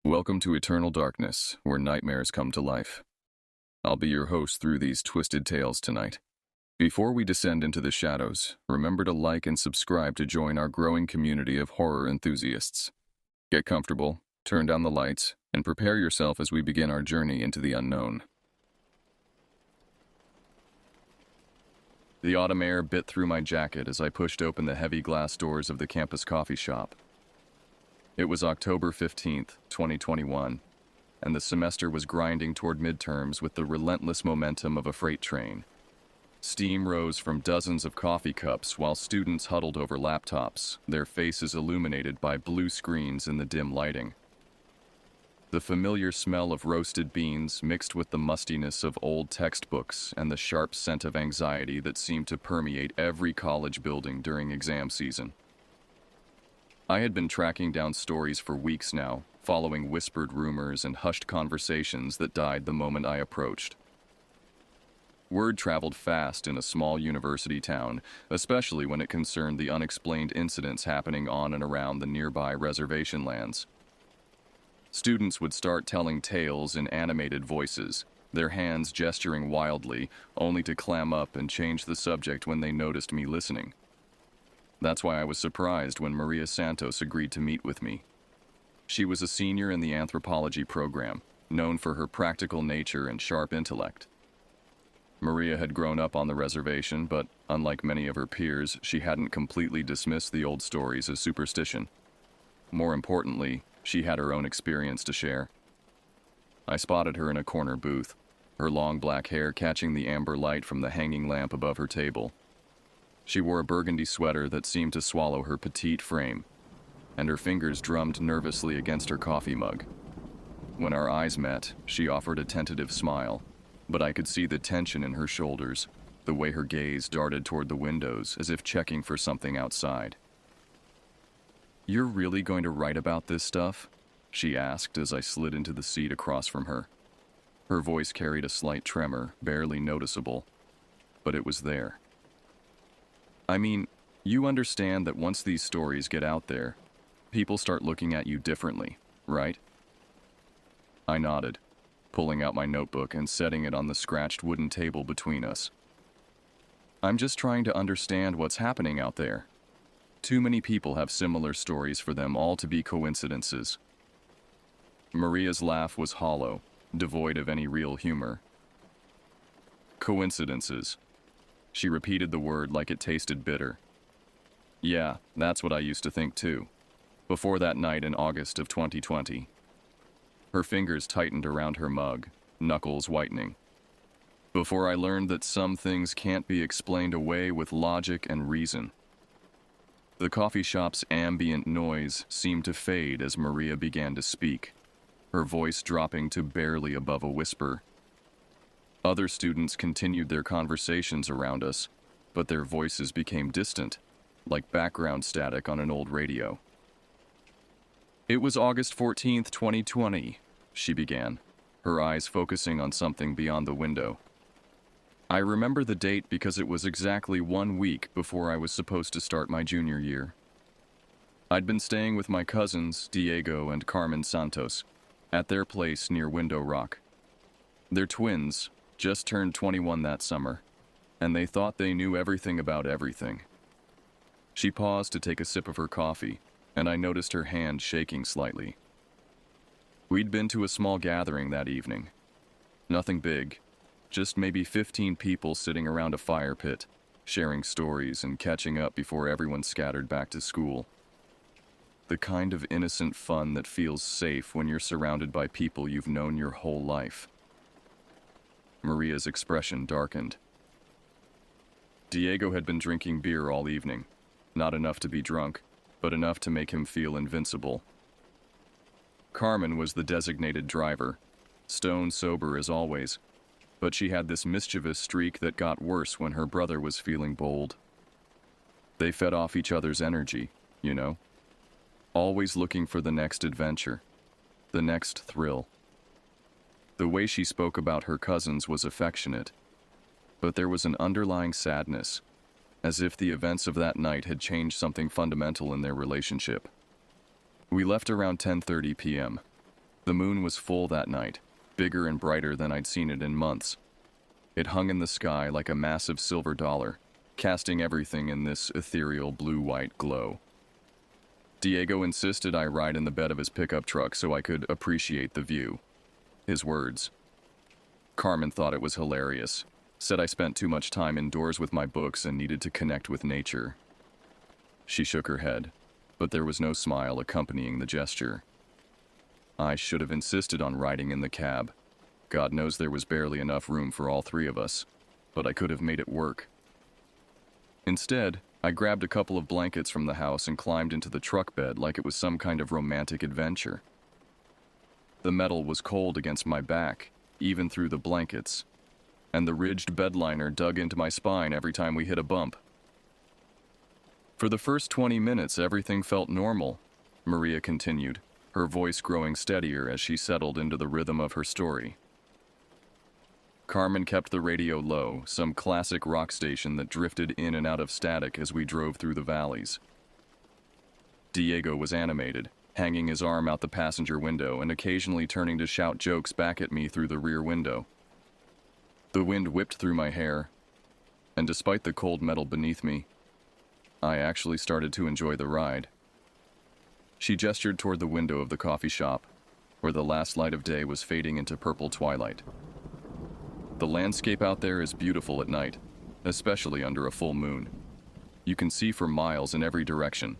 Welcome to Eternal Darkness, where nightmares come to life. I'll be your host through these twisted tales tonight. Before we descend into the shadows, remember to like and subscribe to join our growing community of horror enthusiasts. Get comfortable, turn down the lights, and prepare yourself as we begin our journey into the unknown. The autumn air bit through my jacket as I pushed open the heavy glass doors of the campus coffee shop. It was October 15th, 2021, and the semester was grinding toward midterms with the relentless momentum of a freight train. Steam rose from dozens of coffee cups while students huddled over laptops, their faces illuminated by blue screens in the dim lighting. The familiar smell of roasted beans mixed with the mustiness of old textbooks and the sharp scent of anxiety that seemed to permeate every college building during exam season. I had been tracking down stories for weeks now, following whispered rumors and hushed conversations that died the moment I approached. Word traveled fast in a small university town, especially when it concerned the unexplained incidents happening on and around the nearby reservation lands. Students would start telling tales in animated voices, their hands gesturing wildly, only to clam up and change the subject when they noticed me listening. That's why I was surprised when Maria Santos agreed to meet with me. She was a senior in the anthropology program, known for her practical nature and sharp intellect. Maria had grown up on the reservation, but unlike many of her peers, she hadn't completely dismissed the old stories as superstition. More importantly, she had her own experience to share. I spotted her in a corner booth, her long black hair catching the amber light from the hanging lamp above her table. She wore a burgundy sweater that seemed to swallow her petite frame, and her fingers drummed nervously against her coffee mug. When our eyes met, she offered a tentative smile, but I could see the tension in her shoulders, the way her gaze darted toward the windows as if checking for something outside. "You're really going to write about this stuff?" she asked as I slid into the seat across from her. Her voice carried a slight tremor, barely noticeable, but it was there. "I mean, you understand that once these stories get out there, people start looking at you differently, right?" I nodded, pulling out my notebook and setting it on the scratched wooden table between us. "I'm just trying to understand what's happening out there. Too many people have similar stories for them all to be coincidences." Maria's laugh was hollow, devoid of any real humor. "Coincidences." She repeated the word like it tasted bitter. "Yeah, that's what I used to think too, before that night in August of 2020. Her fingers tightened around her mug, knuckles whitening. "Before I learned that some things can't be explained away with logic and reason." The coffee shop's ambient noise seemed to fade as Maria began to speak, her voice dropping to barely above a whisper. Other students continued their conversations around us, but their voices became distant, like background static on an old radio. "It was August 14th, 2020, she began, her eyes focusing on something beyond the window. "I remember the date because it was exactly 1 week before I was supposed to start my junior year. I'd been staying with my cousins, Diego and Carmen Santos, at their place near Window Rock. They're twins, just turned 21 that summer, and they thought they knew everything about everything." She paused to take a sip of her coffee, and I noticed her hand shaking slightly. "We'd been to a small gathering that evening. Nothing big, just maybe 15 people sitting around a fire pit, sharing stories and catching up before everyone scattered back to school. The kind of innocent fun that feels safe when you're surrounded by people you've known your whole life." Maria's expression darkened. "Diego had been drinking beer all evening. Not enough to be drunk, but enough to make him feel invincible. Carmen was the designated driver, stone sober as always, but she had this mischievous streak that got worse when her brother was feeling bold. They fed off each other's energy, you know, always looking for the next adventure, the next thrill. The way she spoke about her cousins was affectionate, but there was an underlying sadness, as if the events of that night had changed something fundamental in their relationship. We left around 10:30 p.m. The moon was full that night, bigger and brighter than I'd seen it in months. It hung in the sky like a massive silver dollar, casting everything in this ethereal blue-white glow. Diego insisted I ride in the bed of his pickup truck so I could appreciate the view. His words. Carmen thought it was hilarious, said I spent too much time indoors with my books and needed to connect with nature. She shook her head, but there was no smile accompanying the gesture. I should have insisted on riding in the cab. God knows there was barely enough room for all three of us, but I could have made it work. Instead, I grabbed a couple of blankets from the house and climbed into the truck bed like it was some kind of romantic adventure. The metal was cold against my back, even through the blankets, and the ridged bedliner dug into my spine every time we hit a bump. For the first 20 minutes, everything felt normal, Maria continued, her voice growing steadier as she settled into the rhythm of her story. Carmen kept the radio low, some classic rock station that drifted in and out of static as we drove through the valleys. Diego was animated, hanging his arm out the passenger window and occasionally turning to shout jokes back at me through the rear window. The wind whipped through my hair, and despite the cold metal beneath me, I actually started to enjoy the ride. She gestured toward the window of the coffee shop, where the last light of day was fading into purple twilight. The landscape out there is beautiful at night, especially under a full moon. You can see for miles in every direction.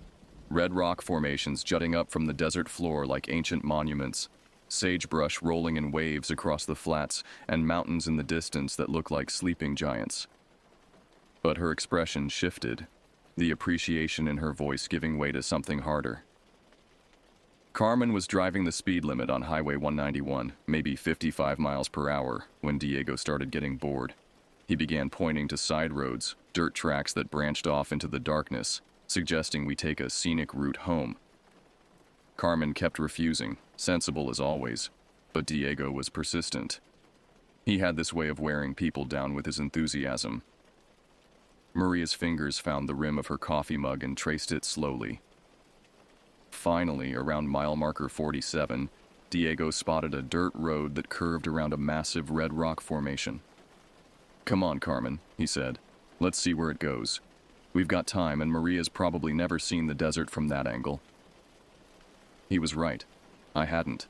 Red rock formations jutting up from the desert floor like ancient monuments, sagebrush rolling in waves across the flats, and mountains in the distance that look like sleeping giants. But her expression shifted, the appreciation in her voice giving way to something harder. Carmen was driving the speed limit on Highway 191, maybe 55 miles per hour, when Diego started getting bored. He began pointing to side roads, dirt tracks that branched off into the darkness, suggesting we take a scenic route home. Carmen kept refusing, sensible as always, but Diego was persistent. He had this way of wearing people down with his enthusiasm. Maria's fingers found the rim of her coffee mug and traced it slowly. Finally, around mile marker 47, Diego spotted a dirt road that curved around a massive red rock formation. "Come on, Carmen," he said. "Let's see where it goes. We've got time, and Maria's probably never seen the desert from that angle." He was right. I hadn't.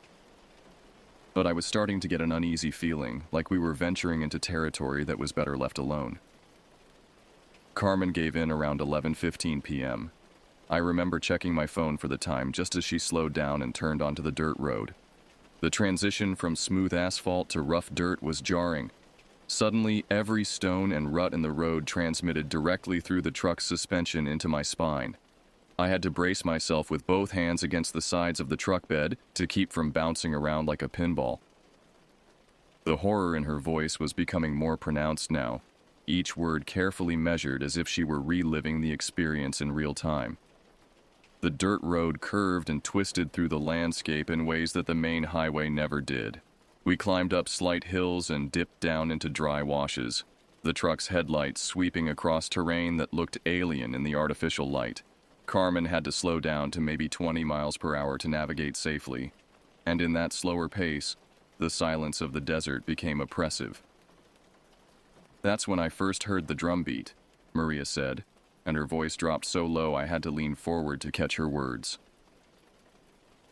But I was starting to get an uneasy feeling, like we were venturing into territory that was better left alone. Carmen gave in around 11:15 p.m. I remember checking my phone for the time just as she slowed down and turned onto the dirt road. The transition from smooth asphalt to rough dirt was jarring. Suddenly, every stone and rut in the road transmitted directly through the truck's suspension into my spine. I had to brace myself with both hands against the sides of the truck bed to keep from bouncing around like a pinball. The horror in her voice was becoming more pronounced now, each word carefully measured as if she were reliving the experience in real time. The dirt road curved and twisted through the landscape in ways that the main highway never did. We climbed up slight hills and dipped down into dry washes, the truck's headlights sweeping across terrain that looked alien in the artificial light. Carmen had to slow down to maybe 20 miles per hour to navigate safely, and in that slower pace, the silence of the desert became oppressive. "That's when I first heard the drum beat," Maria said, and her voice dropped so low I had to lean forward to catch her words.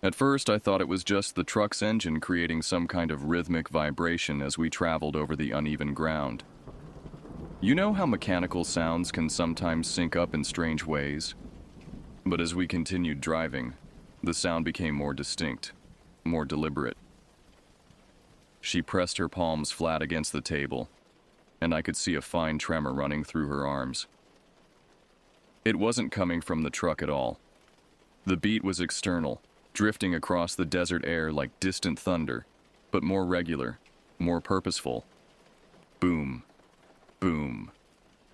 "At first, I thought it was just the truck's engine creating some kind of rhythmic vibration as we traveled over the uneven ground. You know how mechanical sounds can sometimes sync up in strange ways? But as we continued driving, the sound became more distinct, more deliberate." She pressed her palms flat against the table, and I could see a fine tremor running through her arms. It wasn't coming from the truck at all. The beat was external, drifting across the desert air like distant thunder, but more regular, more purposeful. Boom, boom,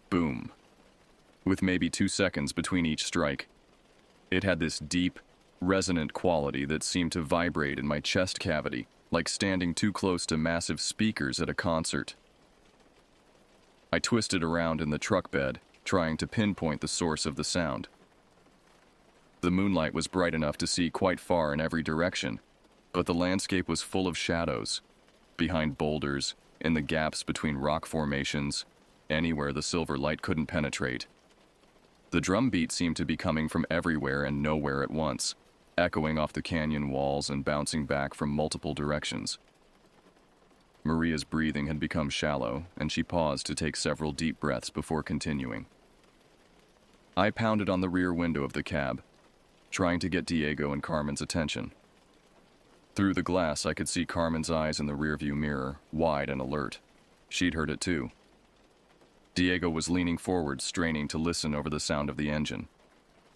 boom, with maybe 2 seconds between each strike. It had this deep, resonant quality that seemed to vibrate in my chest cavity, like standing too close to massive speakers at a concert. I twisted around in the truck bed, trying to pinpoint the source of the sound. The moonlight was bright enough to see quite far in every direction, But the landscape was full of shadows, behind boulders, in the gaps between rock formations, anywhere the silver light couldn't penetrate. The drum beat seemed to be coming from everywhere and nowhere at once, echoing off the canyon walls and bouncing back from multiple directions. Maria's breathing had become shallow, and she paused to take several deep breaths before continuing. I pounded on the rear window of the cab, trying to get Diego and Carmen's attention. Through the glass, I could see Carmen's eyes in the rearview mirror, wide and alert. She'd heard it too. Diego was leaning forward, straining to listen over the sound of the engine.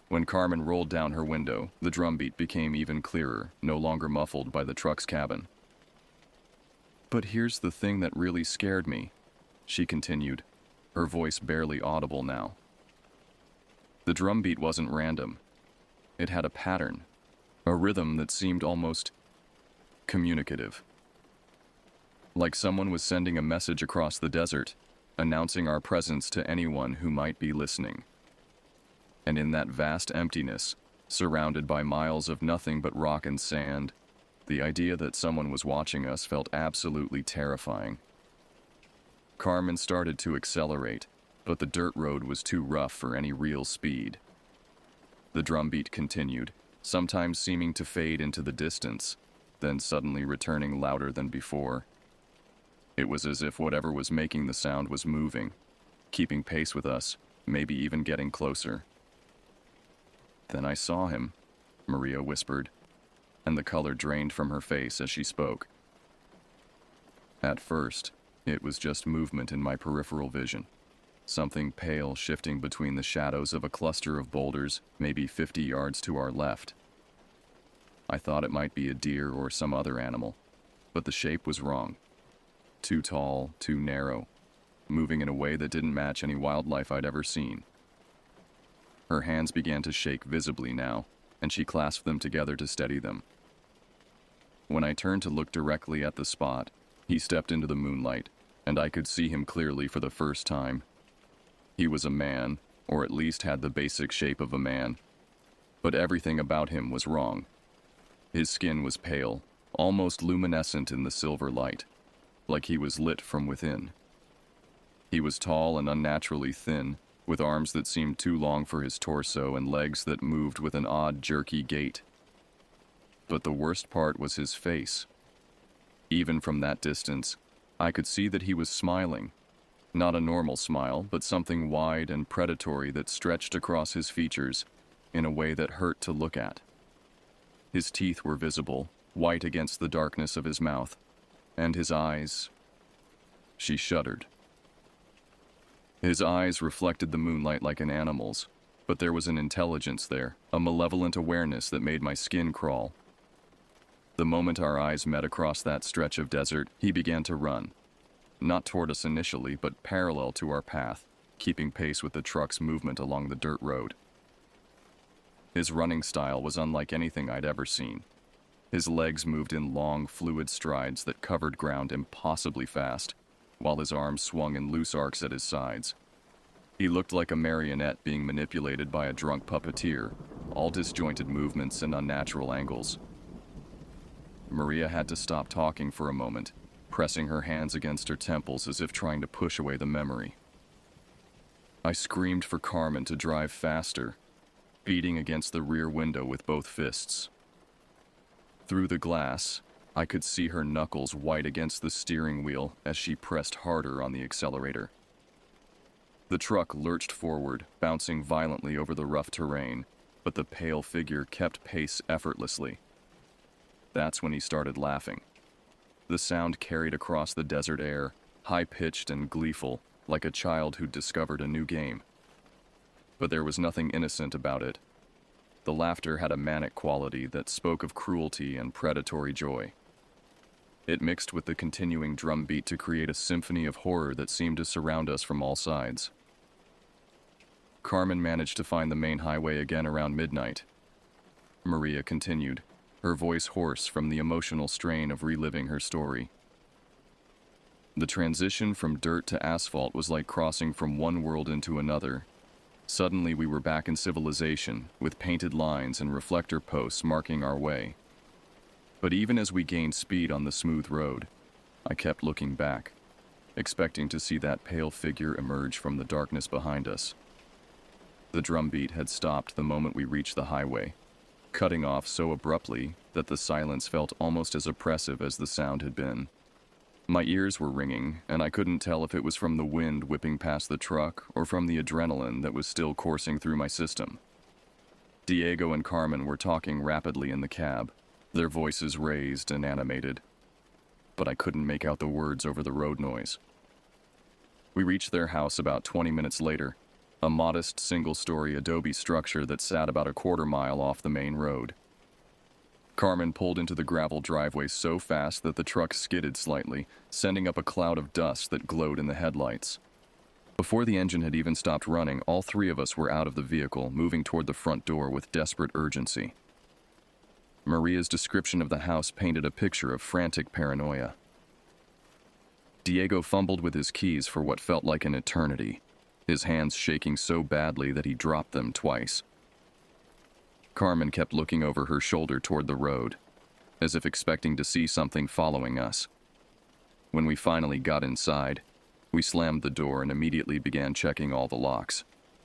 When Carmen rolled down her window, the drumbeat became even clearer, no longer muffled by the truck's cabin. "But here's the thing that really scared me," she continued, her voice barely audible now. The drumbeat wasn't random. It had a pattern, a rhythm that seemed almost communicative. Like someone was sending a message across the desert, announcing our presence to anyone who might be listening. And in that vast emptiness, surrounded by miles of nothing but rock and sand, the idea that someone was watching us felt absolutely terrifying. Carmen started to accelerate, but the dirt road was too rough for any real speed. The drumbeat continued, sometimes seeming to fade into the distance, then suddenly returning louder than before. It was as if whatever was making the sound was moving, keeping pace with us, maybe even getting closer. "Then I saw him," Maria whispered, and the color drained from her face as she spoke. At first, it was just movement in my peripheral vision, something pale shifting between the shadows of a cluster of boulders, maybe 50 yards to our left. I thought it might be a deer or some other animal, but the shape was wrong. Too tall, too narrow, moving in a way that didn't match any wildlife I'd ever seen. Her hands began to shake visibly now, and she clasped them together to steady them. When I turned to look directly at the spot, he stepped into the moonlight, and I could see him clearly for the first time. He was a man, or at least had the basic shape of a man, but everything about him was wrong. His skin was pale, almost luminescent in the silver light, like he was lit from within. He was tall and unnaturally thin, with arms that seemed too long for his torso and legs that moved with an odd, jerky gait. But the worst part was his face. Even from that distance, I could see that he was smiling. Not a normal smile, but something wide and predatory that stretched across his features in a way that hurt to look at. His teeth were visible, white against the darkness of his mouth, and his eyes... She shuddered. His eyes reflected the moonlight like an animal's, but there was an intelligence there, a malevolent awareness that made my skin crawl. The moment our eyes met across that stretch of desert, he began to run. Not toward us initially, but parallel to our path, keeping pace with the truck's movement along the dirt road. His running style was unlike anything I'd ever seen. His legs moved in long, fluid strides that covered ground impossibly fast, while his arms swung in loose arcs at his sides. He looked like a marionette being manipulated by a drunk puppeteer, all disjointed movements and unnatural angles. Maria had to stop talking for a moment, pressing her hands against her temples as if trying to push away the memory. I screamed for Carmen to drive faster, beating against the rear window with both fists. Through the glass, I could see her knuckles white against the steering wheel as she pressed harder on the accelerator. The truck lurched forward, bouncing violently over the rough terrain, but the pale figure kept pace effortlessly. That's when he started laughing. The sound carried across the desert air, high-pitched and gleeful, like a child who'd discovered a new game. But there was nothing innocent about it. The laughter had a manic quality that spoke of cruelty and predatory joy. It mixed with the continuing drum beat to create a symphony of horror that seemed to surround us from all sides. Carmen managed to find the main highway again around midnight. Maria continued, her voice hoarse from the emotional strain of reliving her story. The transition from dirt to asphalt was like crossing from one world into another. Suddenly we were back in civilization, with painted lines and reflector posts marking our way. But even as we gained speed on the smooth road, I kept looking back, expecting to see that pale figure emerge from the darkness behind us. The drumbeat had stopped the moment we reached the highway, cutting off so abruptly that the silence felt almost as oppressive as the sound had been. My ears were ringing, and I couldn't tell if it was from the wind whipping past the truck or from the adrenaline that was still coursing through my system. Diego and Carmen were talking rapidly in the cab, their voices raised and animated, but I couldn't make out the words over the road noise. We reached their house about 20 minutes later, a modest single-story adobe structure that sat about a quarter-mile off the main road. Carmen pulled into the gravel driveway so fast that the truck skidded slightly, sending up a cloud of dust that glowed in the headlights. Before the engine had even stopped running, all three of us were out of the vehicle, moving toward the front door with desperate urgency. Maria's description of the house painted a picture of frantic paranoia. Diego fumbled with his keys for what felt like an eternity, his hands shaking so badly that he dropped them twice. Carmen kept looking over her shoulder toward the road, as if expecting to see something following us. When we finally got inside, we slammed the door and immediately began checking all the locks.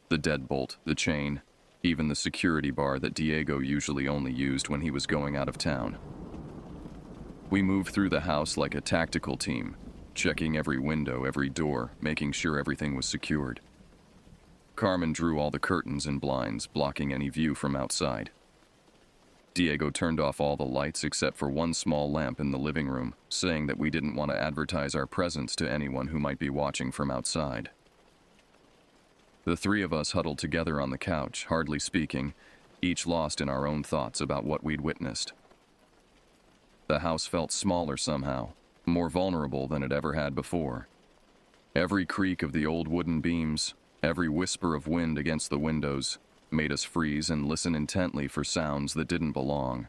The deadbolt, the chain, even the security bar that Diego usually only used when he was going out of town. We moved through the house like a tactical team, checking every window, every door, making sure everything was secured. Carmen drew all the curtains and blinds, blocking any view from outside. Diego turned off all the lights except for one small lamp in the living room, saying that we didn't want to advertise our presence to anyone who might be watching from outside. The three of us huddled together on the couch, hardly speaking, each lost in our own thoughts about what we'd witnessed. The house felt smaller somehow, more vulnerable than it ever had before. Every creak of the old wooden beams, every whisper of wind against the windows, made us freeze and listen intently for sounds that didn't belong.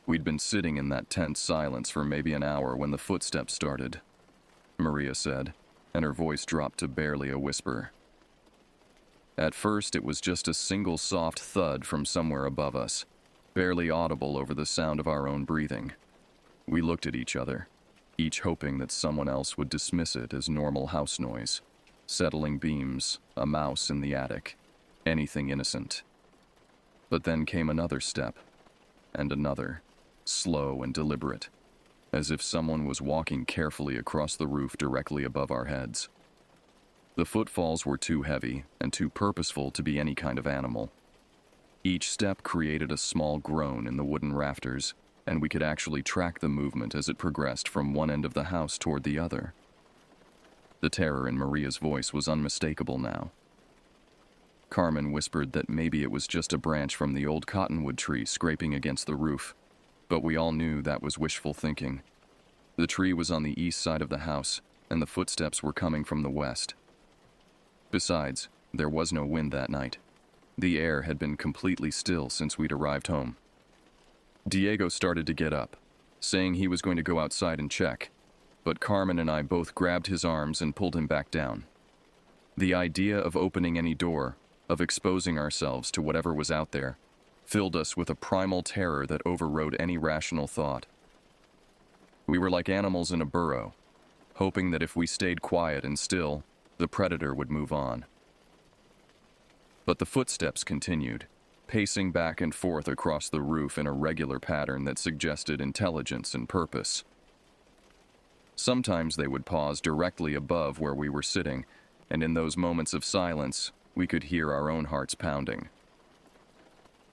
We'd been sitting in that tense silence for maybe an hour when the footsteps started, Maria said, and her voice dropped to barely a whisper. At first, it was just a single soft thud from somewhere above us, barely audible over the sound of our own breathing. We looked at each other, each hoping that someone else would dismiss it as normal house noise. Settling beams, a mouse in the attic, anything innocent. But then came another step, and another, slow and deliberate, as if someone was walking carefully across the roof directly above our heads. The footfalls were too heavy and too purposeful to be any kind of animal. Each step created a small groan in the wooden rafters, and we could actually track the movement as it progressed from one end of the house toward the other. The terror in Maria's voice was unmistakable now. Carmen whispered that maybe it was just a branch from the old cottonwood tree scraping against the roof, but we all knew that was wishful thinking. The tree was on the east side of the house, and the footsteps were coming from the west. Besides, there was no wind that night. The air had been completely still since we'd arrived home. Diego started to get up, saying he was going to go outside and check, but Carmen and I both grabbed his arms and pulled him back down. The idea of opening any door, of exposing ourselves to whatever was out there, filled us with a primal terror that overrode any rational thought. We were like animals in a burrow, hoping that if we stayed quiet and still, the predator would move on. But the footsteps continued, pacing back and forth across the roof in a regular pattern that suggested intelligence and purpose. Sometimes they would pause directly above where we were sitting, and in those moments of silence, we could hear our own hearts pounding.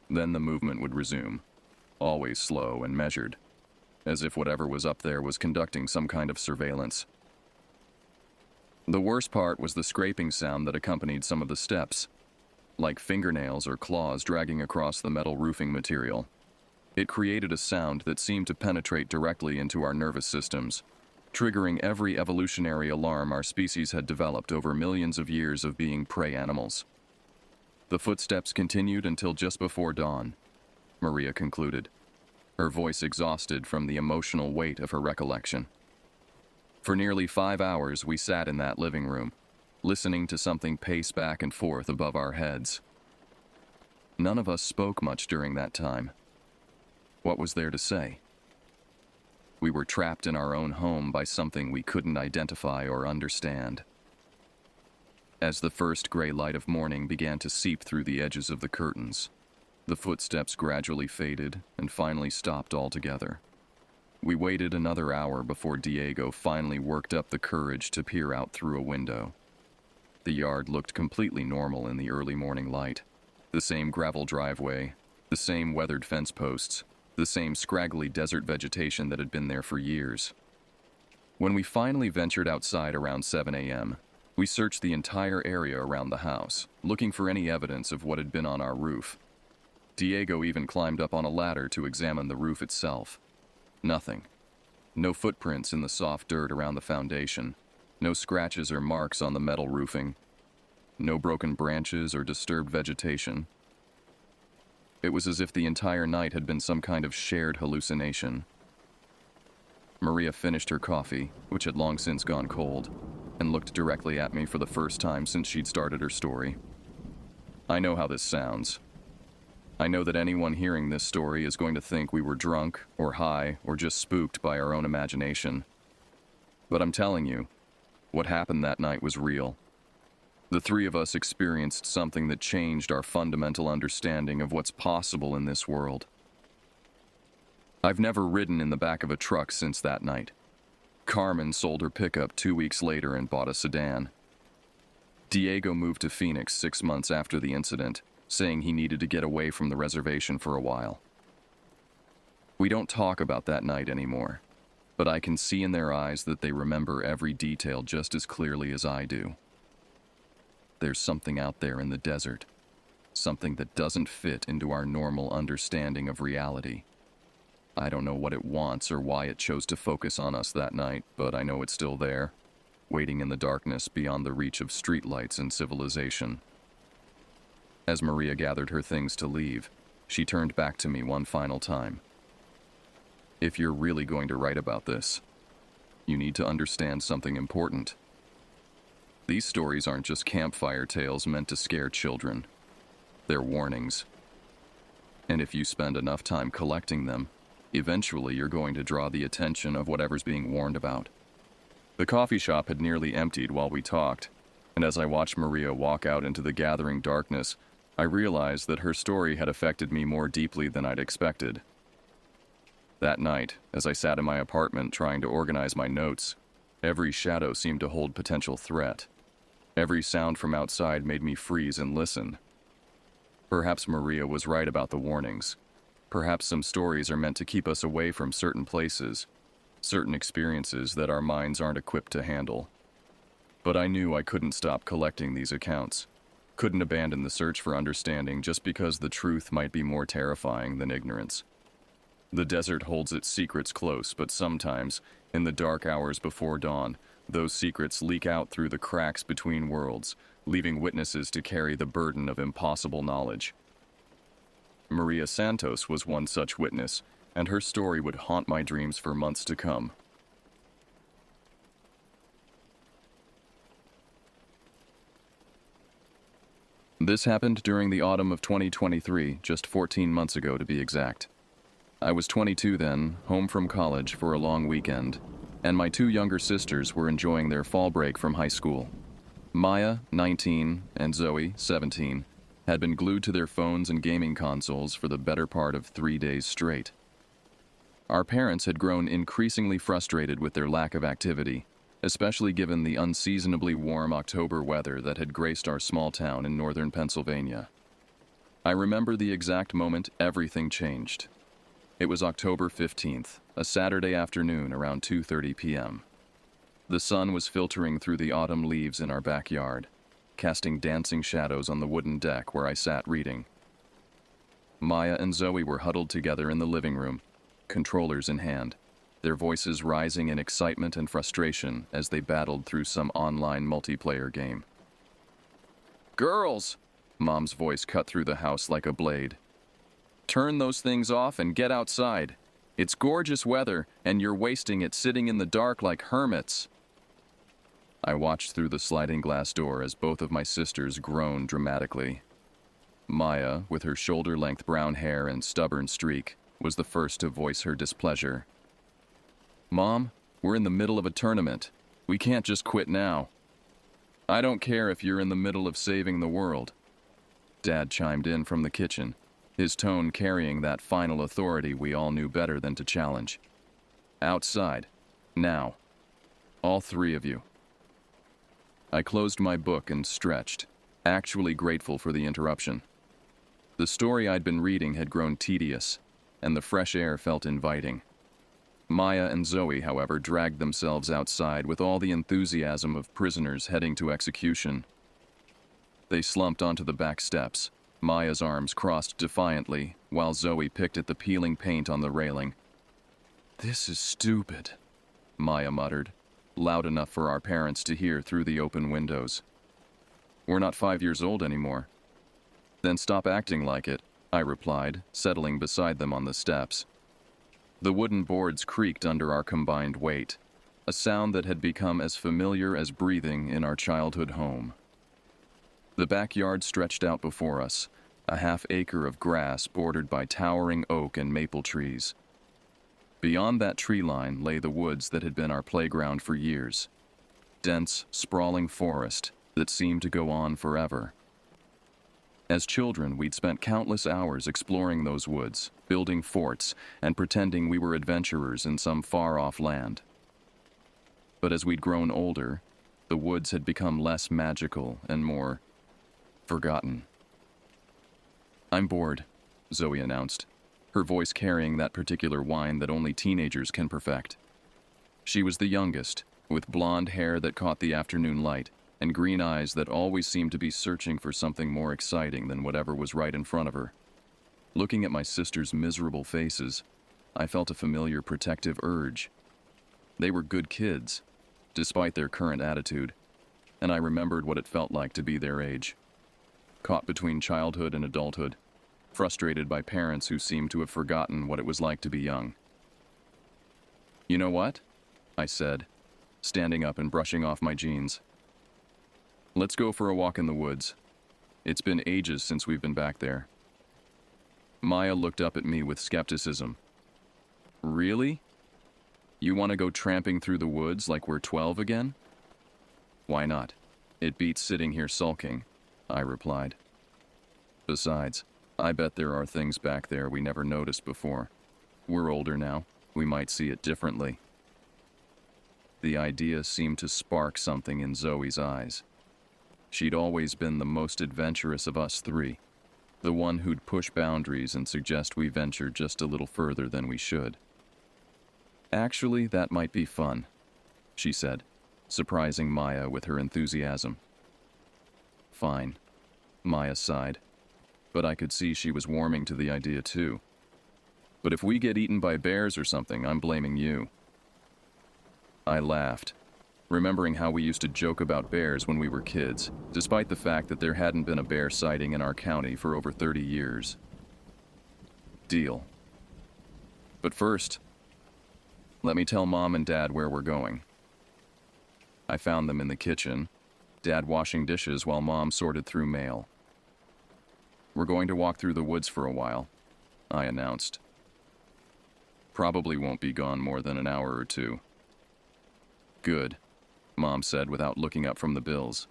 Then the movement would resume, always slow and measured, as if whatever was up there was conducting some kind of surveillance. The worst part was the scraping sound that accompanied some of the steps, like fingernails or claws dragging across the metal roofing material. It created a sound that seemed to penetrate directly into our nervous systems, triggering every evolutionary alarm our species had developed over millions of years of being prey animals. The footsteps continued until just before dawn, Maria concluded, her voice exhausted from the emotional weight of her recollection. For nearly 5 hours, we sat in that living room, listening to something pace back and forth above our heads. None of us spoke much during that time. What was there to say? We were trapped in our own home by something we couldn't identify or understand. As the first gray light of morning began to seep through the edges of the curtains, the footsteps gradually faded and finally stopped altogether. We waited another hour before Diego finally worked up the courage to peer out through a window. The yard looked completely normal in the early morning light. The same gravel driveway, the same weathered fence posts, the same scraggly desert vegetation that had been there for years. When we finally ventured outside around 7 a.m., we searched the entire area around the house, looking for any evidence of what had been on our roof. Diego even climbed up on a ladder to examine the roof itself. Nothing. No footprints in the soft dirt around the foundation. No scratches or marks on the metal roofing. No broken branches or disturbed vegetation. It was as if the entire night had been some kind of shared hallucination. Maria finished her coffee, which had long since gone cold, and looked directly at me for the first time since she'd started her story. I know how this sounds. I know that anyone hearing this story is going to think we were drunk or high or just spooked by our own imagination. But I'm telling you, what happened that night was real. The three of us experienced something that changed our fundamental understanding of what's possible in this world. I've never ridden in the back of a truck since that night. Carmen sold her pickup 2 weeks later and bought a sedan. Diego moved to Phoenix 6 months after the incident, saying he needed to get away from the reservation for a while. We don't talk about that night anymore, but I can see in their eyes that they remember every detail just as clearly as I do. There's something out there in the desert, something that doesn't fit into our normal understanding of reality. I don't know what it wants or why it chose to focus on us that night, but I know it's still there, waiting in the darkness beyond the reach of streetlights and civilization. As Maria gathered her things to leave, she turned back to me one final time. If you're really going to write about this, you need to understand something important. These stories aren't just campfire tales meant to scare children. They're warnings. And if you spend enough time collecting them, eventually you're going to draw the attention of whatever's being warned about. The coffee shop had nearly emptied while we talked, and as I watched Maria walk out into the gathering darkness, I realized that her story had affected me more deeply than I'd expected. That night, as I sat in my apartment trying to organize my notes, every shadow seemed to hold potential threat. Every sound from outside made me freeze and listen. Perhaps Maria was right about the warnings. Perhaps some stories are meant to keep us away from certain places, certain experiences that our minds aren't equipped to handle. But I knew I couldn't stop collecting these accounts, couldn't abandon the search for understanding just because the truth might be more terrifying than ignorance. The desert holds its secrets close, but sometimes, in the dark hours before dawn, those secrets leak out through the cracks between worlds, leaving witnesses to carry the burden of impossible knowledge. Maria Santos was one such witness, and her story would haunt my dreams for months to come. This happened during the autumn of 2023, just 14 months ago to be exact. I was 22 then, home from college for a long weekend, and my two younger sisters were enjoying their fall break from high school. Maya, 19, and Zoe, 17, had been glued to their phones and gaming consoles for the better part of 3 days straight. Our parents had grown increasingly frustrated with their lack of activity, especially given the unseasonably warm October weather that had graced our small town in northern Pennsylvania. I remember the exact moment everything changed. It was October 15th, a Saturday afternoon around 2:30 p.m. The sun was filtering through the autumn leaves in our backyard, casting dancing shadows on the wooden deck where I sat reading. Maya and Zoe were huddled together in the living room, controllers in hand, their voices rising in excitement and frustration as they battled through some online multiplayer game. "Girls!" Mom's voice cut through the house like a blade. "Turn those things off and get outside. It's gorgeous weather, and you're wasting it sitting in the dark like hermits." I watched through the sliding glass door as both of my sisters groaned dramatically. Maya, with her shoulder-length brown hair and stubborn streak, was the first to voice her displeasure. Mom, we're in the middle of a tournament. We can't just quit now. I don't care if you're in the middle of saving the world. Dad chimed in from the kitchen, his tone carrying that final authority we all knew better than to challenge. Outside. Now. All three of you. I closed my book and stretched, actually grateful for the interruption. The story I'd been reading had grown tedious, and the fresh air felt inviting. Maya and Zoe, however, dragged themselves outside with all the enthusiasm of prisoners heading to execution. They slumped onto the back steps, Maya's arms crossed defiantly, while Zoe picked at the peeling paint on the railing. "This is stupid," Maya muttered, loud enough for our parents to hear through the open windows. "We're not 5 years old anymore." "Then stop acting like it," I replied, settling beside them on the steps. The wooden boards creaked under our combined weight, a sound that had become as familiar as breathing in our childhood home. The backyard stretched out before us, a half-acre of grass bordered by towering oak and maple trees. Beyond that tree line lay the woods that had been our playground for years. Dense, sprawling forest that seemed to go on forever. As children, we'd spent countless hours exploring those woods, building forts, and pretending we were adventurers in some far-off land. But as we'd grown older, the woods had become less magical and more forgotten. "I'm bored," Zoe announced, her voice carrying that particular whine that only teenagers can perfect. She was the youngest, with blonde hair that caught the afternoon light, and green eyes that always seemed to be searching for something more exciting than whatever was right in front of her. Looking at my sisters' miserable faces, I felt a familiar protective urge. They were good kids, despite their current attitude, and I remembered what it felt like to be their age. Caught between childhood and adulthood, frustrated by parents who seemed to have forgotten what it was like to be young. "You know what?" I said, standing up and brushing off my jeans. "Let's go for a walk in the woods. It's been ages since we've been back there." Maya looked up at me with skepticism. "Really? You want to go tramping through the woods like we're 12 again?" "Why not? It beats sitting here sulking," I replied. "Besides, I bet there are things back there we never noticed before. We're older now. We might see it differently." The idea seemed to spark something in Zoe's eyes. She'd always been the most adventurous of us three, the one who'd push boundaries and suggest we venture just a little further than we should. "Actually, that might be fun," she said, surprising Maya with her enthusiasm. "Fine," Maya sighed, but I could see she was warming to the idea too. "But if we get eaten by bears or something, I'm blaming you." I laughed, remembering how we used to joke about bears when we were kids, despite the fact that there hadn't been a bear sighting in our county for over 30 years. "Deal. But first, let me tell Mom and Dad where we're going." I found them in the kitchen, Dad washing dishes while Mom sorted through mail. "We're going to walk through the woods for a while," I announced. "Probably won't be gone more than an hour or two." "Good," Mom said without looking up from the bills.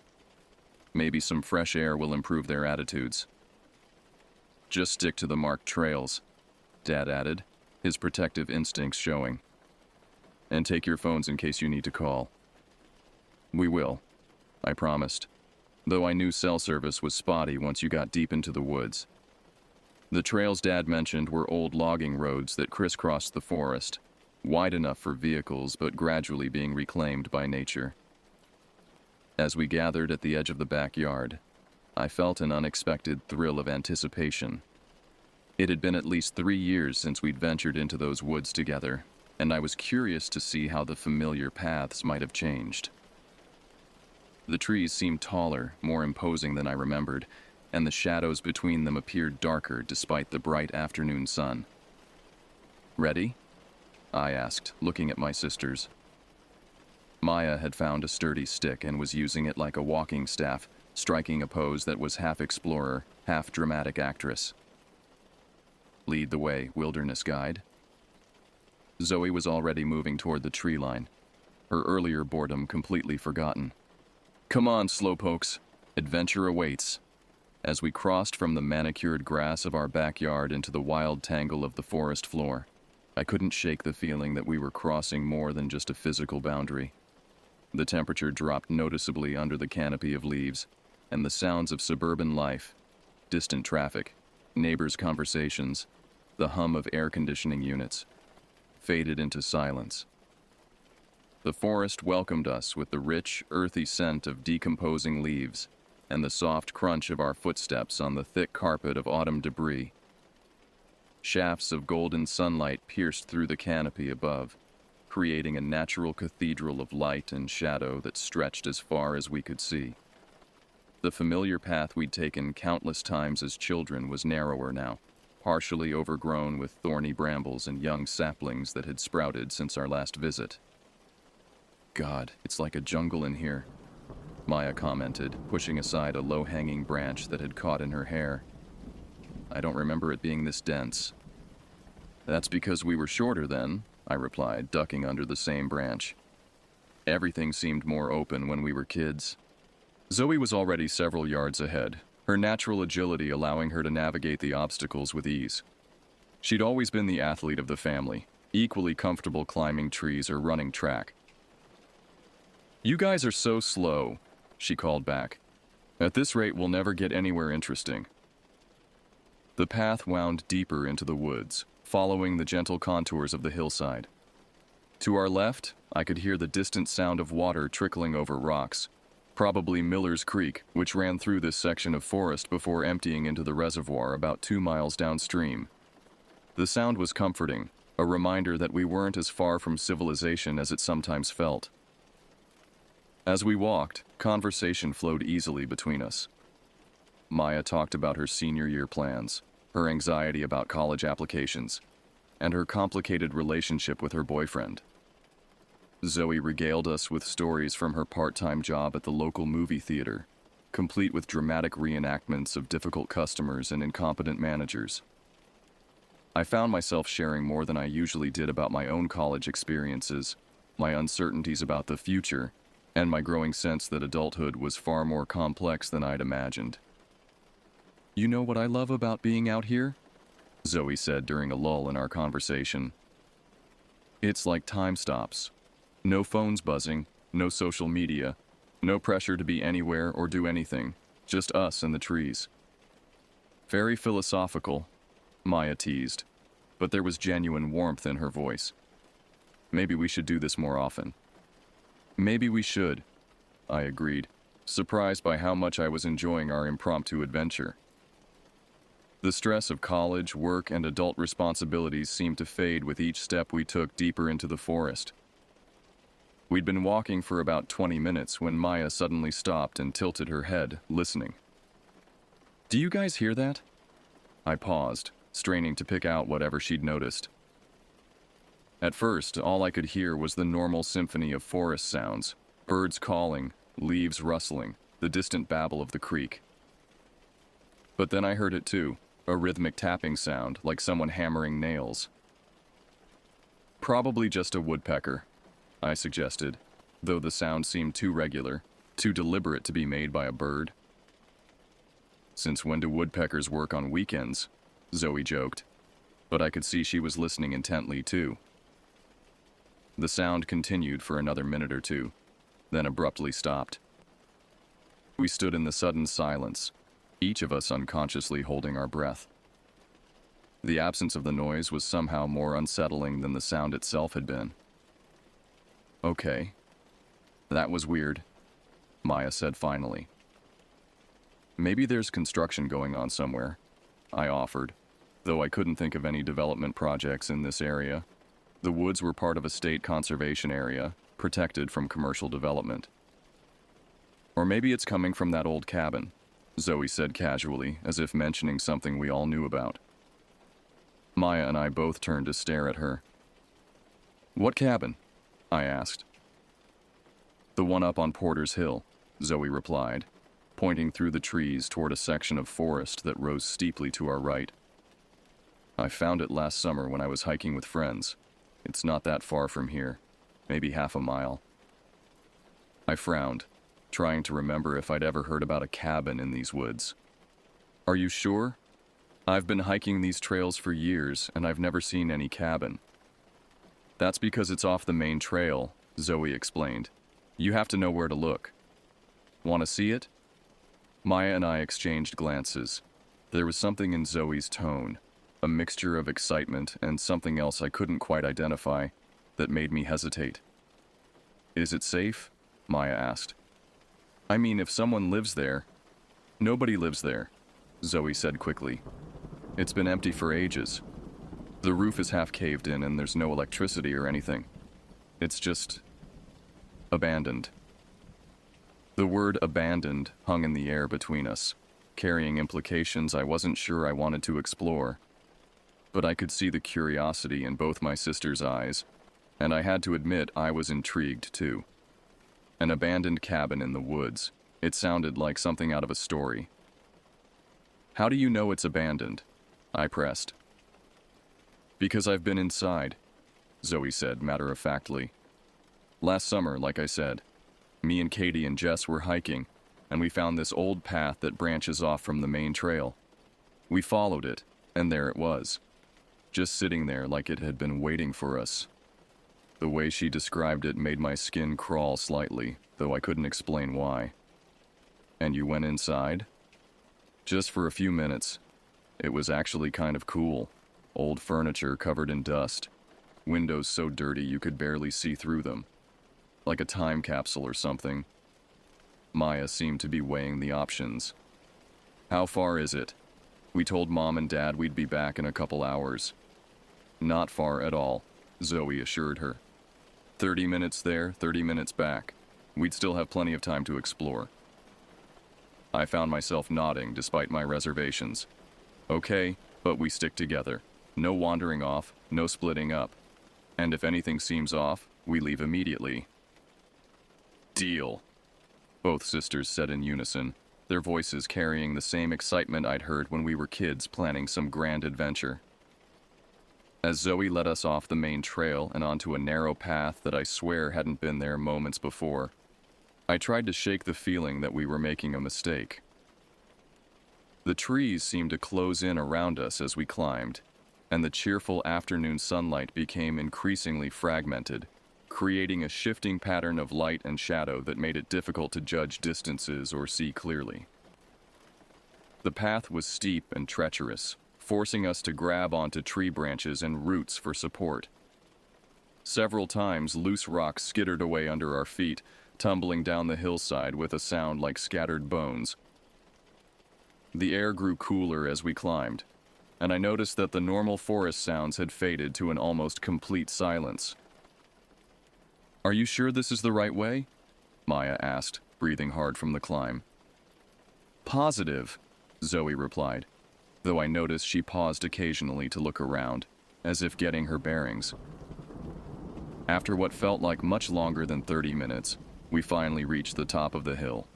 "Maybe some fresh air will improve their attitudes." "Just stick to the marked trails," Dad added, his protective instincts showing. "And take your phones in case you need to call." "We will," I promised, though I knew cell service was spotty once you got deep into the woods. The trails Dad mentioned were old logging roads that crisscrossed the forest, wide enough for vehicles but gradually being reclaimed by nature. As we gathered at the edge of the backyard, I felt an unexpected thrill of anticipation. It had been at least 3 years since we'd ventured into those woods together, and I was curious to see how the familiar paths might have changed. The trees seemed taller, more imposing than I remembered, and the shadows between them appeared darker despite the bright afternoon sun. "Ready?" I asked, looking at my sisters. Maya had found a sturdy stick and was using it like a walking staff, striking a pose that was half explorer, half dramatic actress. "Lead the way, wilderness guide." Zoe was already moving toward the tree line, her earlier boredom completely forgotten. "Come on, slowpokes. Adventure awaits." As we crossed from the manicured grass of our backyard into the wild tangle of the forest floor, I couldn't shake the feeling that we were crossing more than just a physical boundary. The temperature dropped noticeably under the canopy of leaves, and the sounds of suburban life, distant traffic, neighbors' conversations, the hum of air conditioning units, faded into silence. The forest welcomed us with the rich, earthy scent of decomposing leaves and the soft crunch of our footsteps on the thick carpet of autumn debris. Shafts of golden sunlight pierced through the canopy above, creating a natural cathedral of light and shadow that stretched as far as we could see. The familiar path we'd taken countless times as children was narrower now, partially overgrown with thorny brambles and young saplings that had sprouted since our last visit. "God, it's like a jungle in here," Maya commented, pushing aside a low-hanging branch that had caught in her hair. "I don't remember it being this dense." "That's because we were shorter then," I replied, ducking under the same branch. "Everything seemed more open when we were kids." Zoe was already several yards ahead, her natural agility allowing her to navigate the obstacles with ease. She'd always been the athlete of the family, equally comfortable climbing trees or running track. "You guys are so slow," she called back. "At this rate, we'll never get anywhere interesting." The path wound deeper into the woods, following the gentle contours of the hillside. To our left, I could hear the distant sound of water trickling over rocks, probably Miller's Creek, which ran through this section of forest before emptying into the reservoir about 2 miles downstream. The sound was comforting, a reminder that we weren't as far from civilization as it sometimes felt. As we walked, conversation flowed easily between us. Maya talked about her senior year plans, her anxiety about college applications, and her complicated relationship with her boyfriend. Zoe regaled us with stories from her part-time job at the local movie theater, complete with dramatic reenactments of difficult customers and incompetent managers. I found myself sharing more than I usually did about my own college experiences, my uncertainties about the future, and my growing sense that adulthood was far more complex than I'd imagined. "You know what I love about being out here?" Zoe said during a lull in our conversation. "It's like time stops. No phones buzzing, no social media, no pressure to be anywhere or do anything, just us and the trees." Very philosophical, Maya teased, but there was genuine warmth in her voice. "Maybe we should do this more often." "Maybe we should," I agreed, surprised by how much I was enjoying our impromptu adventure. The stress of college, work, and adult responsibilities seemed to fade with each step we took deeper into the forest. We'd been walking for about 20 minutes when Maya suddenly stopped and tilted her head, listening. "Do you guys hear that?" I paused, straining to pick out whatever she'd noticed. At first, all I could hear was the normal symphony of forest sounds, birds calling, leaves rustling, the distant babble of the creek. But then I heard it too, a rhythmic tapping sound, like someone hammering nails. "Probably just a woodpecker," I suggested, though the sound seemed too regular, too deliberate to be made by a bird. "Since when do woodpeckers work on weekends?" Zoe joked, but I could see she was listening intently too. The sound continued for another minute or two, then abruptly stopped. We stood in the sudden silence, each of us unconsciously holding our breath. The absence of the noise was somehow more unsettling than the sound itself had been. "Okay. That was weird," Maya said finally. "Maybe there's construction going on somewhere," I offered, though I couldn't think of any development projects in this area. The woods were part of a state conservation area, protected from commercial development. "Or maybe it's coming from that old cabin," Zoe said casually, as if mentioning something we all knew about. Maya and I both turned to stare at her. "What cabin?" I asked. "The one up on Porter's Hill," Zoe replied, pointing through the trees toward a section of forest that rose steeply to our right. "I found it last summer when I was hiking with friends. It's not that far from here, maybe half a mile. I frowned, trying to remember if I'd ever heard about a cabin in these woods. Are you sure? I've been hiking these trails for years and I've never seen any cabin. That's because it's off the main trail, Zoe explained. You have to know where to look. Want to see it? Maya and I exchanged glances. There was something in Zoe's tone, a mixture of excitement and something else I couldn't quite identify, that made me hesitate. Is it safe? Maya asked. I mean, if someone lives there. Nobody lives there, Zoe said quickly. It's been empty for ages. The roof is half caved in and there's no electricity or anything. It's just abandoned. The word abandoned hung in the air between us, carrying implications I wasn't sure I wanted to explore. But I could see the curiosity in both my sister's eyes, and I had to admit I was intrigued too. An abandoned cabin in the woods. It sounded like something out of a story. How do you know it's abandoned? I pressed. Because I've been inside, Zoe said matter-of-factly. Last summer, like I said, me and Katie and Jess were hiking, and we found this old path that branches off from the main trail. We followed it, and there it was, just sitting there like it had been waiting for us. The way she described it made my skin crawl slightly, though I couldn't explain why. And you went inside? Just for a few minutes. It was actually kind of cool. Old furniture covered in dust. Windows so dirty you could barely see through them. Like a time capsule or something. Maya seemed to be weighing the options. How far is it? We told Mom and Dad we'd be back in a couple hours. Not far at all, Zoe assured her. 30 minutes there, 30 minutes back. We'd still have plenty of time to explore. I found myself nodding despite my reservations. Okay, but we stick together. No wandering off, no splitting up. And if anything seems off, we leave immediately. Deal, both sisters said in unison, their voices carrying the same excitement I'd heard when we were kids planning some grand adventure. As Zoe led us off the main trail and onto a narrow path that I swear hadn't been there moments before, I tried to shake the feeling that we were making a mistake. The trees seemed to close in around us as we climbed, and the cheerful afternoon sunlight became increasingly fragmented, creating a shifting pattern of light and shadow that made it difficult to judge distances or see clearly. The path was steep and treacherous, forcing us to grab onto tree branches and roots for support. Several times, loose rocks skittered away under our feet, tumbling down the hillside with a sound like scattered bones. The air grew cooler as we climbed, and I noticed that the normal forest sounds had faded to an almost complete silence. Are you sure this is the right way? Maya asked, breathing hard from the climb. Positive, Zoe replied, though I noticed she paused occasionally to look around, as if getting her bearings. After what felt like much longer than 30 minutes, we finally reached the top of the hill.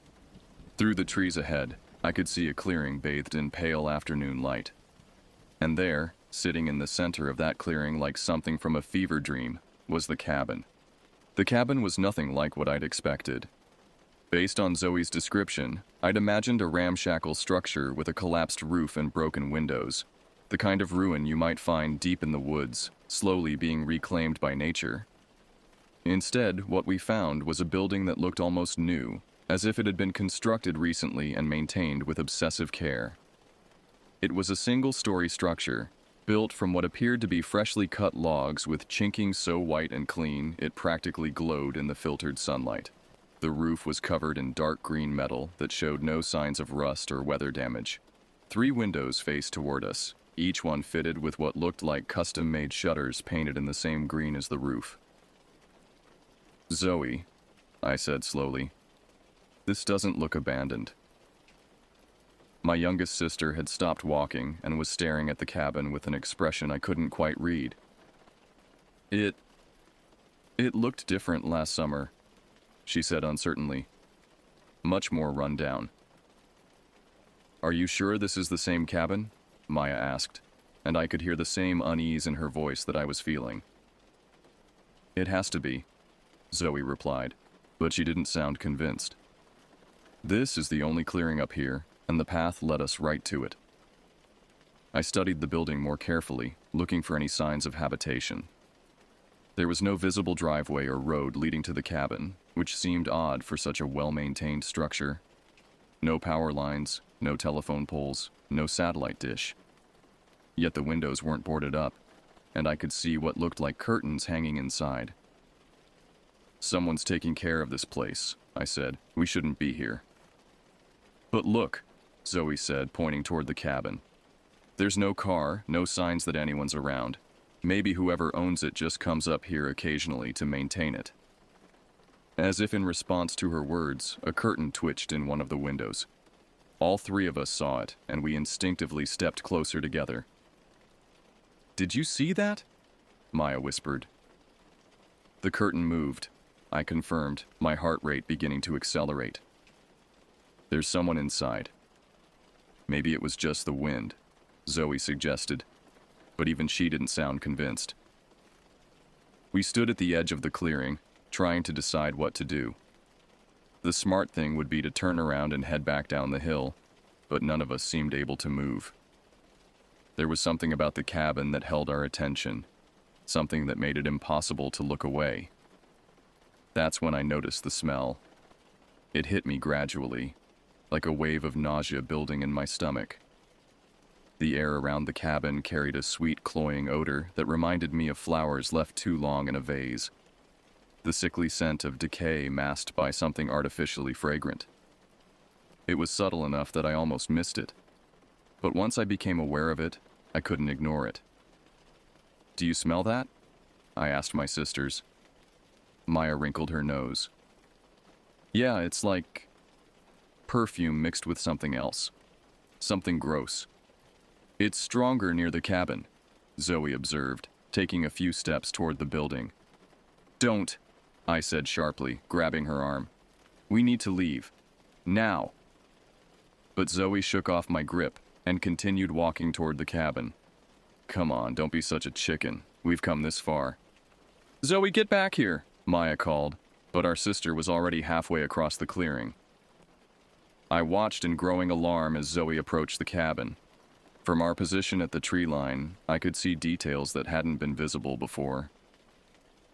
Through the trees ahead, I could see a clearing bathed in pale afternoon light. And there, sitting in the center of that clearing like something from a fever dream, was the cabin. The cabin was nothing like what I'd expected. Based on Zoe's description, I'd imagined a ramshackle structure with a collapsed roof and broken windows, the kind of ruin you might find deep in the woods, slowly being reclaimed by nature. Instead, what we found was a building that looked almost new, as if it had been constructed recently and maintained with obsessive care. It was a single-story structure, built from what appeared to be freshly cut logs with chinking so white and clean it practically glowed in the filtered sunlight. The roof was covered in dark green metal that showed no signs of rust or weather damage. 3 windows faced toward us, each one fitted with what looked like custom-made shutters painted in the same green as the roof. Zoe, I said slowly, this doesn't look abandoned. My youngest sister had stopped walking and was staring at the cabin with an expression I couldn't quite read. It looked different last summer, she said uncertainly. Much more run down. Are you sure this is the same cabin? Maya asked, and I could hear the same unease in her voice that I was feeling. It has to be, Zoe replied, but she didn't sound convinced. This is the only clearing up here, and the path led us right to it. I studied the building more carefully, looking for any signs of habitation. There was no visible driveway or road leading to the cabin, which seemed odd for such a well-maintained structure. No power lines, no telephone poles, no satellite dish. Yet the windows weren't boarded up, and I could see what looked like curtains hanging inside. Someone's taking care of this place, I said. We shouldn't be here. But look, Zoe said, pointing toward the cabin. There's no car, no signs that anyone's around. Maybe whoever owns it just comes up here occasionally to maintain it. As if in response to her words, a curtain twitched in one of the windows. All three of us saw it, and we instinctively stepped closer together. Did you see that? Maya whispered. The curtain moved, I confirmed, my heart rate beginning to accelerate. There's someone inside. Maybe it was just the wind, Zoe suggested, but even she didn't sound convinced. We stood at the edge of the clearing, trying to decide what to do. The smart thing would be to turn around and head back down the hill, but none of us seemed able to move. There was something about the cabin that held our attention, something that made it impossible to look away. That's when I noticed the smell. It hit me gradually, like a wave of nausea building in my stomach. The air around the cabin carried a sweet, cloying odor that reminded me of flowers left too long in a vase. The sickly scent of decay masked by something artificially fragrant. It was subtle enough that I almost missed it. But once I became aware of it, I couldn't ignore it. Do you smell that? I asked my sisters. Maya wrinkled her nose. Yeah, it's like perfume mixed with something else. Something gross. It's stronger near the cabin, Zoe observed, taking a few steps toward the building. Don't, I said sharply, grabbing her arm. We need to leave. Now. But Zoe shook off my grip and continued walking toward the cabin. Come on, don't be such a chicken. We've come this far. Zoe, get back here, Maya called, but our sister was already halfway across the clearing. I watched in growing alarm as Zoe approached the cabin. From our position at the tree line, I could see details that hadn't been visible before.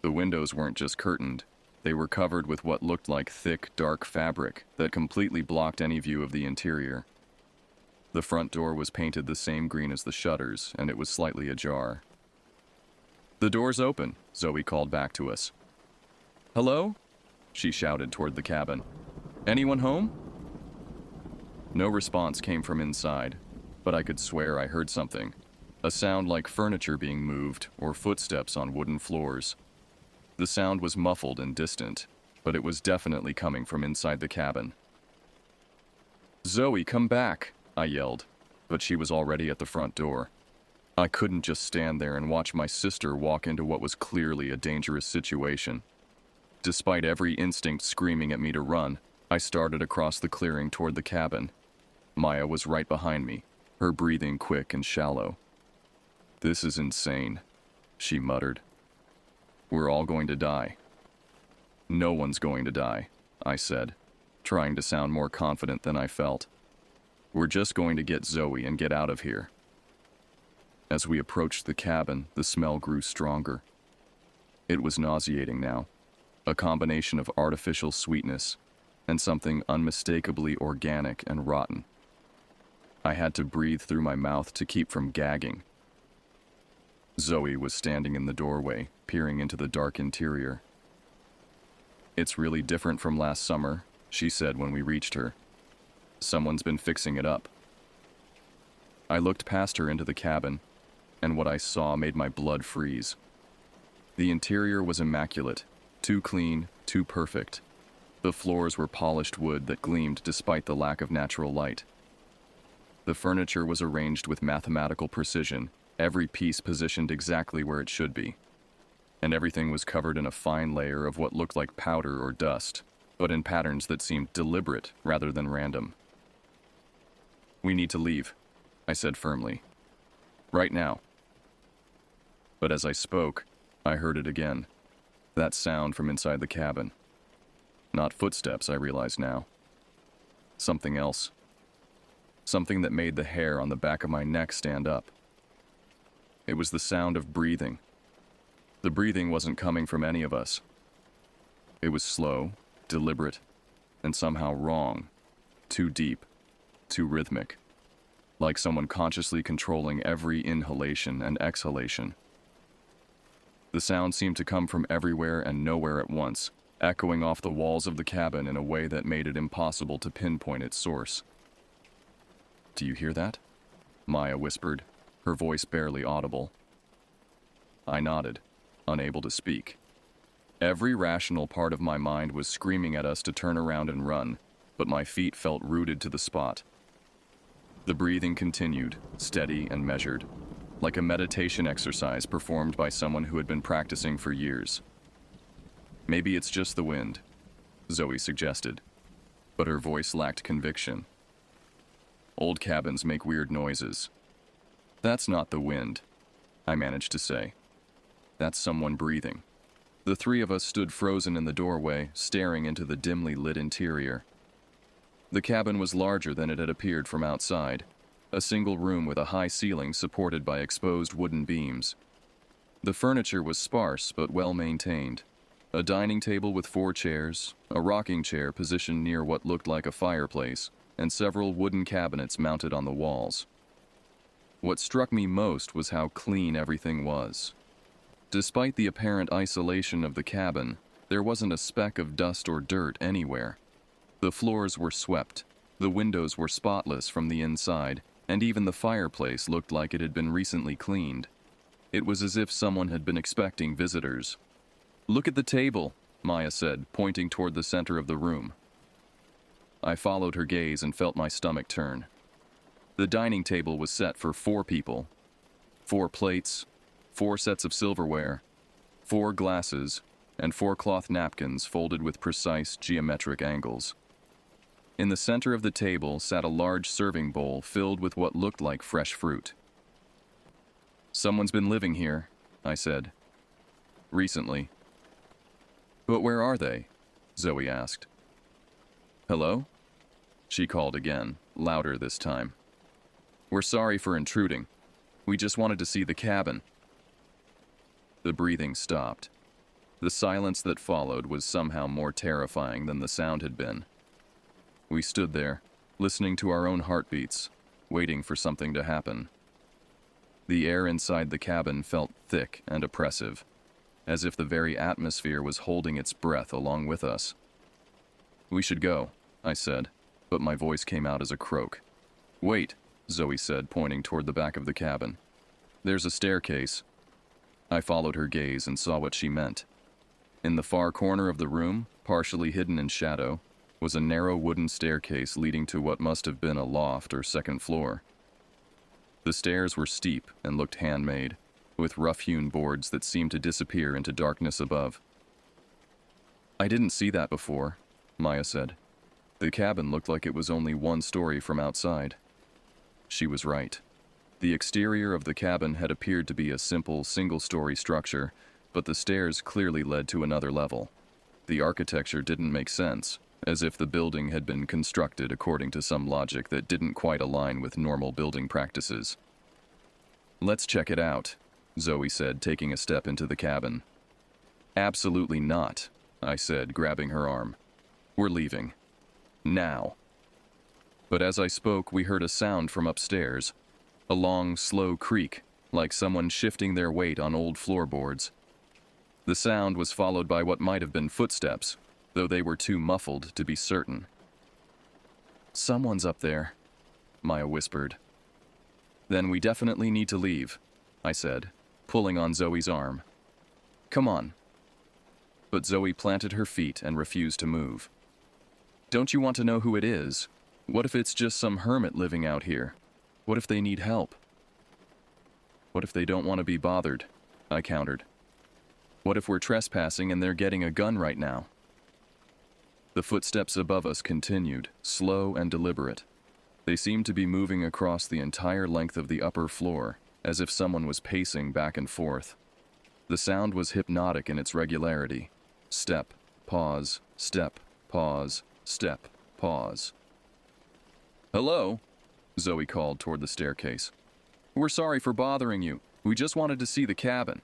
The windows weren't just curtained. They were covered with what looked like thick, dark fabric that completely blocked any view of the interior. The front door was painted the same green as the shutters, and it was slightly ajar. The door's open, Zoe called back to us. Hello? She shouted toward the cabin. Anyone home? No response came from inside, but I could swear I heard something. A sound like furniture being moved or footsteps on wooden floors. The sound was muffled and distant, but it was definitely coming from inside the cabin. Zoe, come back, I yelled, but she was already at the front door. I couldn't just stand there and watch my sister walk into what was clearly a dangerous situation. Despite every instinct screaming at me to run, I started across the clearing toward the cabin. Maya was right behind me, her breathing quick and shallow. This is insane, she muttered. We're all going to die. No one's going to die, I said, trying to sound more confident than I felt. We're just going to get Zoe and get out of here. As we approached the cabin, the smell grew stronger. It was nauseating now, a combination of artificial sweetness and something unmistakably organic and rotten. I had to breathe through my mouth to keep from gagging. Zoe was standing in the doorway, peering into the dark interior. It's really different from last summer, she said when we reached her. Someone's been fixing it up. I looked past her into the cabin, and what I saw made my blood freeze. The interior was immaculate, too clean, too perfect. The floors were polished wood that gleamed despite the lack of natural light. The furniture was arranged with mathematical precision, every piece positioned exactly where it should be. And everything was covered in a fine layer of what looked like powder or dust, but in patterns that seemed deliberate rather than random. We need to leave, I said firmly. Right now. But as I spoke, I heard it again. That sound from inside the cabin. Not footsteps, I realize now. Something else. Something that made the hair on the back of my neck stand up. It was the sound of breathing. The breathing wasn't coming from any of us. It was slow, deliberate, and somehow wrong. Too deep, too rhythmic. Like someone consciously controlling every inhalation and exhalation. The sound seemed to come from everywhere and nowhere at once, echoing off the walls of the cabin in a way that made it impossible to pinpoint its source. "Do you hear that?" Maya whispered, her voice barely audible. I nodded, unable to speak. Every rational part of my mind was screaming at us to turn around and run, but my feet felt rooted to the spot. The breathing continued, steady and measured, like a meditation exercise performed by someone who had been practicing for years. "Maybe it's just the wind," Zoe suggested, but her voice lacked conviction. "Old cabins make weird noises." "That's not the wind," I managed to say. "That's someone breathing." The three of us stood frozen in the doorway, staring into the dimly lit interior. The cabin was larger than it had appeared from outside, a single room with a high ceiling supported by exposed wooden beams. The furniture was sparse but well maintained. A dining table with 4 chairs, a rocking chair positioned near what looked like a fireplace, and several wooden cabinets mounted on the walls. What struck me most was how clean everything was. Despite the apparent isolation of the cabin, there wasn't a speck of dust or dirt anywhere. The floors were swept, the windows were spotless from the inside, and even the fireplace looked like it had been recently cleaned. It was as if someone had been expecting visitors. "Look at the table," Maya said, pointing toward the center of the room. I followed her gaze and felt my stomach turn. The dining table was set for 4 people. 4 plates, 4 sets of silverware, 4 glasses, and 4 cloth napkins folded with precise geometric angles. In the center of the table sat a large serving bowl filled with what looked like fresh fruit. "Someone's been living here," I said. "Recently." "But where are they?" Zoe asked. "Hello?" She called again, louder this time. "We're sorry for intruding. We just wanted to see the cabin." The breathing stopped. The silence that followed was somehow more terrifying than the sound had been. We stood there, listening to our own heartbeats, waiting for something to happen. The air inside the cabin felt thick and oppressive, as if the very atmosphere was holding its breath along with us. "We should go," I said, but my voice came out as a croak. "Wait," Zoe said, pointing toward the back of the cabin. "There's a staircase." I followed her gaze and saw what she meant. In the far corner of the room, partially hidden in shadow, was a narrow wooden staircase leading to what must have been a loft or second floor. The stairs were steep and looked handmade, with rough-hewn boards that seemed to disappear into darkness above. "I didn't see that before," Maya said. "The cabin looked like it was only 1 story from outside." She was right. The exterior of the cabin had appeared to be a simple, single-story structure, but the stairs clearly led to another level. The architecture didn't make sense, as if the building had been constructed according to some logic that didn't quite align with normal building practices. "Let's check it out," Zoe said, taking a step into the cabin. "Absolutely not," I said, grabbing her arm. "We're leaving. Now." But as I spoke, we heard a sound from upstairs, a long, slow creak, like someone shifting their weight on old floorboards. The sound was followed by what might have been footsteps, though they were too muffled to be certain. "Someone's up there," Maya whispered. "Then we definitely need to leave," I said, pulling on Zoe's arm. "Come on." But Zoe planted her feet and refused to move. "Don't you want to know who it is? What if it's just some hermit living out here? What if they need help?" "What if they don't want to be bothered?" I countered. "What if we're trespassing and they're getting a gun right now?" The footsteps above us continued, slow and deliberate. They seemed to be moving across the entire length of the upper floor, as if someone was pacing back and forth. The sound was hypnotic in its regularity. Step, pause, step, pause, step, pause. "Hello?" Zoe called toward the staircase. "We're sorry for bothering you. We just wanted to see the cabin."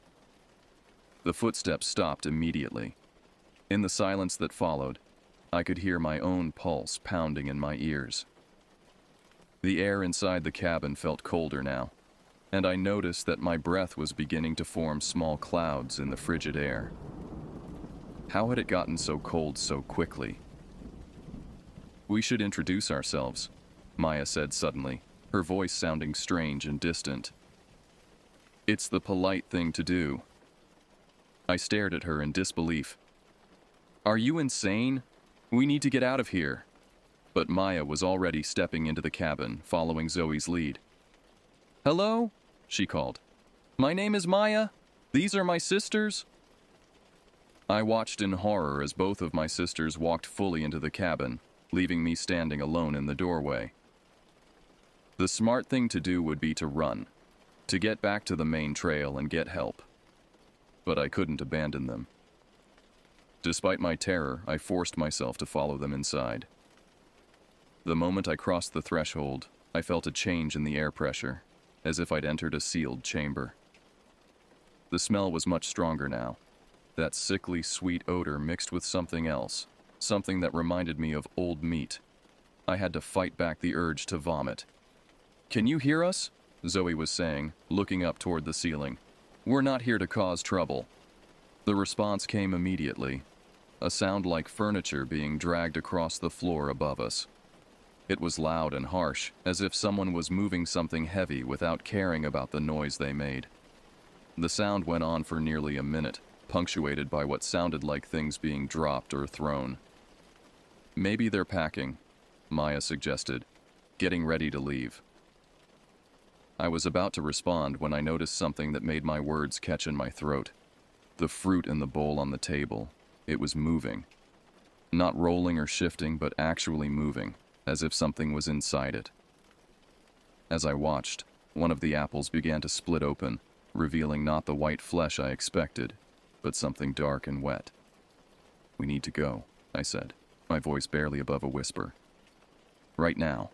The footsteps stopped immediately. In the silence that followed, I could hear my own pulse pounding in my ears. The air inside the cabin felt colder now, and I noticed that my breath was beginning to form small clouds in the frigid air. How had it gotten so cold so quickly? "We should introduce ourselves," Maya said suddenly, her voice sounding strange and distant. "It's the polite thing to do." I stared at her in disbelief. "Are you insane? We need to get out of here." But Maya was already stepping into the cabin, following Zoe's lead. "Hello?" she called. "My name is Maya. These are my sisters." I watched in horror as both of my sisters walked fully into the cabin, leaving me standing alone in the doorway. The smart thing to do would be to run, to get back to the main trail and get help. But I couldn't abandon them. Despite my terror, I forced myself to follow them inside. The moment I crossed the threshold, I felt a change in the air pressure, as if I'd entered a sealed chamber. The smell was much stronger now, that sickly sweet odor mixed with something else, something that reminded me of old meat. I had to fight back the urge to vomit. "Can you hear us?" Zoe was saying, looking up toward the ceiling. "We're not here to cause trouble." The response came immediately, a sound like furniture being dragged across the floor above us. It was loud and harsh, as if someone was moving something heavy without caring about the noise they made. The sound went on for nearly a minute, punctuated by what sounded like things being dropped or thrown. "Maybe they're packing," Maya suggested, getting ready to leave. I was about to respond when I noticed something that made my words catch in my throat. The fruit in the bowl on the table. It was moving. Not rolling or shifting, but actually moving, as if something was inside it. As I watched, one of the apples began to split open, revealing not the white flesh I expected, but something dark and wet. "We need to go," I said, my voice barely above a whisper. "Right now."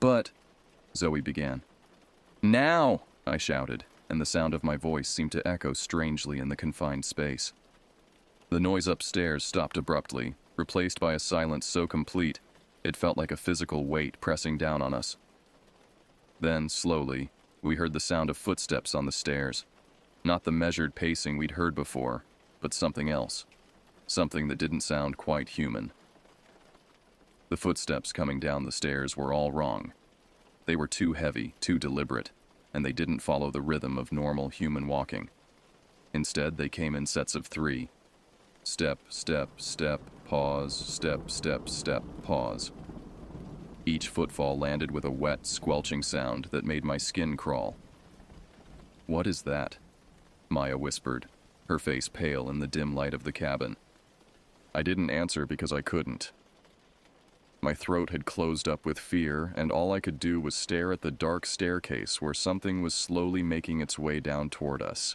"But," Zoe began. "Now!" I shouted, and the sound of my voice seemed to echo strangely in the confined space. The noise upstairs stopped abruptly, replaced by a silence so complete it felt like a physical weight pressing down on us. Then, slowly, we heard the sound of footsteps on the stairs. Not the measured pacing we'd heard before, but something else. Something that didn't sound quite human. The footsteps coming down the stairs were all wrong. They were too heavy, too deliberate, and they didn't follow the rhythm of normal human walking. Instead, they came in sets of 3. Step, step, step, pause, step, step, step, pause. Each footfall landed with a wet, squelching sound that made my skin crawl. "What is that?" Maya whispered, her face pale in the dim light of the cabin. I didn't answer because I couldn't. My throat had closed up with fear, and all I could do was stare at the dark staircase where something was slowly making its way down toward us.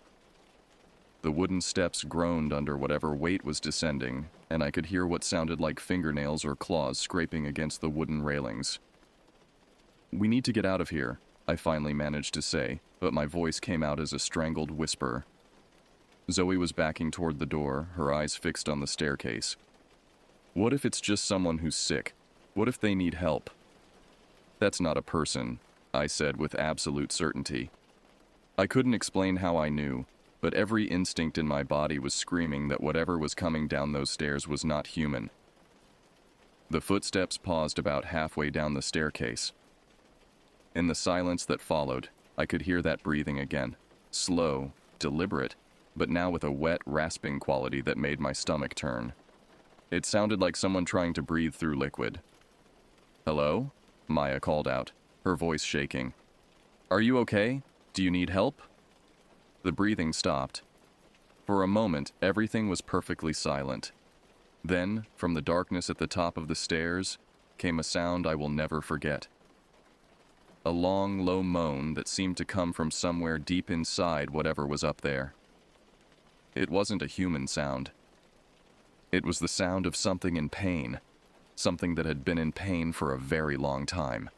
The wooden steps groaned under whatever weight was descending, and I could hear what sounded like fingernails or claws scraping against the wooden railings. "We need to get out of here," I finally managed to say, but my voice came out as a strangled whisper. Zoe was backing toward the door, her eyes fixed on the staircase. "What if it's just someone who's sick? What if they need help?" "That's not a person," I said with absolute certainty. I couldn't explain how I knew, but every instinct in my body was screaming that whatever was coming down those stairs was not human. The footsteps paused about halfway down the staircase. In the silence that followed, I could hear that breathing again, slow, deliberate, but now with a wet, rasping quality that made my stomach turn. It sounded like someone trying to breathe through liquid. "Hello?" Maya called out, her voice shaking. "Are you okay? Do you need help?" The breathing stopped. For a moment, everything was perfectly silent. Then, from the darkness at the top of the stairs, came a sound I will never forget. A long, low moan that seemed to come from somewhere deep inside whatever was up there. It wasn't a human sound. It was the sound of something in pain, something that had been in pain for a very long time.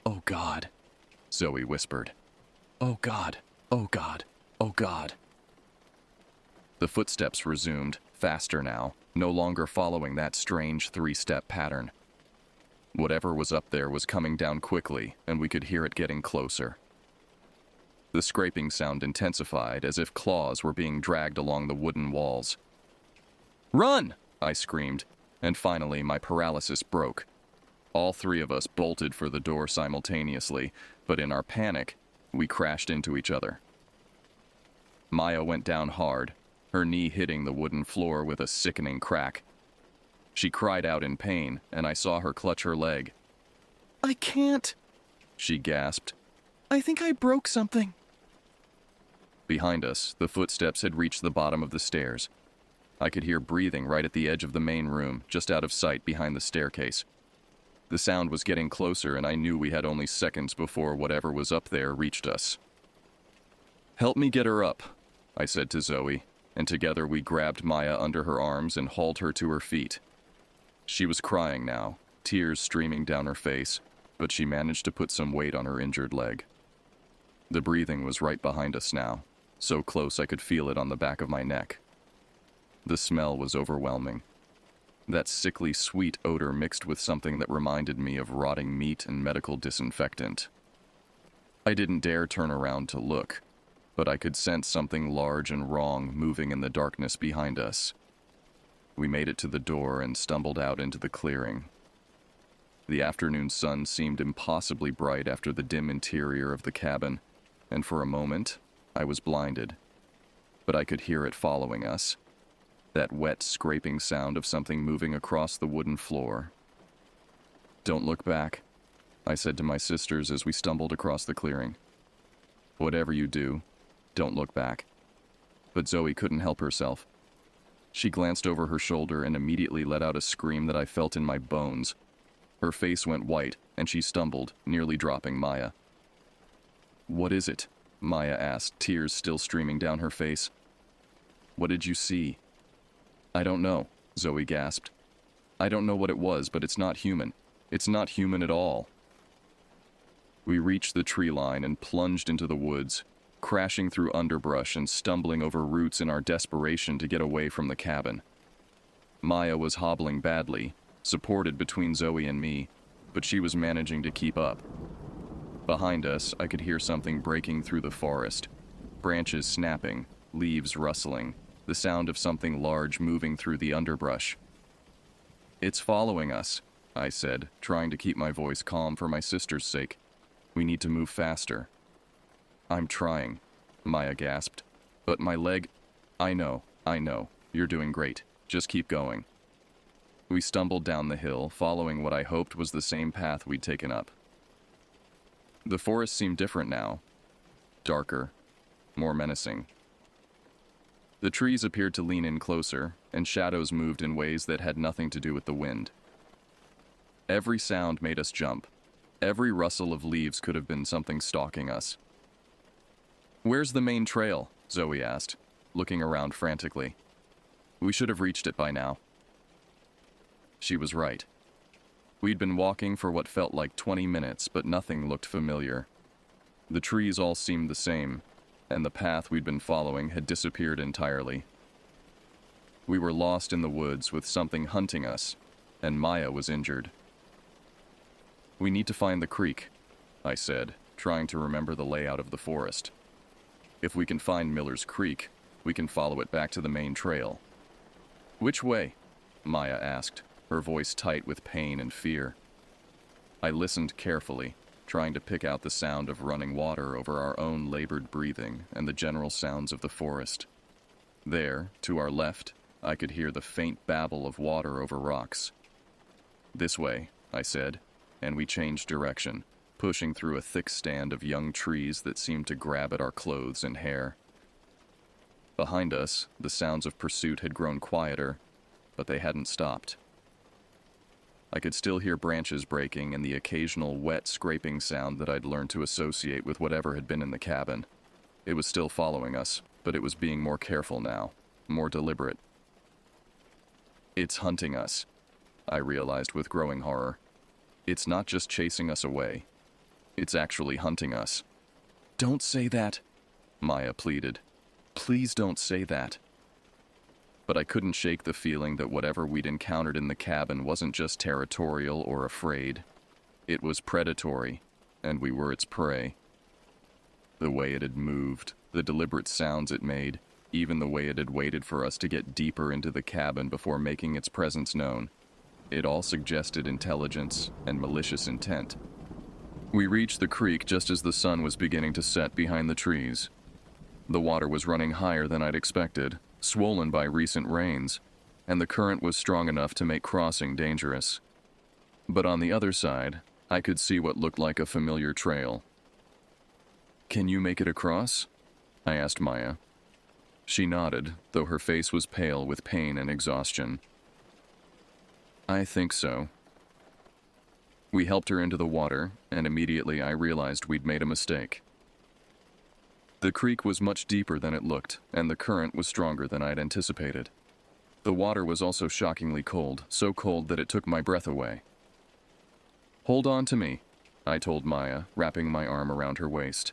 "Oh God," Zoe whispered. "Oh God, oh God, oh God." The footsteps resumed, faster now, no longer following that strange three-step pattern. Whatever was up there was coming down quickly, and we could hear it getting closer. The scraping sound intensified, as if claws were being dragged along the wooden walls. "Run!" I screamed, and finally my paralysis broke. All three of us bolted for the door simultaneously, but in our panic, we crashed into each other. Maya went down hard, her knee hitting the wooden floor with a sickening crack. She cried out in pain, and I saw her clutch her leg. "I can't," she gasped. "I think I broke something." Behind us, the footsteps had reached the bottom of the stairs. I could hear breathing right at the edge of the main room, just out of sight behind the staircase. The sound was getting closer, and I knew we had only seconds before whatever was up there reached us. "Help me get her up," I said to Zoe, and together we grabbed Maya under her arms and hauled her to her feet. She was crying now, tears streaming down her face, but she managed to put some weight on her injured leg. The breathing was right behind us now, so close I could feel it on the back of my neck. The smell was overwhelming. That sickly sweet odor mixed with something that reminded me of rotting meat and medical disinfectant. I didn't dare turn around to look, but I could sense something large and wrong moving in the darkness behind us. We made it to the door and stumbled out into the clearing. The afternoon sun seemed impossibly bright after the dim interior of the cabin, and for a moment, I was blinded. But I could hear it following us. That wet, scraping sound of something moving across the wooden floor. "Don't look back," I said to my sisters as we stumbled across the clearing. "Whatever you do, don't look back." But Zoe couldn't help herself. She glanced over her shoulder and immediately let out a scream that I felt in my bones. Her face went white, and she stumbled, nearly dropping Maya. "What is it?" Maya asked, tears still streaming down her face. "What did you see?" "I don't know," Zoe gasped. "I don't know what it was, but it's not human. It's not human at all." We reached the tree line and plunged into the woods, crashing through underbrush and stumbling over roots in our desperation to get away from the cabin. Maya was hobbling badly, supported between Zoe and me, but she was managing to keep up. Behind us, I could hear something breaking through the forest, branches snapping, leaves rustling, the sound of something large moving through the underbrush. "It's following us," I said, trying to keep my voice calm for my sister's sake. "We need to move faster." "I'm trying," Maya gasped. "But my leg—" I know. You're doing great. Just keep going." We stumbled down the hill, following what I hoped was the same path we'd taken up. The forest seemed different now. Darker. More menacing. The trees appeared to lean in closer, and shadows moved in ways that had nothing to do with the wind. Every sound made us jump. Every rustle of leaves could have been something stalking us. "Where's the main trail?" Zoe asked, looking around frantically. "We should have reached it by now." She was right. We'd been walking for what felt like 20 minutes, but nothing looked familiar. The trees all seemed the same, and the path we'd been following had disappeared entirely. We were lost in the woods with something hunting us, and Maya was injured. "We need to find the creek," I said, trying to remember the layout of the forest. "If we can find Miller's Creek, we can follow it back to the main trail." "Which way?" Maya asked, her voice tight with pain and fear. I listened carefully, trying to pick out the sound of running water over our own labored breathing and the general sounds of the forest. There, to our left, I could hear the faint babble of water over rocks. "This way," I said, and we changed direction, pushing through a thick stand of young trees that seemed to grab at our clothes and hair. Behind us, the sounds of pursuit had grown quieter, but they hadn't stopped. I could still hear branches breaking and the occasional wet scraping sound that I'd learned to associate with whatever had been in the cabin. It was still following us, but it was being more careful now, more deliberate. It's hunting us, I realized with growing horror. It's not just chasing us away. It's actually hunting us. Don't say that, Maya pleaded. Please don't say that. But I couldn't shake the feeling that whatever we'd encountered in the cabin wasn't just territorial or afraid. It was predatory, and we were its prey. The way it had moved, the deliberate sounds it made, even the way it had waited for us to get deeper into the cabin before making its presence known. It all suggested intelligence and malicious intent. We reached the creek just as the sun was beginning to set behind the trees. The water was running higher than I'd expected, swollen by recent rains, and the current was strong enough to make crossing dangerous. But on the other side, I could see what looked like a familiar trail. "Can you make it across?" I asked Maya. She nodded, though her face was pale with pain and exhaustion. "I think so." We helped her into the water, and immediately I realized we'd made a mistake. The creek was much deeper than it looked, and the current was stronger than I'd anticipated. The water was also shockingly cold, so cold that it took my breath away. "Hold on to me," I told Maya, wrapping my arm around her waist.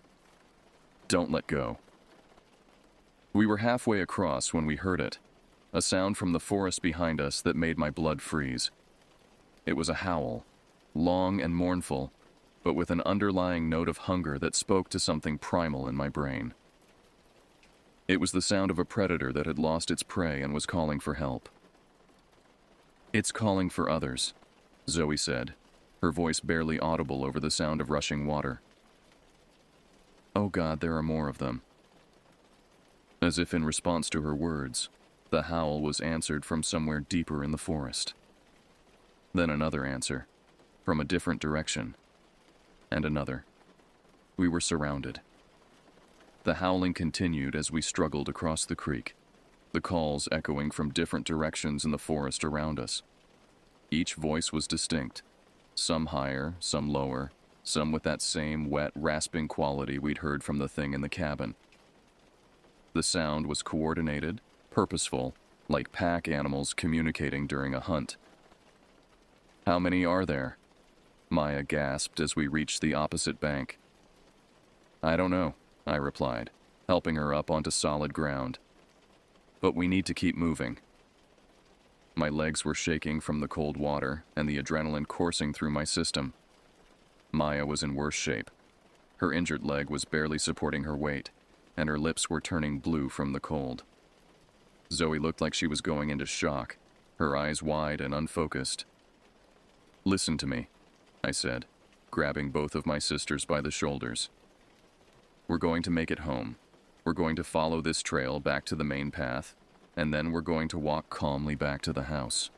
"Don't let go." We were halfway across when we heard it, a sound from the forest behind us that made my blood freeze. It was a howl, long and mournful, but with an underlying note of hunger that spoke to something primal in my brain. It was the sound of a predator that had lost its prey and was calling for help. "It's calling for others," Zoe said, her voice barely audible over the sound of rushing water. "Oh God, there are more of them." As if in response to her words, the howl was answered from somewhere deeper in the forest. Then another answer, from a different direction, and another. We were surrounded. The howling continued as we struggled across the creek, the calls echoing from different directions in the forest around us. Each voice was distinct, some higher, some lower, some with that same wet, rasping quality we'd heard from the thing in the cabin. The sound was coordinated, purposeful, like pack animals communicating during a hunt. "How many are there?" Maya gasped as we reached the opposite bank. "I don't know," I replied, helping her up onto solid ground. "But we need to keep moving." My legs were shaking from the cold water and the adrenaline coursing through my system. Maya was in worse shape. Her injured leg was barely supporting her weight, and her lips were turning blue from the cold. Zoe looked like she was going into shock, her eyes wide and unfocused. "Listen to me," I said, grabbing both of my sisters by the shoulders. "We're going to make it home. We're going to follow this trail back to the main path, and then we're going to walk calmly back to the house.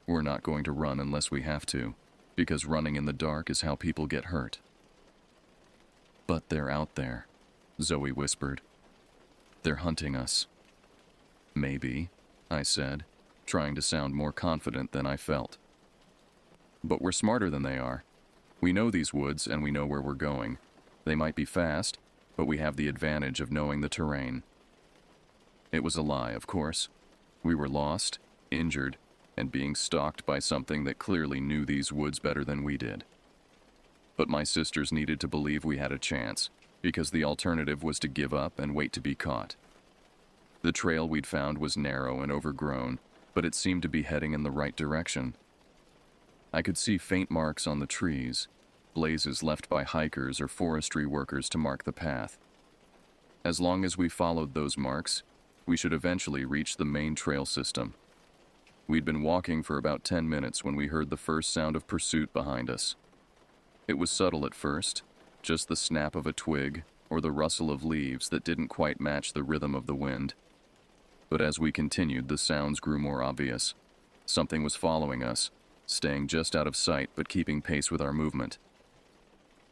We're not going to run unless we have to, because running in the dark is how people get hurt." "But they're out there," Zoe whispered. "They're hunting us." "Maybe," I said, trying to sound more confident than I felt. "But we're smarter than they are. We know these woods and we know where we're going. They might be fast, but we have the advantage of knowing the terrain." It was a lie, of course. We were lost, injured, and being stalked by something that clearly knew these woods better than we did. But my sisters needed to believe we had a chance, because the alternative was to give up and wait to be caught. The trail we'd found was narrow and overgrown, but it seemed to be heading in the right direction. I could see faint marks on the trees, blazes left by hikers or forestry workers to mark the path. As long as we followed those marks, we should eventually reach the main trail system. We'd been walking for about 10 minutes when we heard the first sound of pursuit behind us. It was subtle at first, just the snap of a twig or the rustle of leaves that didn't quite match the rhythm of the wind. But as we continued, the sounds grew more obvious. Something was following us, staying just out of sight but keeping pace with our movement.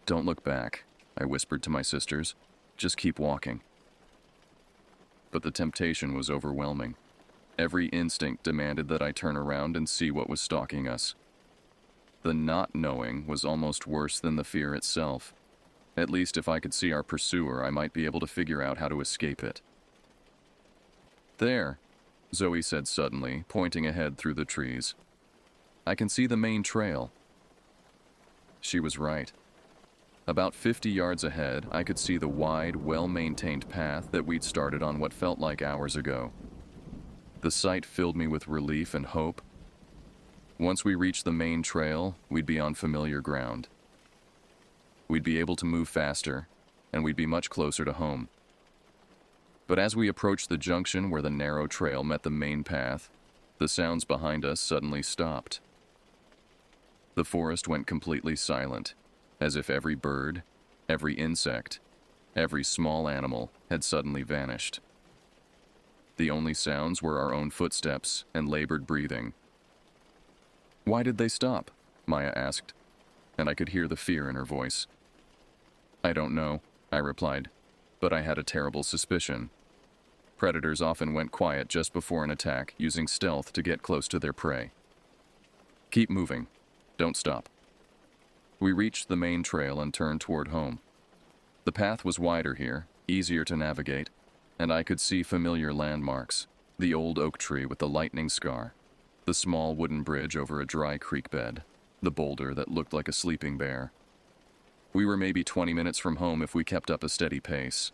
"Don't look back," I whispered to my sisters. "Just keep walking." But the temptation was overwhelming. Every instinct demanded that I turn around and see what was stalking us. The not knowing was almost worse than the fear itself. At least if I could see our pursuer, I might be able to figure out how to escape it. There, Zoe said suddenly, pointing ahead through the trees. I can see the main trail. She was right. About 50 yards ahead, I could see the wide, well-maintained path that we'd started on what felt like hours ago. The sight filled me with relief and hope. Once we reached the main trail, we'd be on familiar ground. We'd be able to move faster, and we'd be much closer to home. But as we approached the junction where the narrow trail met the main path, the sounds behind us suddenly stopped. The forest went completely silent, as if every bird, every insect, every small animal had suddenly vanished. The only sounds were our own footsteps and labored breathing. Why did they stop? Maya asked, and I could hear the fear in her voice. I don't know, I replied, but I had a terrible suspicion. Predators often went quiet just before an attack, using stealth to get close to their prey. Keep moving. Don't stop. We reached the main trail and turned toward home. The path was wider here, easier to navigate, and I could see familiar landmarks, the old oak tree with the lightning scar, the small wooden bridge over a dry creek bed, the boulder that looked like a sleeping bear. We were maybe 20 minutes from home if we kept up a steady pace,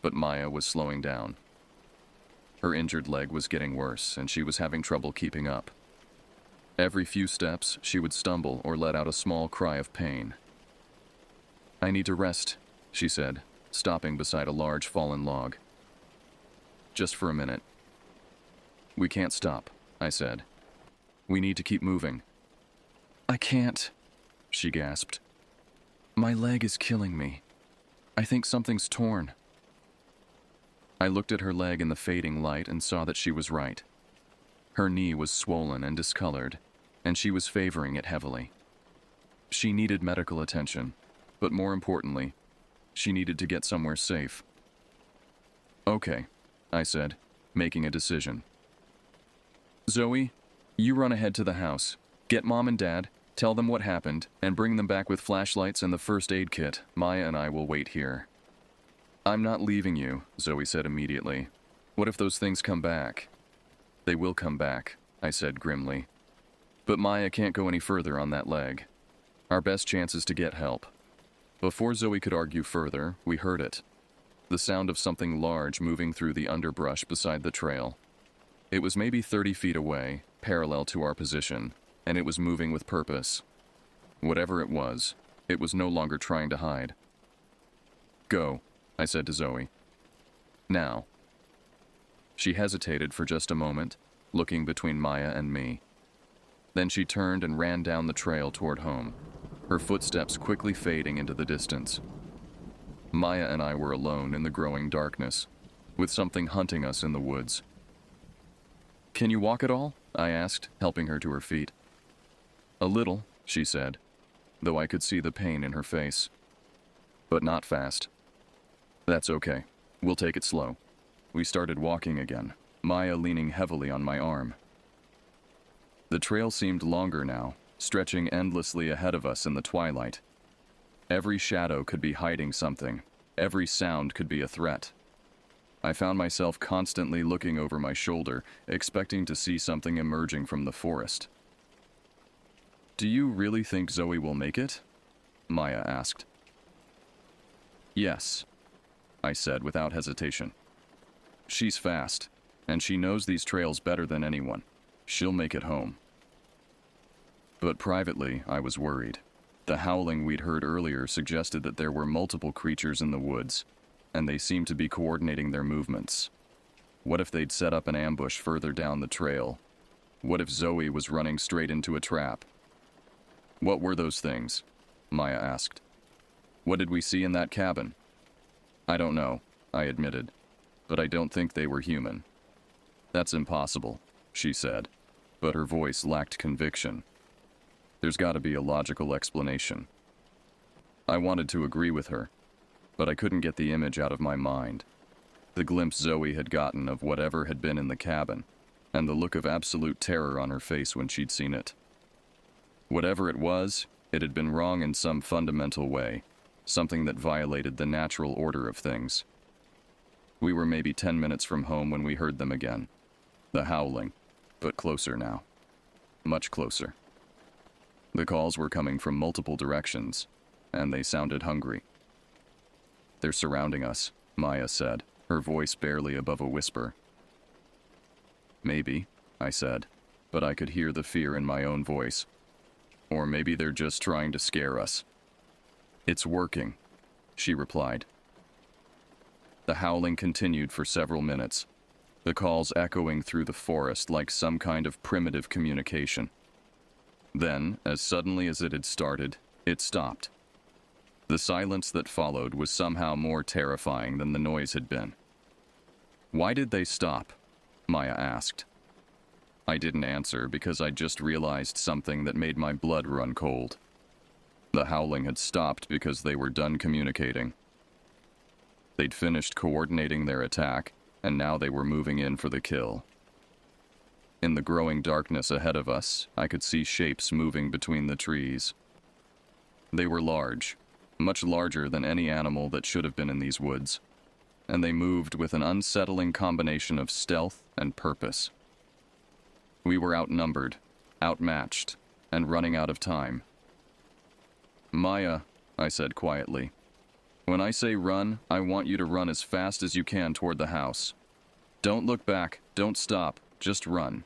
but Maya was slowing down. Her injured leg was getting worse, and she was having trouble keeping up. Every few steps, she would stumble or let out a small cry of pain. I need to rest, she said, stopping beside a large fallen log. Just for a minute. We can't stop, I said. We need to keep moving. I can't, she gasped. My leg is killing me. I think something's torn. I looked at her leg in the fading light and saw that she was right. Her knee was swollen and discolored, and she was favoring it heavily. She needed medical attention, but more importantly, she needed to get somewhere safe. Okay, I said, making a decision. Zoe, you run ahead to the house. Get Mom and Dad, tell them what happened, and bring them back with flashlights and the first aid kit. Maya and I will wait here. I'm not leaving you, Zoe said immediately. What if those things come back? They will come back, I said grimly. But Maya can't go any further on that leg. Our best chance is to get help. Before Zoe could argue further, we heard it. The sound of something large moving through the underbrush beside the trail. It was maybe 30 feet away, parallel to our position, and it was moving with purpose. Whatever it was no longer trying to hide. Go, I said to Zoe. Now. She hesitated for just a moment, looking between Maya and me. Then she turned and ran down the trail toward home, her footsteps quickly fading into the distance. Maya and I were alone in the growing darkness, with something hunting us in the woods. Can you walk at all? I asked, helping her to her feet. A little, she said, though I could see the pain in her face. But not fast. That's okay. We'll take it slow. We started walking again, Maya leaning heavily on my arm. The trail seemed longer now, stretching endlessly ahead of us in the twilight. Every shadow could be hiding something. Every sound could be a threat. I found myself constantly looking over my shoulder, expecting to see something emerging from the forest. Do you really think Zoe will make it? Maya asked. Yes, I said without hesitation. She's fast, and she knows these trails better than anyone. She'll make it home. But privately, I was worried. The howling we'd heard earlier suggested that there were multiple creatures in the woods, and they seemed to be coordinating their movements. What if they'd set up an ambush further down the trail? What if Zoe was running straight into a trap? What were those things? Maya asked. What did we see in that cabin? I don't know, I admitted, but I don't think they were human. That's impossible, she said, but her voice lacked conviction. There's got to be a logical explanation. I wanted to agree with her, but I couldn't get the image out of my mind. The glimpse Zoe had gotten of whatever had been in the cabin, and the look of absolute terror on her face when she'd seen it. Whatever it was, it had been wrong in some fundamental way, something that violated the natural order of things. We were maybe 10 minutes from home when we heard them again. The howling, but closer now. Much closer. The calls were coming from multiple directions, and they sounded hungry. "They're surrounding us," Maya said, her voice barely above a whisper. "Maybe," I said, but I could hear the fear in my own voice. "Or maybe they're just trying to scare us." "It's working," she replied. The howling continued for several minutes, the calls echoing through the forest like some kind of primitive communication. Then, as suddenly as it had started, it stopped. The silence that followed was somehow more terrifying than the noise had been. "Why did they stop?" Maya asked. I didn't answer because I just realized something that made my blood run cold. The howling had stopped because they were done communicating. They'd finished coordinating their attack, and now they were moving in for the kill. In the growing darkness ahead of us, I could see shapes moving between the trees. They were large, much larger than any animal that should have been in these woods, and they moved with an unsettling combination of stealth and purpose. We were outnumbered, outmatched, and running out of time. "Maya," I said quietly, "when I say run, I want you to run as fast as you can toward the house. Don't look back, don't stop, just run."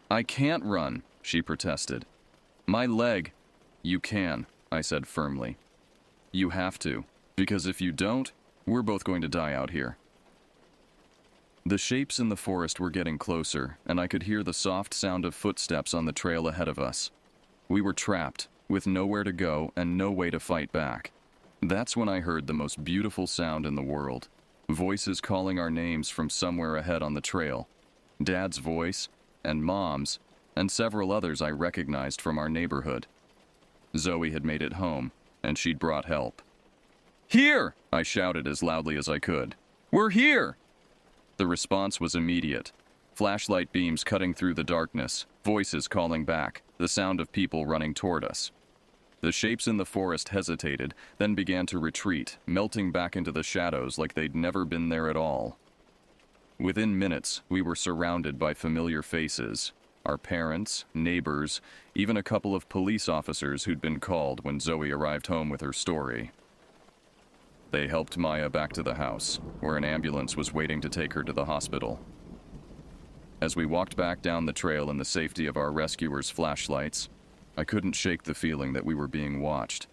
"I can't run," she protested. "My leg." "You can," I said firmly. "You have to, because if you don't, we're both going to die out here." The shapes in the forest were getting closer, and I could hear the soft sound of footsteps on the trail ahead of us. We were trapped, with nowhere to go and no way to fight back. That's when I heard the most beautiful sound in the world. Voices calling our names from somewhere ahead on the trail. Dad's voice, and Mom's, and several others I recognized from our neighborhood. Zoe had made it home, and she'd brought help. "Here!" I shouted as loudly as I could. "We're here!" The response was immediate. Flashlight beams cutting through the darkness, voices calling back, the sound of people running toward us. The shapes in the forest hesitated, then began to retreat, melting back into the shadows like they'd never been there at all. Within minutes, we were surrounded by familiar faces. Our parents, neighbors, even a couple of police officers who'd been called when Zoe arrived home with her story. They helped Maya back to the house, where an ambulance was waiting to take her to the hospital. As we walked back down the trail in the safety of our rescuers' flashlights, I couldn't shake the feeling that we were being watched.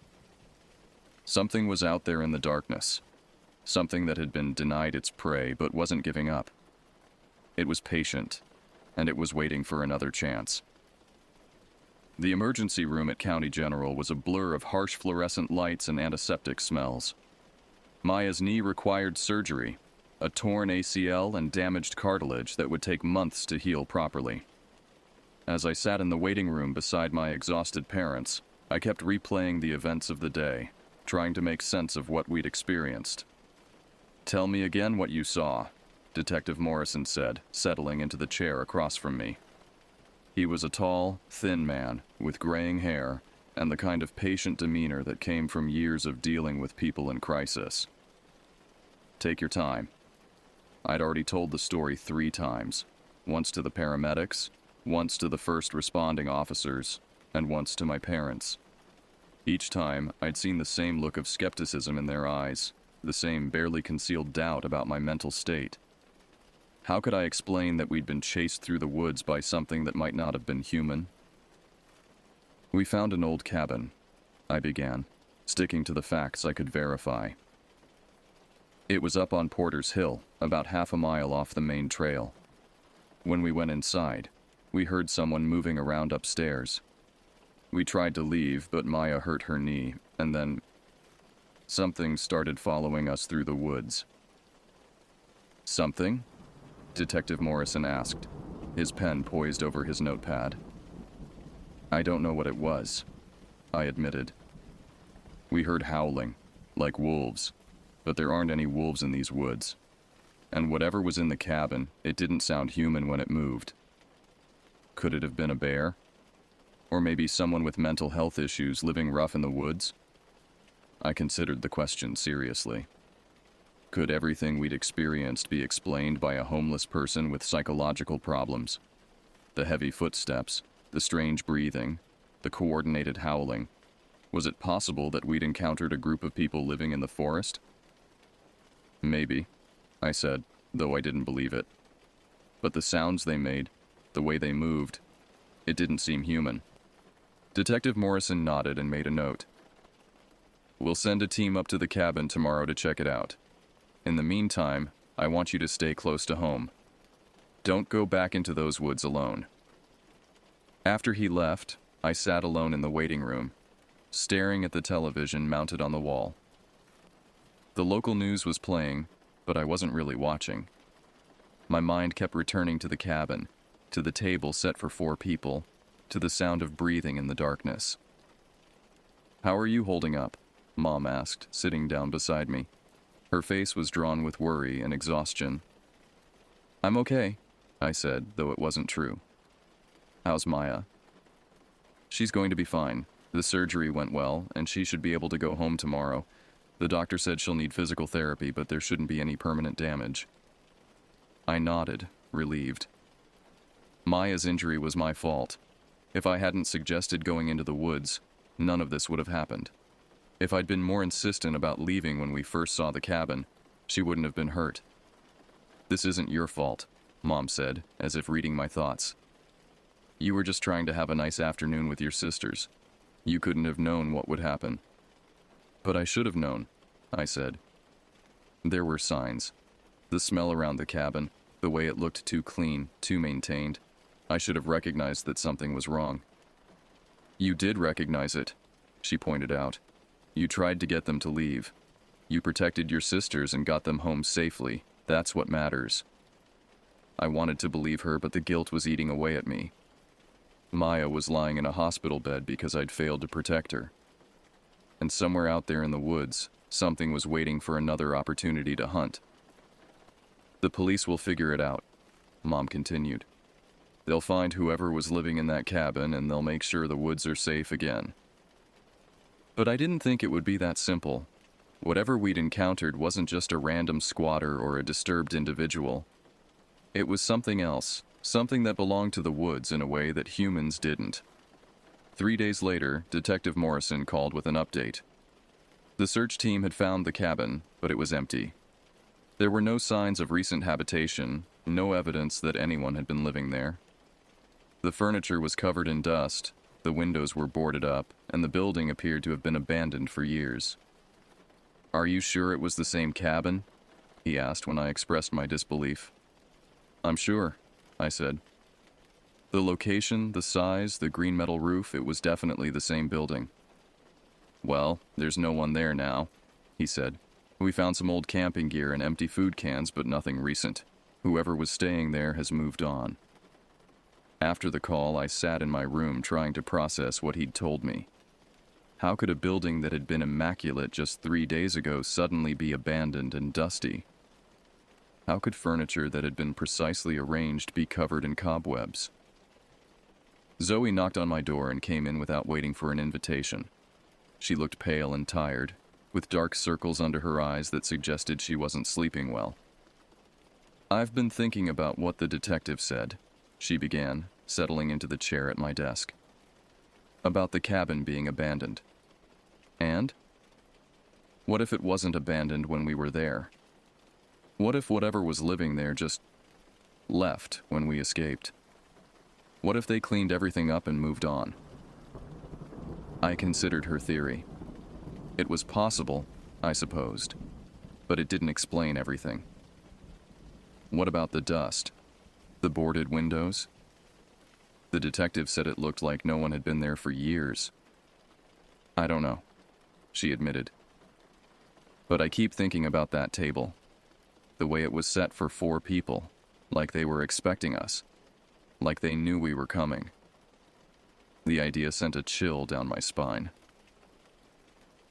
Something was out there in the darkness, something that had been denied its prey but wasn't giving up. It was patient, and it was waiting for another chance. The emergency room at County General was a blur of harsh fluorescent lights and antiseptic smells. Maya's knee required surgery, a torn ACL and damaged cartilage that would take months to heal properly. As I sat in the waiting room beside my exhausted parents, I kept replaying the events of the day, trying to make sense of what we'd experienced. "Tell me again what you saw," Detective Morrison said, settling into the chair across from me. He was a tall, thin man with graying hair and the kind of patient demeanor that came from years of dealing with people in crisis. "Take your time." I'd already told the story 3 times, once to the paramedics, once to the first responding officers, and once to my parents. Each time, I'd seen the same look of skepticism in their eyes, the same barely concealed doubt about my mental state. How could I explain that we'd been chased through the woods by something that might not have been human? "We found an old cabin," I began, sticking to the facts I could verify. "It was up on Porter's Hill, about half a mile off the main trail. When we went inside, we heard someone moving around upstairs. We tried to leave, but Maya hurt her knee, and then something started following us through the woods." "Something?" Detective Morrison asked, his pen poised over his notepad. "I don't know what it was," I admitted. "We heard howling, like wolves, but there aren't any wolves in these woods. And whatever was in the cabin, it didn't sound human when it moved. Could it have been a bear? Or maybe someone with mental health issues living rough in the woods?" I considered the question seriously. Could everything we'd experienced be explained by a homeless person with psychological problems? The heavy footsteps, the strange breathing, the coordinated howling. Was it possible that we'd encountered a group of people living in the forest? Maybe, I said, though I didn't believe it. But the sounds they made, the way they moved, it didn't seem human. Detective Morrison nodded and made a note. We'll send a team up to the cabin tomorrow to check it out. In the meantime, I want you to stay close to home. Don't go back into those woods alone. After he left, I sat alone in the waiting room, staring at the television mounted on the wall. The local news was playing, but I wasn't really watching. My mind kept returning to the cabin, to the table set for 4 people, to the sound of breathing in the darkness. "How are you holding up?" Mom asked, sitting down beside me. Her face was drawn with worry and exhaustion. "I'm okay," I said, though it wasn't true. "How's Maya?" "She's going to be fine. The surgery went well, and she should be able to go home tomorrow. The doctor said she'll need physical therapy, but there shouldn't be any permanent damage." I nodded, relieved. Maya's injury was my fault. If I hadn't suggested going into the woods, none of this would have happened. If I'd been more insistent about leaving when we first saw the cabin, she wouldn't have been hurt. "This isn't your fault," Mom said, as if reading my thoughts. "You were just trying to have a nice afternoon with your sisters. You couldn't have known what would happen." "But I should have known," I said. There were signs. The smell around the cabin, the way it looked too clean, too maintained. I should have recognized that something was wrong. "You did recognize it," she pointed out. "You tried to get them to leave. You protected your sisters and got them home safely. That's what matters." I wanted to believe her, but the guilt was eating away at me. Maya was lying in a hospital bed because I'd failed to protect her. And somewhere out there in the woods, something was waiting for another opportunity to hunt. "The police will figure it out," Mom continued. "They'll find whoever was living in that cabin, and they'll make sure the woods are safe again." But I didn't think it would be that simple. Whatever we'd encountered wasn't just a random squatter or a disturbed individual. It was something else, something that belonged to the woods in a way that humans didn't. 3 days later, Detective Morrison called with an update. The search team had found the cabin, but it was empty. There were no signs of recent habitation, no evidence that anyone had been living there. The furniture was covered in dust, the windows were boarded up, and the building appeared to have been abandoned for years. "Are you sure it was the same cabin?" he asked when I expressed my disbelief. "I'm sure," I said. The location, the size, the green metal roof, it was definitely the same building. "Well, there's no one there now," he said. "We found some old camping gear and empty food cans, but nothing recent. Whoever was staying there has moved on." After the call, I sat in my room trying to process what he'd told me. How could a building that had been immaculate just 3 days ago suddenly be abandoned and dusty? How could furniture that had been precisely arranged be covered in cobwebs? Zoe knocked on my door and came in without waiting for an invitation. She looked pale and tired, with dark circles under her eyes that suggested she wasn't sleeping well. "I've been thinking about what the detective said," she began, settling into the chair at my desk. "About the cabin being abandoned. And? What if it wasn't abandoned when we were there? What if whatever was living there just left when we escaped? What if they cleaned everything up and moved on?" I considered her theory. It was possible, I supposed, but it didn't explain everything. What about the dust? The boarded windows? The detective said it looked like no one had been there for years. "I don't know," she admitted. "But I keep thinking about that table. The way it was set for 4 people, like they were expecting us, like they knew we were coming." The idea sent a chill down my spine.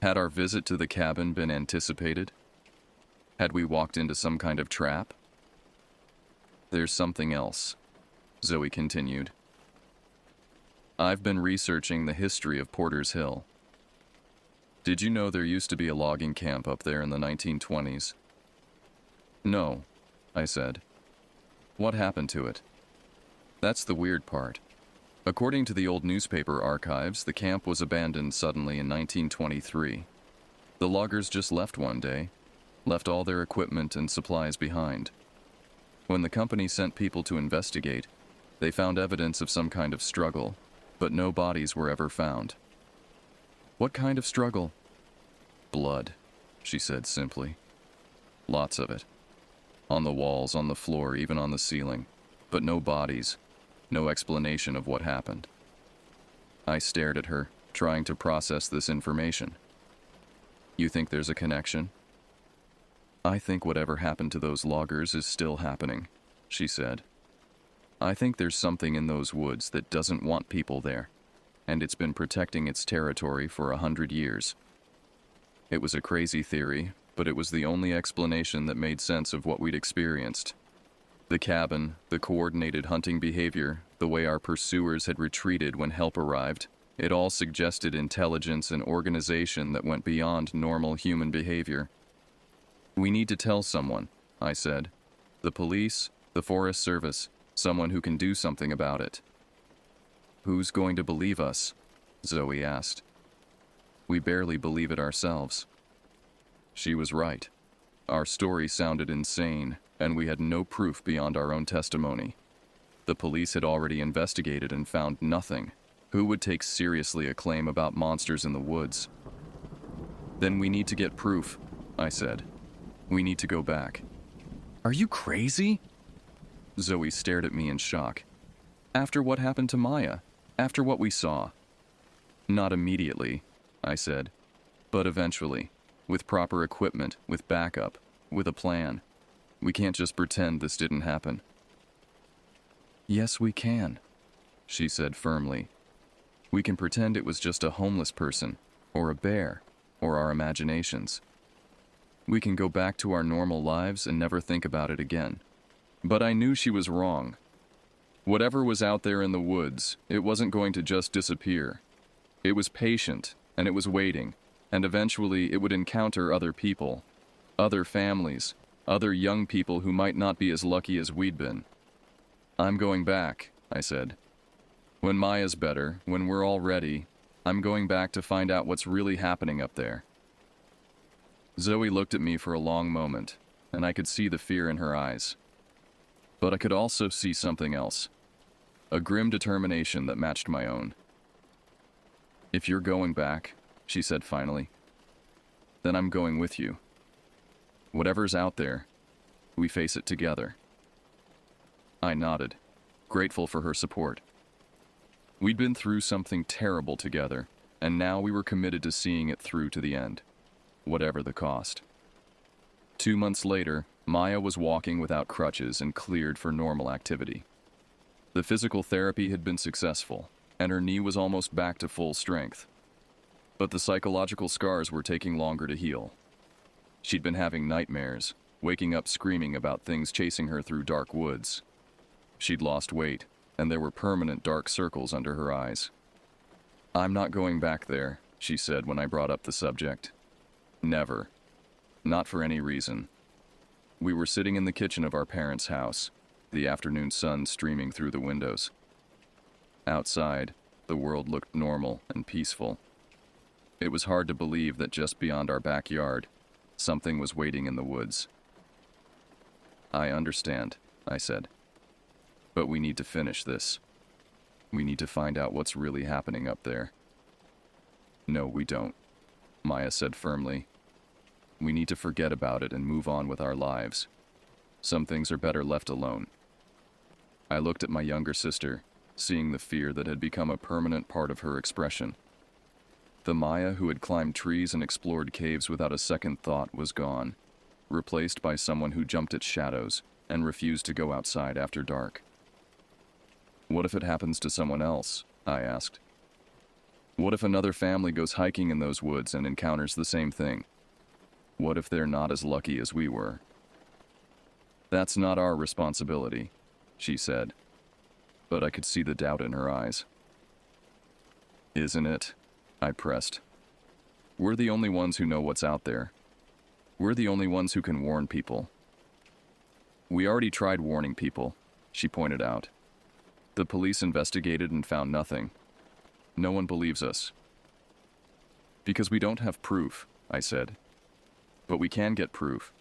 Had our visit to the cabin been anticipated? Had we walked into some kind of trap? "There's something else," Zoe continued. "I've been researching the history of Porter's Hill. Did you know there used to be a logging camp up there in the 1920s? No, I said. What happened to it? That's the weird part. According to the old newspaper archives, the camp was abandoned suddenly in 1923. The loggers just left one day, left all their equipment and supplies behind. When the company sent people to investigate, they found evidence of some kind of struggle, but no bodies were ever found. What kind of struggle? Blood, she said simply. Lots of it. On the walls, on the floor, even on the ceiling, but no bodies. No explanation of what happened. I stared at her, trying to process this information. You think there's a connection? I think whatever happened to those loggers is still happening, she said. I think there's something in those woods that doesn't want people there, and it's been protecting its territory for 100 years. It was a crazy theory, but it was the only explanation that made sense of what we'd experienced. The cabin, the coordinated hunting behavior, the way our pursuers had retreated when help arrived, it all suggested intelligence and organization that went beyond normal human behavior. We need to tell someone, I said. The police, the Forest Service, someone who can do something about it. Who's going to believe us? Zoe asked. We barely believe it ourselves. She was right. Our story sounded insane, and we had no proof beyond our own testimony. The police had already investigated and found nothing. Who would take seriously a claim about monsters in the woods? Then we need to get proof, I said. We need to go back. Are you crazy? Zoe stared at me in shock. After what happened to Maya? After what we saw? Not immediately, I said, but eventually, with proper equipment, with backup, with a plan. We can't just pretend this didn't happen. Yes, we can, she said firmly. We can pretend it was just a homeless person, or a bear, or our imaginations. We can go back to our normal lives and never think about it again. But I knew she was wrong. Whatever was out there in the woods, it wasn't going to just disappear. It was patient, and it was waiting, and eventually it would encounter other people, other families, other young people who might not be as lucky as we'd been. I'm going back, I said. When Maya's better, when we're all ready, I'm going back to find out what's really happening up there. Zoe looked at me for a long moment, and I could see the fear in her eyes. But I could also see something else, a grim determination that matched my own. If you're going back, she said finally, then I'm going with you. Whatever's out there, we face it together. I nodded, grateful for her support. We'd been through something terrible together, and now we were committed to seeing it through to the end, whatever the cost. 2 months later, Maya was walking without crutches and cleared for normal activity. The physical therapy had been successful, and her knee was almost back to full strength. But the psychological scars were taking longer to heal. She'd been having nightmares, waking up screaming about things chasing her through dark woods. She'd lost weight, and there were permanent dark circles under her eyes. I'm not going back there, she said when I brought up the subject. Never. Not for any reason. We were sitting in the kitchen of our parents' house, the afternoon sun streaming through the windows. Outside, the world looked normal and peaceful. It was hard to believe that just beyond our backyard, something was waiting in the woods. I understand, I said. But we need to finish this. We need to find out what's really happening up there. No, we don't, Maya said firmly. We need to forget about it and move on with our lives. Some things are better left alone. I looked at my younger sister, seeing the fear that had become a permanent part of her expression. The Maya who had climbed trees and explored caves without a second thought was gone, replaced by someone who jumped at shadows and refused to go outside after dark. What if it happens to someone else? I asked. What if another family goes hiking in those woods and encounters the same thing? What if they're not as lucky as we were? That's not our responsibility, she said, but I could see the doubt in her eyes. Isn't it? I pressed. We're the only ones who know what's out there. We're the only ones who can warn people. We already tried warning people, she pointed out. The police investigated and found nothing. No one believes us. Because we don't have proof, I said. But we can get proof.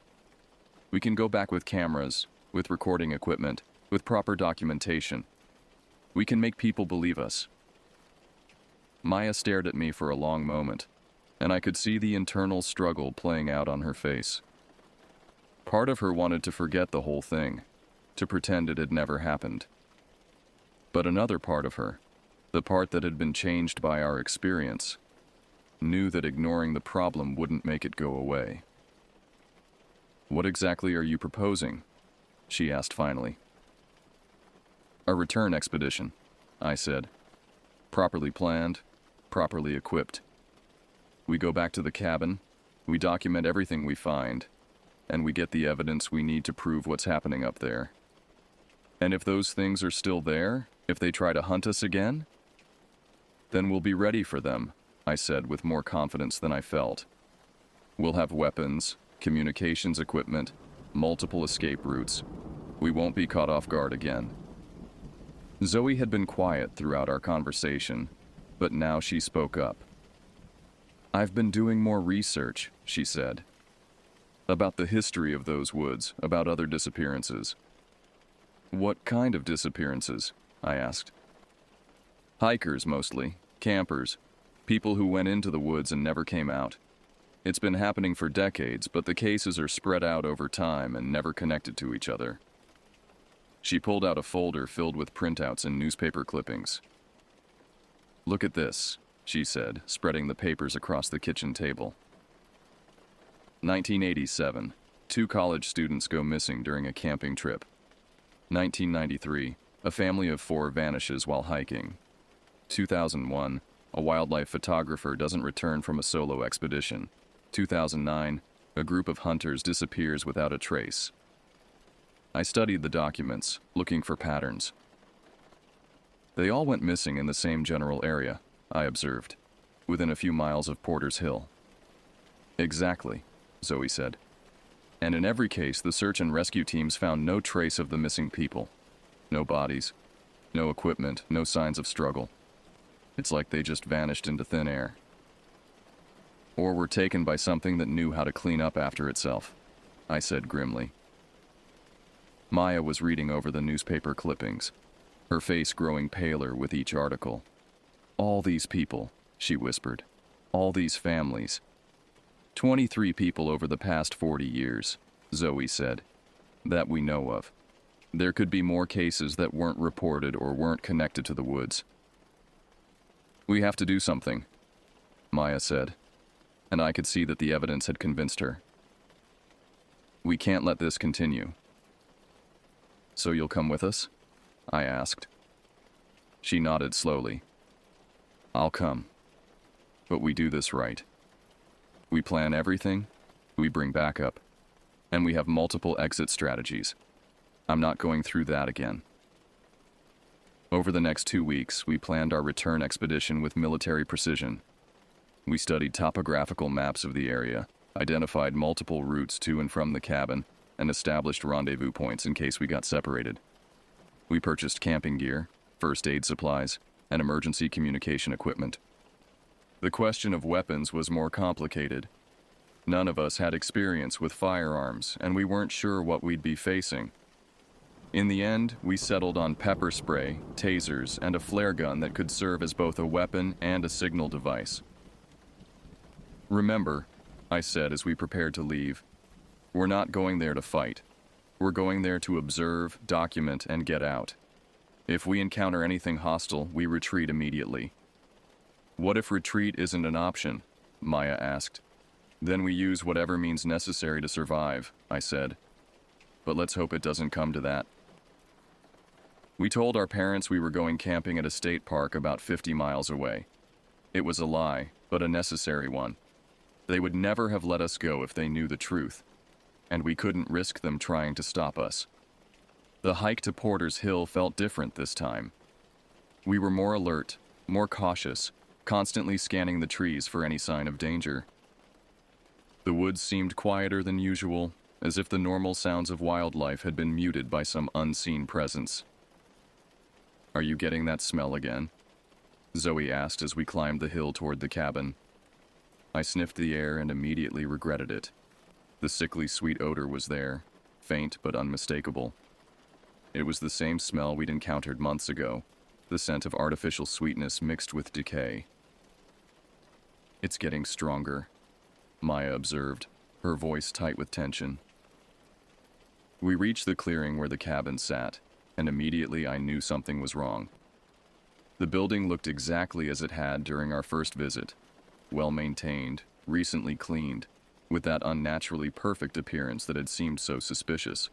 We can go back with cameras, with recording equipment, with proper documentation. We can make people believe us. Maya stared at me for a long moment, and I could see the internal struggle playing out on her face. Part of her wanted to forget the whole thing, to pretend it had never happened. But another part of her, the part that had been changed by our experience, knew that ignoring the problem wouldn't make it go away. "What exactly are you proposing?" she asked finally. "A return expedition," I said. "Properly planned, properly equipped. We go back to the cabin, we document everything we find, and we get the evidence we need to prove what's happening up there. And if those things are still there, if they try to hunt us again, then we'll be ready for them," I said with more confidence than I felt. "We'll have weapons, communications equipment, multiple escape routes. We won't be caught off guard again." Zoe had been quiet throughout our conversation, but now she spoke up. "I've been doing more research," she said, "about the history of those woods, about other disappearances." "What kind of disappearances?" I asked. "Hikers mostly, campers, people who went into the woods and never came out. It's been happening for decades, but the cases are spread out over time and never connected to each other." She pulled out a folder filled with printouts and newspaper clippings. "Look at this," she said, spreading the papers across the kitchen table. 1987. 2 college students go missing during a camping trip. 1993. A family of 4 vanishes while hiking. 2001. A wildlife photographer doesn't return from a solo expedition. 2009. A group of hunters disappears without a trace. I studied the documents, looking for patterns. "They all went missing in the same general area," I observed, "within a few miles of Porter's Hill." "Exactly," Zoe said. "And in every case, the search and rescue teams found no trace of the missing people. No bodies, no equipment, no signs of struggle. It's like they just vanished into thin air. Or were taken by something that knew how to clean up after itself," I said grimly. Maya was reading over the newspaper clippings, her face growing paler with each article. "All these people," she whispered. "All these families. 23 people over the past 40 years, Zoe said, "that we know of. There could be more cases that weren't reported or weren't connected to the woods." "We have to do something," Maya said, and I could see that the evidence had convinced her. "We can't let this continue." "So you'll come with us?" I asked. She nodded slowly. "I'll come. But we do this right. We plan everything, we bring backup, and we have multiple exit strategies. I'm not going through that again." Over the next 2 weeks, we planned our return expedition with military precision. We studied topographical maps of the area, identified multiple routes to and from the cabin, and established rendezvous points in case we got separated. We purchased camping gear, first aid supplies, and emergency communication equipment. The question of weapons was more complicated. None of us had experience with firearms, and we weren't sure what we'd be facing. In the end, we settled on pepper spray, tasers, and a flare gun that could serve as both a weapon and a signal device. "Remember," I said as we prepared to leave, "we're not going there to fight. We're going there to observe, document, and get out. If we encounter anything hostile, we retreat immediately." "What if retreat isn't an option?" Maya asked. "Then we use whatever means necessary to survive," I said. "But let's hope it doesn't come to that." We told our parents we were going camping at a state park about 50 miles away. It was a lie, but a necessary one. They would never have let us go if they knew the truth, and we couldn't risk them trying to stop us. The hike to Porter's Hill felt different this time. We were more alert, more cautious, constantly scanning the trees for any sign of danger. The woods seemed quieter than usual, as if the normal sounds of wildlife had been muted by some unseen presence. "Are you getting that smell again?" Zoe asked as we climbed the hill toward the cabin. I sniffed the air and immediately regretted it. The sickly sweet odor was there, faint but unmistakable. It was the same smell we'd encountered months ago, the scent of artificial sweetness mixed with decay. "It's getting stronger," Maya observed, her voice tight with tension. We reached the clearing where the cabin sat, and immediately I knew something was wrong. The building looked exactly as it had during our first visit, well-maintained, recently cleaned, with that unnaturally perfect appearance that had seemed so suspicious.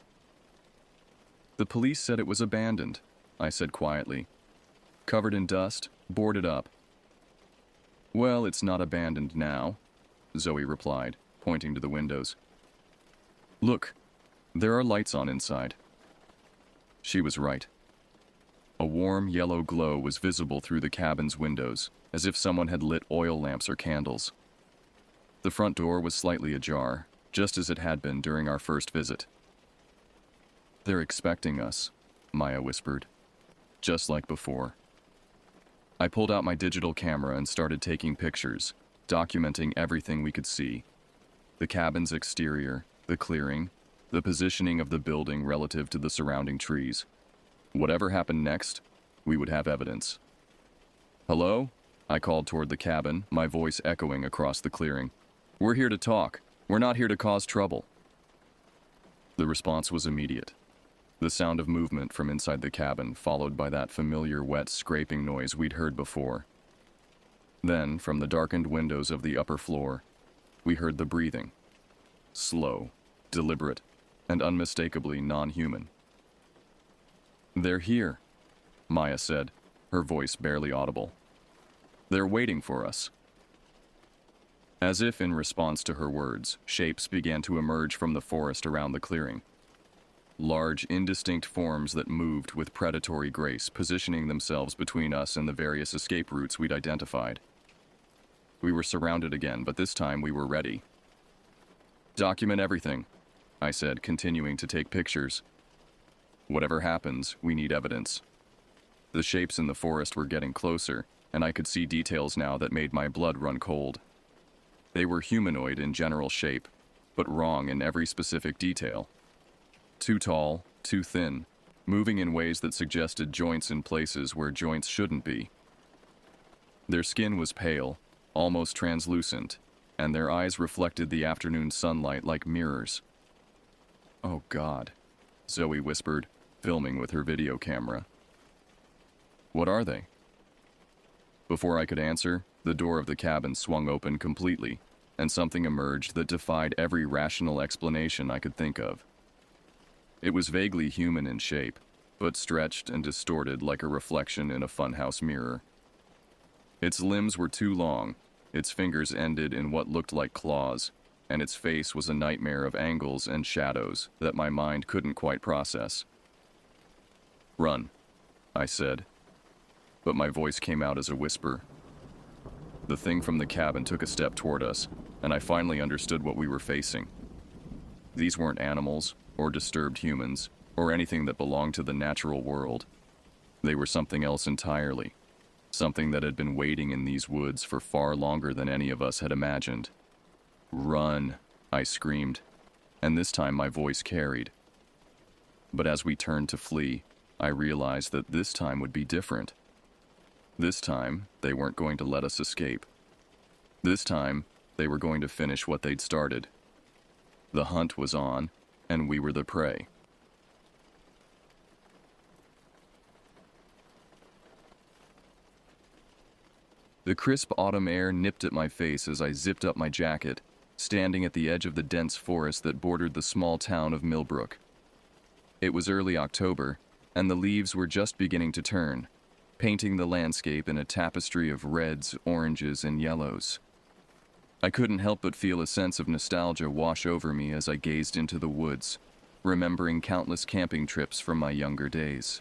"The police said it was abandoned," I said quietly. "Covered in dust, boarded up." "Well, it's not abandoned now," Zoe replied, pointing to the windows. "Look, there are lights on inside." She was right. A warm yellow glow was visible through the cabin's windows, as if someone had lit oil lamps or candles. The front door was slightly ajar, just as it had been during our first visit. "They're expecting us," Maya whispered, "just like before." I pulled out my digital camera and started taking pictures, documenting everything we could see. The cabin's exterior, the clearing, the positioning of the building relative to the surrounding trees. Whatever happened next, we would have evidence. "Hello?" I called toward the cabin, my voice echoing across the clearing. "We're here to talk. We're not here to cause trouble." The response was immediate. The sound of movement from inside the cabin, followed by that familiar wet scraping noise we'd heard before. Then, from the darkened windows of the upper floor, we heard the breathing. Slow, deliberate, and unmistakably non-human. "They're here," Maya said, her voice barely audible. "They're waiting for us." As if in response to her words, shapes began to emerge from the forest around the clearing. Large, indistinct forms that moved with predatory grace, positioning themselves between us and the various escape routes we'd identified. We were surrounded again, but this time we were ready. "Document everything," I said, continuing to take pictures. "Whatever happens, we need evidence." The shapes in the forest were getting closer, and I could see details now that made my blood run cold. They were humanoid in general shape, but wrong in every specific detail. Too tall, too thin, moving in ways that suggested joints in places where joints shouldn't be. Their skin was pale, almost translucent, and their eyes reflected the afternoon sunlight like mirrors. "Oh God," Zoe whispered, filming with her video camera. "What are they?" Before I could answer, the door of the cabin swung open completely, and something emerged that defied every rational explanation I could think of. It was vaguely human in shape, but stretched and distorted like a reflection in a funhouse mirror. Its limbs were too long, its fingers ended in what looked like claws, and its face was a nightmare of angles and shadows that my mind couldn't quite process. "Run," I said, but my voice came out as a whisper. The thing from the cabin took a step toward us, and I finally understood what we were facing. These weren't animals, or disturbed humans, or anything that belonged to the natural world. They were something else entirely, something that had been waiting in these woods for far longer than any of us had imagined. "Run," I screamed, and this time my voice carried. But as we turned to flee, I realized that this time would be different. This time, they weren't going to let us escape. This time, they were going to finish what they'd started. The hunt was on, and we were the prey. The crisp autumn air nipped at my face as I zipped up my jacket, standing at the edge of the dense forest that bordered the small town of Millbrook. It was early October, and the leaves were just beginning to turn, painting the landscape in a tapestry of reds, oranges, and yellows. I couldn't help but feel a sense of nostalgia wash over me as I gazed into the woods, remembering countless camping trips from my younger days.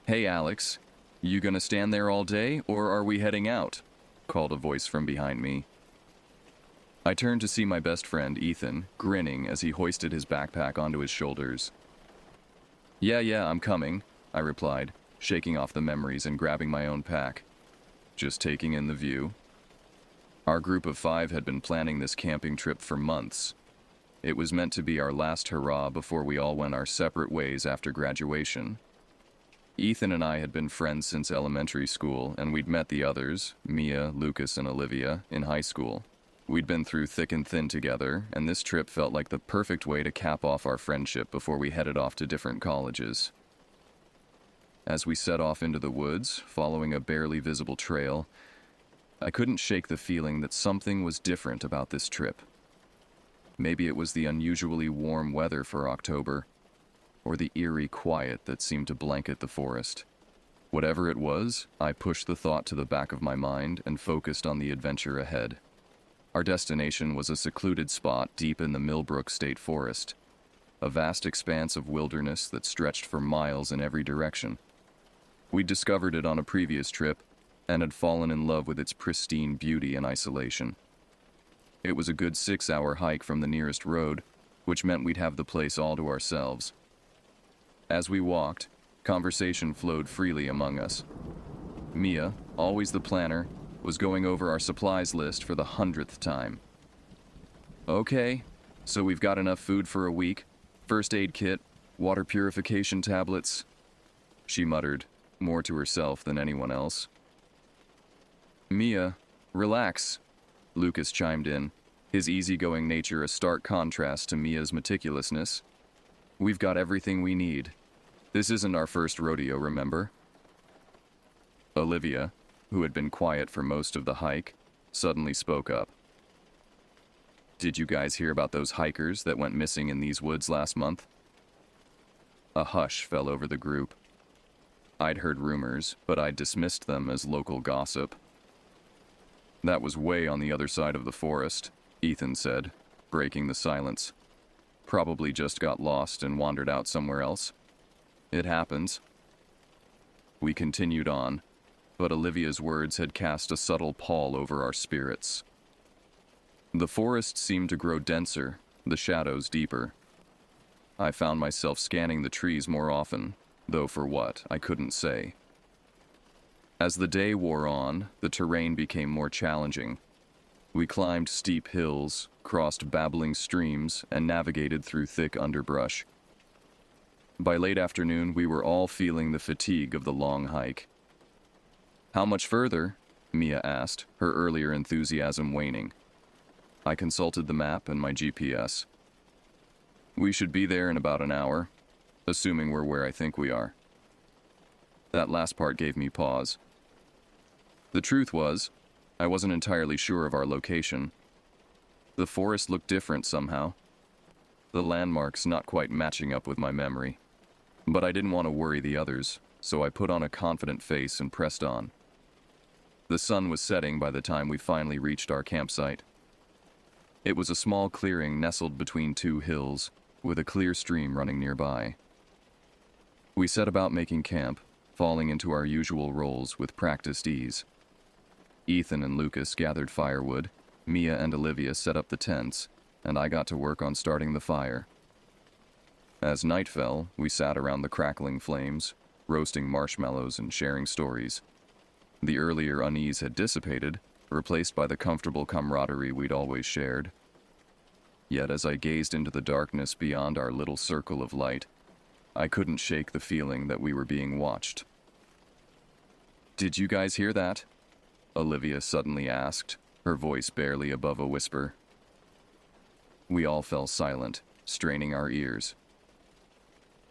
"Hey, Alex, you gonna stand there all day, or are we heading out?" called a voice from behind me. I turned to see my best friend, Ethan, grinning as he hoisted his backpack onto his shoulders. Yeah, I'm coming, I replied, shaking off the memories and grabbing my own pack. Just taking in the view. Our group of 5 had been planning this camping trip for months. It was meant to be our last hurrah before we all went our separate ways after graduation. Ethan and I had been friends since elementary school, and we'd met the others, Mia, Lucas, and Olivia, in high school. We'd been through thick and thin together, and this trip felt like the perfect way to cap off our friendship before we headed off to different colleges. As we set off into the woods, following a barely visible trail, I couldn't shake the feeling that something was different about this trip. Maybe it was the unusually warm weather for October, or the eerie quiet that seemed to blanket the forest. Whatever it was, I pushed the thought to the back of my mind and focused on the adventure ahead. Our destination was a secluded spot deep in the Millbrook State Forest, a vast expanse of wilderness that stretched for miles in every direction. We'd discovered it on a previous trip and had fallen in love with its pristine beauty and isolation. It was a good 6-hour hike from the nearest road, which meant we'd have the place all to ourselves. As we walked, conversation flowed freely among us. Mia, always the planner, was going over our supplies list for the 100th time. Okay, so we've got enough food for a week, first aid kit, water purification tablets, she muttered, more to herself than anyone else. Mia, relax, Lucas chimed in, his easygoing nature a stark contrast to Mia's meticulousness. We've got everything we need. This isn't our first rodeo, remember? Olivia, who had been quiet for most of the hike, suddenly spoke up. Did you guys hear about those hikers that went missing in these woods last month? A hush fell over the group. I'd heard rumors, but I'd dismissed them as local gossip. That was way on the other side of the forest, Ethan said, breaking the silence. Probably just got lost and wandered out somewhere else. It happens. We continued on, but Olivia's words had cast a subtle pall over our spirits. The forest seemed to grow denser, the shadows deeper. I found myself scanning the trees more often, though for what, I couldn't say. As the day wore on, the terrain became more challenging. We climbed steep hills, crossed babbling streams, and navigated through thick underbrush. By late afternoon, we were all feeling the fatigue of the long hike. How much further? Mia asked, her earlier enthusiasm waning. I consulted the map and my GPS. We should be there in about an hour, assuming we're where I think we are. That last part gave me pause. The truth was, I wasn't entirely sure of our location. The forest looked different somehow. The landmarks not quite matching up with my memory. But I didn't want to worry the others, so I put on a confident face and pressed on. The sun was setting by the time we finally reached our campsite. It was a small clearing nestled between 2 hills, with a clear stream running nearby. We set about making camp, falling into our usual roles with practiced ease. Ethan and Lucas gathered firewood, Mia and Olivia set up the tents, and I got to work on starting the fire. As night fell, we sat around the crackling flames, roasting marshmallows and sharing stories. The earlier unease had dissipated, replaced by the comfortable camaraderie we'd always shared. Yet as I gazed into the darkness beyond our little circle of light, I couldn't shake the feeling that we were being watched. "Did you guys hear that?" Olivia suddenly asked, her voice barely above a whisper. We all fell silent, straining our ears.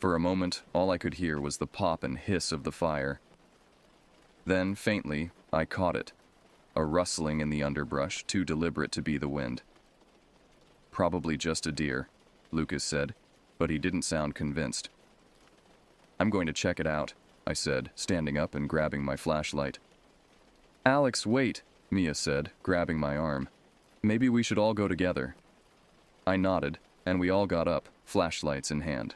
For a moment, all I could hear was the pop and hiss of the fire. Then, faintly, I caught it, a rustling in the underbrush too deliberate to be the wind. "Probably just a deer," Lucas said, but he didn't sound convinced. "I'm going to check it out," I said, standing up and grabbing my flashlight. "Alex, wait," Mia said, grabbing my arm. "Maybe we should all go together." I nodded, and we all got up, flashlights in hand.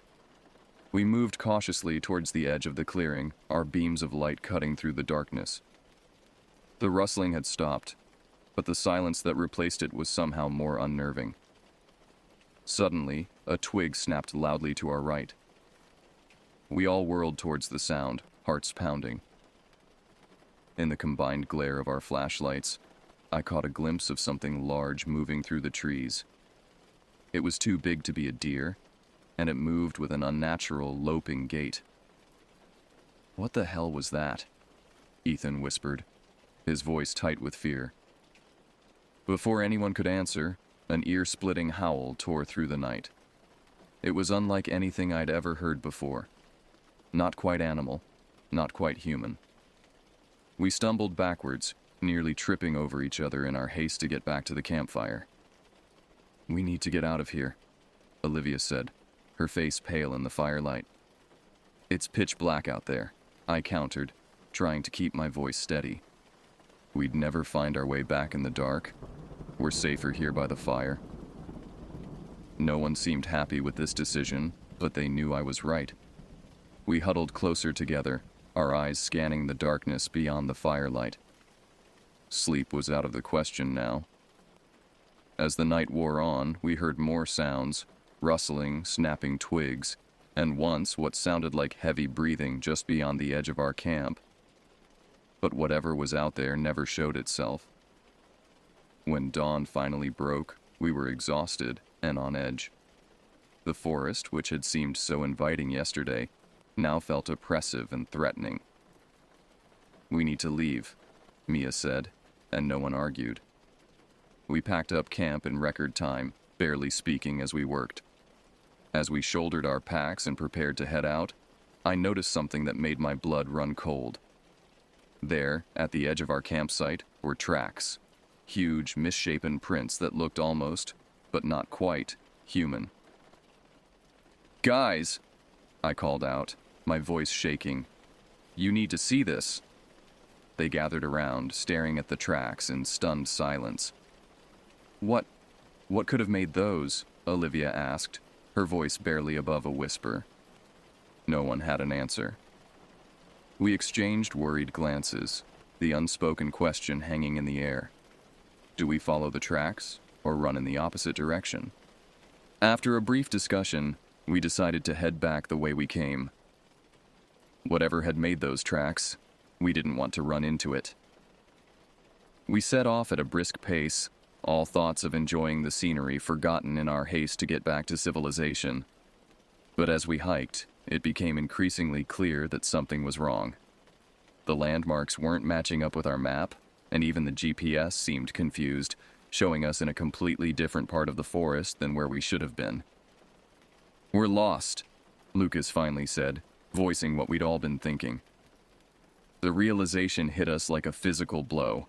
We moved cautiously towards the edge of the clearing, our beams of light cutting through the darkness. The rustling had stopped, but the silence that replaced it was somehow more unnerving. Suddenly, a twig snapped loudly to our right. We all whirled towards the sound, hearts pounding. In the combined glare of our flashlights, I caught a glimpse of something large moving through the trees. It was too big to be a deer, and it moved with an unnatural, loping gait. "What the hell was that?" Ethan whispered, his voice tight with fear. Before anyone could answer, an ear-splitting howl tore through the night. It was unlike anything I'd ever heard before. Not quite animal, not quite human. We stumbled backwards, nearly tripping over each other in our haste to get back to the campfire. "We need to get out of here," Olivia said, her face pale in the firelight. "It's pitch black out there," I countered, trying to keep my voice steady. "We'd never find our way back in the dark. We're safer here by the fire." No one seemed happy with this decision, but they knew I was right. We huddled closer together, our eyes scanning the darkness beyond the firelight. Sleep was out of the question now. As the night wore on, we heard more sounds, rustling, snapping twigs, and once what sounded like heavy breathing just beyond the edge of our camp. But whatever was out there never showed itself. When dawn finally broke, we were exhausted and on edge. The forest, which had seemed so inviting yesterday, now felt oppressive and threatening. "We need to leave," Mia said, and no one argued. We packed up camp in record time, barely speaking as we worked. As we shouldered our packs and prepared to head out, I noticed something that made my blood run cold. There, at the edge of our campsite, were tracks. Huge, misshapen prints that looked almost, but not quite, human. "Guys," I called out, my voice shaking. "You need to see this." They gathered around, staring at the tracks in stunned silence. What could have made those?" Olivia asked, her voice barely above a whisper. No one had an answer. We exchanged worried glances, the unspoken question hanging in the air. Do we follow the tracks, or run in the opposite direction? After a brief discussion, we decided to head back the way we came. Whatever had made those tracks, we didn't want to run into it. We set off at a brisk pace, all thoughts of enjoying the scenery forgotten in our haste to get back to civilization. But as we hiked, it became increasingly clear that something was wrong. The landmarks weren't matching up with our map, and even the GPS seemed confused, showing us in a completely different part of the forest than where we should have been. "We're lost," Lucas finally said, voicing what we'd all been thinking. The realization hit us like a physical blow.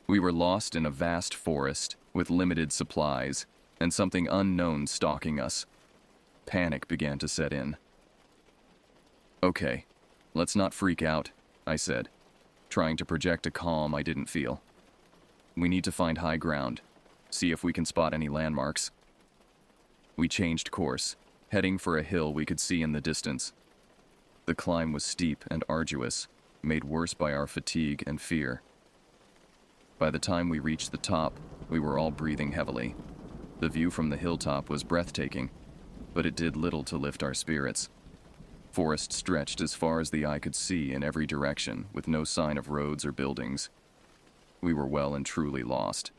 We were lost in a vast forest with limited supplies and something unknown stalking us. Panic began to set in. "Okay, let's not freak out," I said, trying to project a calm I didn't feel. "We need to find high ground, see if we can spot any landmarks." We changed course, heading for a hill we could see in the distance. The climb was steep and arduous, made worse by our fatigue and fear. By the time we reached the top, we were all breathing heavily. The view from the hilltop was breathtaking, but it did little to lift our spirits. Forest stretched as far as the eye could see in every direction, with no sign of roads or buildings. We were well and truly lost.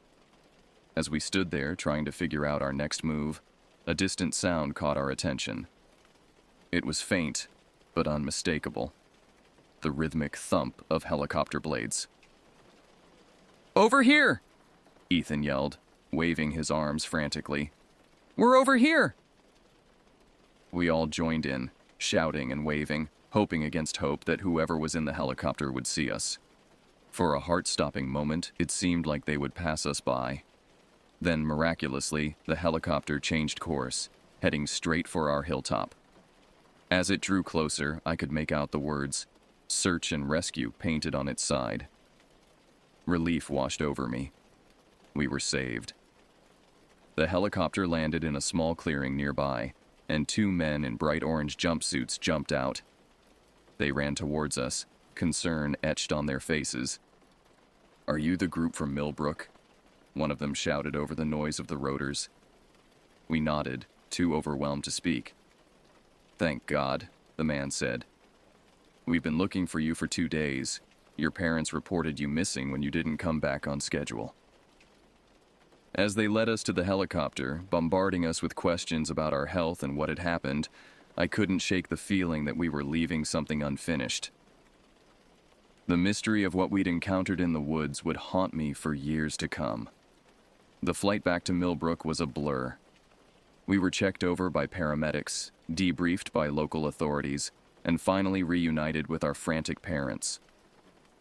As we stood there trying to figure out our next move, a distant sound caught our attention. It was faint, but unmistakable. The rhythmic thump of helicopter blades. "Over here!" Ethan yelled, waving his arms frantically. "We're over here!" We all joined in, shouting and waving, hoping against hope that whoever was in the helicopter would see us. For a heart-stopping moment, it seemed like they would pass us by. Then, miraculously, the helicopter changed course, heading straight for our hilltop. As it drew closer, I could make out the words, "Search and Rescue," painted on its side. Relief washed over me. We were saved. The helicopter landed in a small clearing nearby, and two men in bright orange jumpsuits jumped out. They ran towards us, concern etched on their faces. "Are you the group from Millbrook?" one of them shouted over the noise of the rotors. We nodded, too overwhelmed to speak. "Thank God," the man said. "We've been looking for you for 2 days. Your parents reported you missing when you didn't come back on schedule." As they led us to the helicopter, bombarding us with questions about our health and what had happened, I couldn't shake the feeling that we were leaving something unfinished. The mystery of what we'd encountered in the woods would haunt me for years to come. The flight back to Millbrook was a blur. We were checked over by paramedics, debriefed by local authorities, and finally reunited with our frantic parents.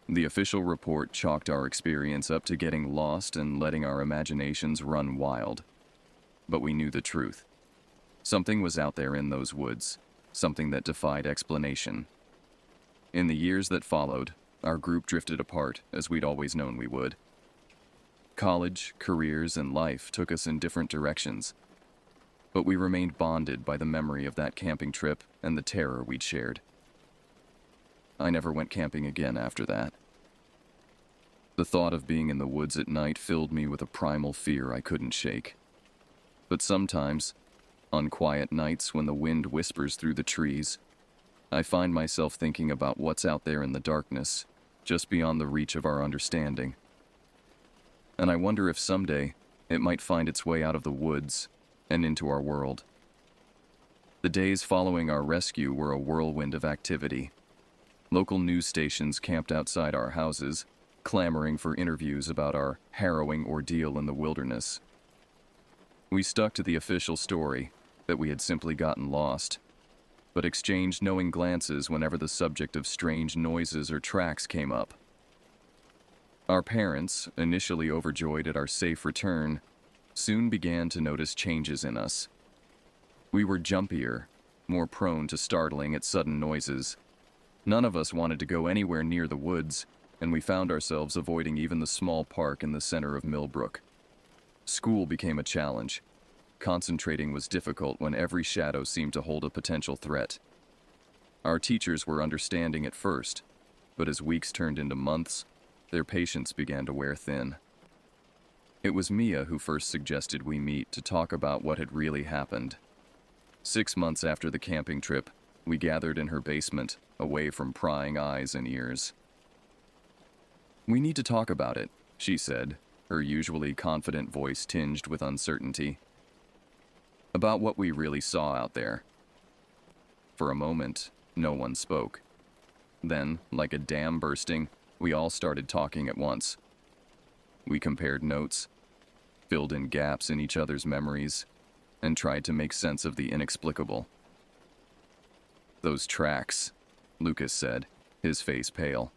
The official report chalked our experience up to getting lost and letting our imaginations run wild. But we knew the truth. Something was out there in those woods, something that defied explanation. In the years that followed, our group drifted apart, as we'd always known we would. College, careers, and life took us in different directions, but we remained bonded by the memory of that camping trip and the terror we'd shared. I never went camping again after that. The thought of being in the woods at night filled me with a primal fear I couldn't shake. But sometimes, on quiet nights when the wind whispers through the trees, I find myself thinking about what's out there in the darkness, just beyond the reach of our understanding. And I wonder if someday it might find its way out of the woods and into our world. The days following our rescue were a whirlwind of activity. Local news stations camped outside our houses, clamoring for interviews about our harrowing ordeal in the wilderness. We stuck to the official story that we had simply gotten lost, but exchanged knowing glances whenever the subject of strange noises or tracks came up. Our parents, initially overjoyed at our safe return, soon began to notice changes in us. We were jumpier, more prone to startling at sudden noises. None of us wanted to go anywhere near the woods, and we found ourselves avoiding even the small park in the center of Millbrook. School became a challenge. Concentrating was difficult when every shadow seemed to hold a potential threat. Our teachers were understanding at first, but as weeks turned into months, their patience began to wear thin. It was Mia who first suggested we meet to talk about what had really happened. 6 months after the camping trip, we gathered in her basement, away from prying eyes and ears. "We need to talk about it," she said, her usually confident voice tinged with uncertainty. "About what we really saw out there." For a moment, no one spoke. Then, like a dam bursting, we all started talking at once. We compared notes, filled in gaps in each other's memories, and tried to make sense of the inexplicable. "Those tracks," Lucas said, his face pale.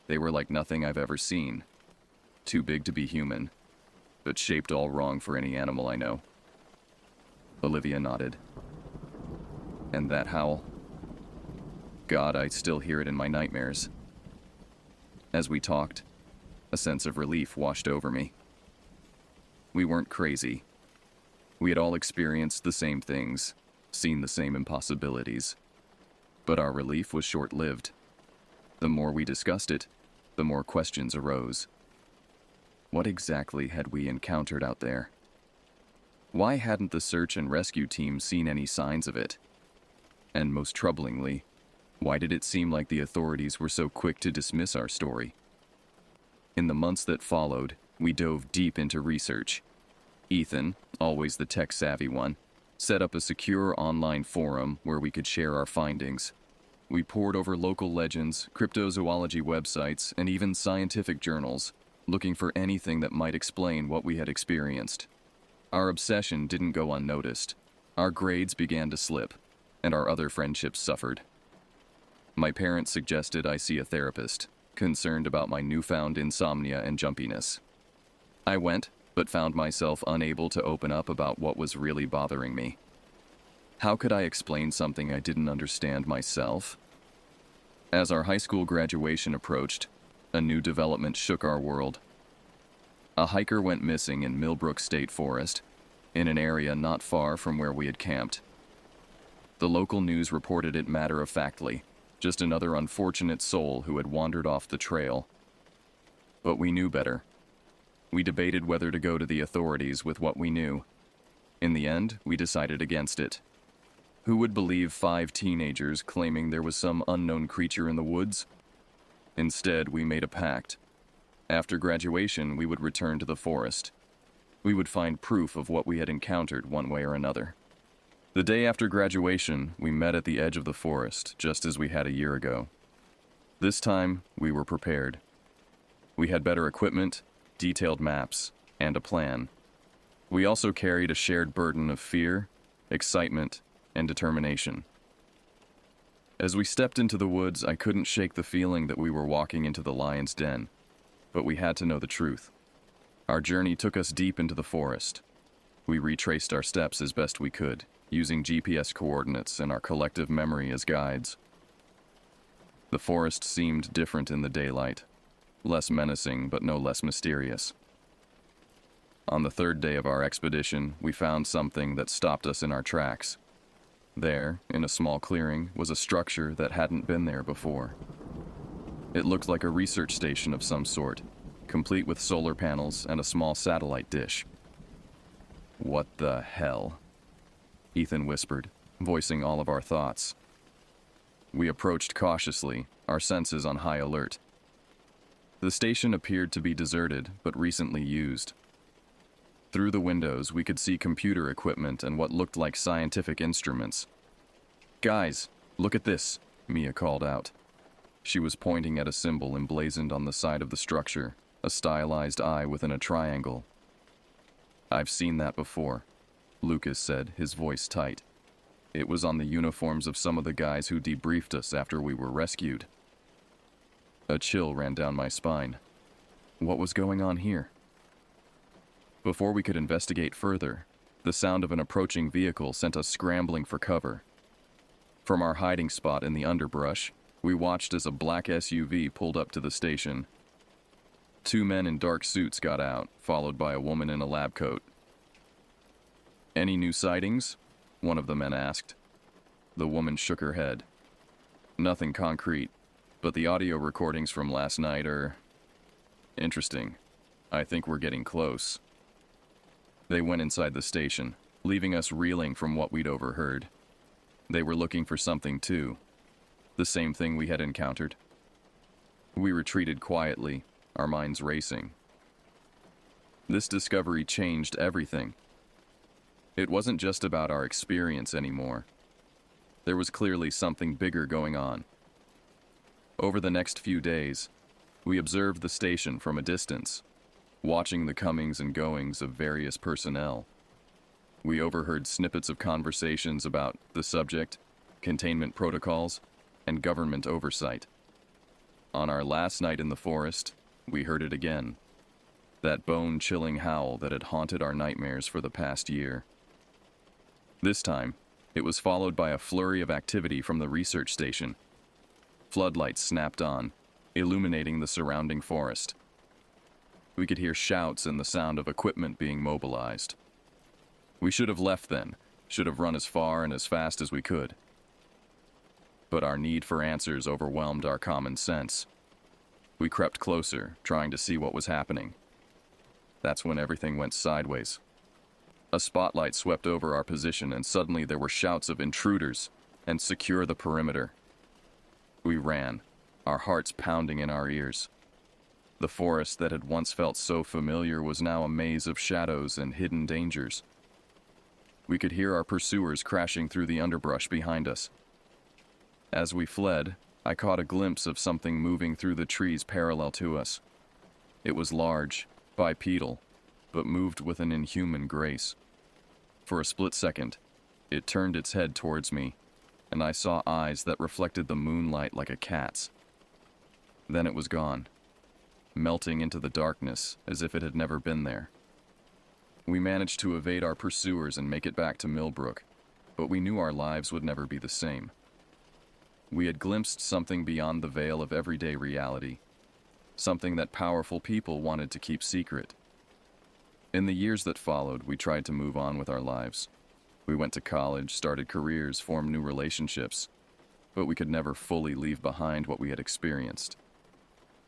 "They were like nothing I've ever seen. Too big to be human, but shaped all wrong for any animal I know." Olivia nodded. "And that howl? God, I still hear it in my nightmares." As we talked, a sense of relief washed over me. We weren't crazy. We had all experienced the same things, seen the same impossibilities. But our relief was short-lived. The more we discussed it, the more questions arose. What exactly had we encountered out there? Why hadn't the search and rescue team seen any signs of it? And most troublingly, why did it seem like the authorities were so quick to dismiss our story? In the months that followed, we dove deep into research. Ethan, always the tech-savvy one, set up a secure online forum where we could share our findings. We pored over local legends, cryptozoology websites, and even scientific journals, looking for anything that might explain what we had experienced. Our obsession didn't go unnoticed. Our grades began to slip, and our other friendships suffered. My parents suggested I see a therapist, concerned about my newfound insomnia and jumpiness. I went, but found myself unable to open up about what was really bothering me. How could I explain something I didn't understand myself? As our high school graduation approached, a new development shook our world. A hiker went missing in Millbrook State Forest, in an area not far from where we had camped. The local news reported it matter-of-factly, just another unfortunate soul who had wandered off the trail. But we knew better. We debated whether to go to the authorities with what we knew. In the end, we decided against it. Who would believe 5 teenagers claiming there was some unknown creature in the woods? Instead, we made a pact. After graduation, we would return to the forest. We would find proof of what we had encountered one way or another. The day after graduation, we met at the edge of the forest, just as we had a year ago. This time, we were prepared. We had better equipment, detailed maps, and a plan. We also carried a shared burden of fear, excitement, and determination. As we stepped into the woods, I couldn't shake the feeling that we were walking into the lion's den, but we had to know the truth. Our journey took us deep into the forest. We retraced our steps as best we could, using GPS coordinates and our collective memory as guides. The forest seemed different in the daylight, less menacing but no less mysterious. On the 3rd day of our expedition, we found something that stopped us in our tracks. There, in a small clearing, was a structure that hadn't been there before. It looked like a research station of some sort, complete with solar panels and a small satellite dish. "What the hell?" Ethan whispered, voicing all of our thoughts. We approached cautiously, our senses on high alert. The station appeared to be deserted, but recently used. Through the windows, we could see computer equipment and what looked like scientific instruments. "Guys, look at this," Mia called out. She was pointing at a symbol emblazoned on the side of the structure, a stylized eye within a triangle. "I've seen that before," Lucas said, his voice tight. "It was on the uniforms of some of the guys who debriefed us after we were rescued." A chill ran down my spine. What was going on here? Before we could investigate further, the sound of an approaching vehicle sent us scrambling for cover. From our hiding spot in the underbrush, we watched as a black SUV pulled up to the station. 2 men in dark suits got out, followed by a woman in a lab coat. "Any new sightings?" one of the men asked. The woman shook her head. "Nothing concrete, but the audio recordings from last night are interesting. I think we're getting close." They went inside the station, leaving us reeling from what we'd overheard. They were looking for something too. The same thing we had encountered. We retreated quietly, our minds racing. This discovery changed everything. It wasn't just about our experience anymore. There was clearly something bigger going on. Over the next few days, we observed the station from a distance, watching the comings and goings of various personnel. We overheard snippets of conversations about the subject, containment protocols, and government oversight. On our last night in the forest, we heard it again. That bone-chilling howl that had haunted our nightmares for the past year. This time, it was followed by a flurry of activity from the research station. Floodlights snapped on, illuminating the surrounding forest. We could hear shouts and the sound of equipment being mobilized. We should have left then, should have run as far and as fast as we could. But our need for answers overwhelmed our common sense. We crept closer, trying to see what was happening. That's when everything went sideways. A spotlight swept over our position, and suddenly there were shouts of "intruders" and "secure the perimeter." We ran, our hearts pounding in our ears. The forest that had once felt so familiar was now a maze of shadows and hidden dangers. We could hear our pursuers crashing through the underbrush behind us. As we fled, I caught a glimpse of something moving through the trees parallel to us. It was large, bipedal, but moved with an inhuman grace. For a split second, it turned its head towards me, and I saw eyes that reflected the moonlight like a cat's. Then it was gone, melting into the darkness as if it had never been there. We managed to evade our pursuers and make it back to Millbrook, but we knew our lives would never be the same. We had glimpsed something beyond the veil of everyday reality, something that powerful people wanted to keep secret. In the years that followed, we tried to move on with our lives. We went to college, started careers, formed new relationships, but we could never fully leave behind what we had experienced.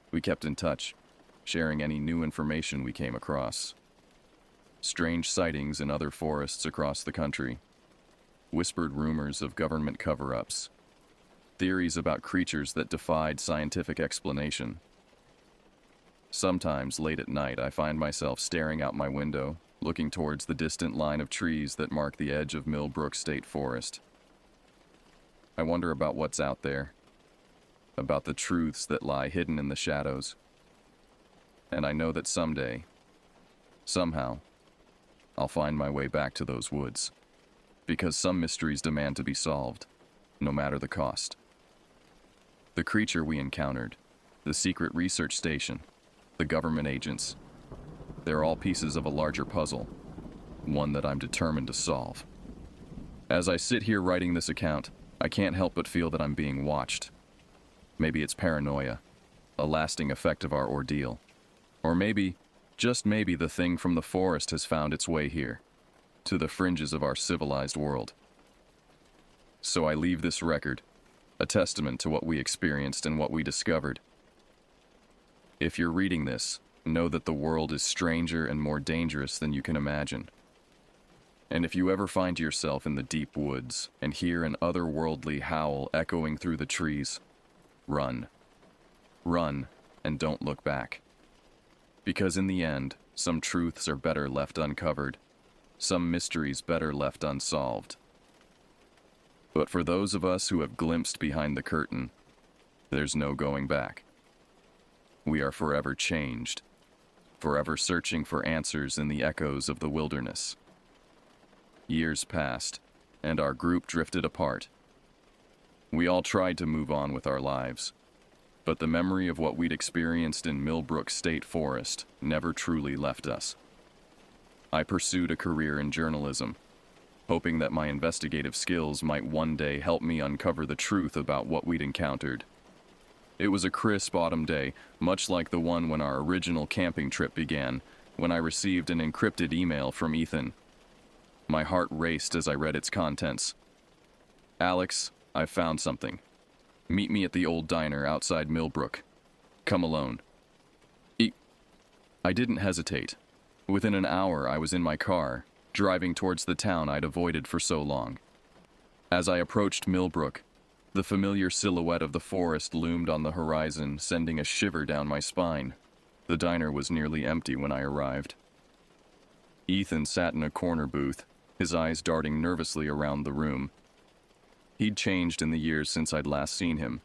We kept in touch, sharing any new information we came across. Strange sightings in other forests across the country, whispered rumors of government cover-ups, theories about creatures that defied scientific explanation. Sometimes, late at night, I find myself staring out my window, looking towards the distant line of trees that mark the edge of Millbrook State Forest. I wonder about what's out there, about the truths that lie hidden in the shadows. And I know that someday, somehow, I'll find my way back to those woods, because some mysteries demand to be solved, no matter the cost. The creature we encountered, the secret research station, the government agents, they're all pieces of a larger puzzle, one that I'm determined to solve. As I sit here writing this account, I can't help but feel that I'm being watched. Maybe it's paranoia, a lasting effect of our ordeal. Or maybe, just maybe, the thing from the forest has found its way here, to the fringes of our civilized world. So I leave this record, a testament to what we experienced and what we discovered. If you're reading this, know that the world is stranger and more dangerous than you can imagine. And if you ever find yourself in the deep woods and hear an otherworldly howl echoing through the trees, run. Run, and don't look back. Because in the end, some truths are better left uncovered, some mysteries better left unsolved. But for those of us who have glimpsed behind the curtain, there's no going back. We are forever changed, forever searching for answers in the echoes of the wilderness. Years passed, and our group drifted apart. We all tried to move on with our lives, but the memory of what we'd experienced in Millbrook State Forest never truly left us. I pursued a career in journalism, hoping that my investigative skills might one day help me uncover the truth about what we'd encountered. It was a crisp autumn day, much like the one when our original camping trip began, when I received an encrypted email from Ethan. My heart raced as I read its contents. "Alex, I've found something. Meet me at the old diner outside Millbrook. Come alone." I didn't hesitate. Within an hour, I was in my car, driving towards the town I'd avoided for so long. As I approached Millbrook, the familiar silhouette of the forest loomed on the horizon, sending a shiver down my spine. The diner was nearly empty when I arrived. Ethan sat in a corner booth, his eyes darting nervously around the room. He'd changed in the years since I'd last seen him.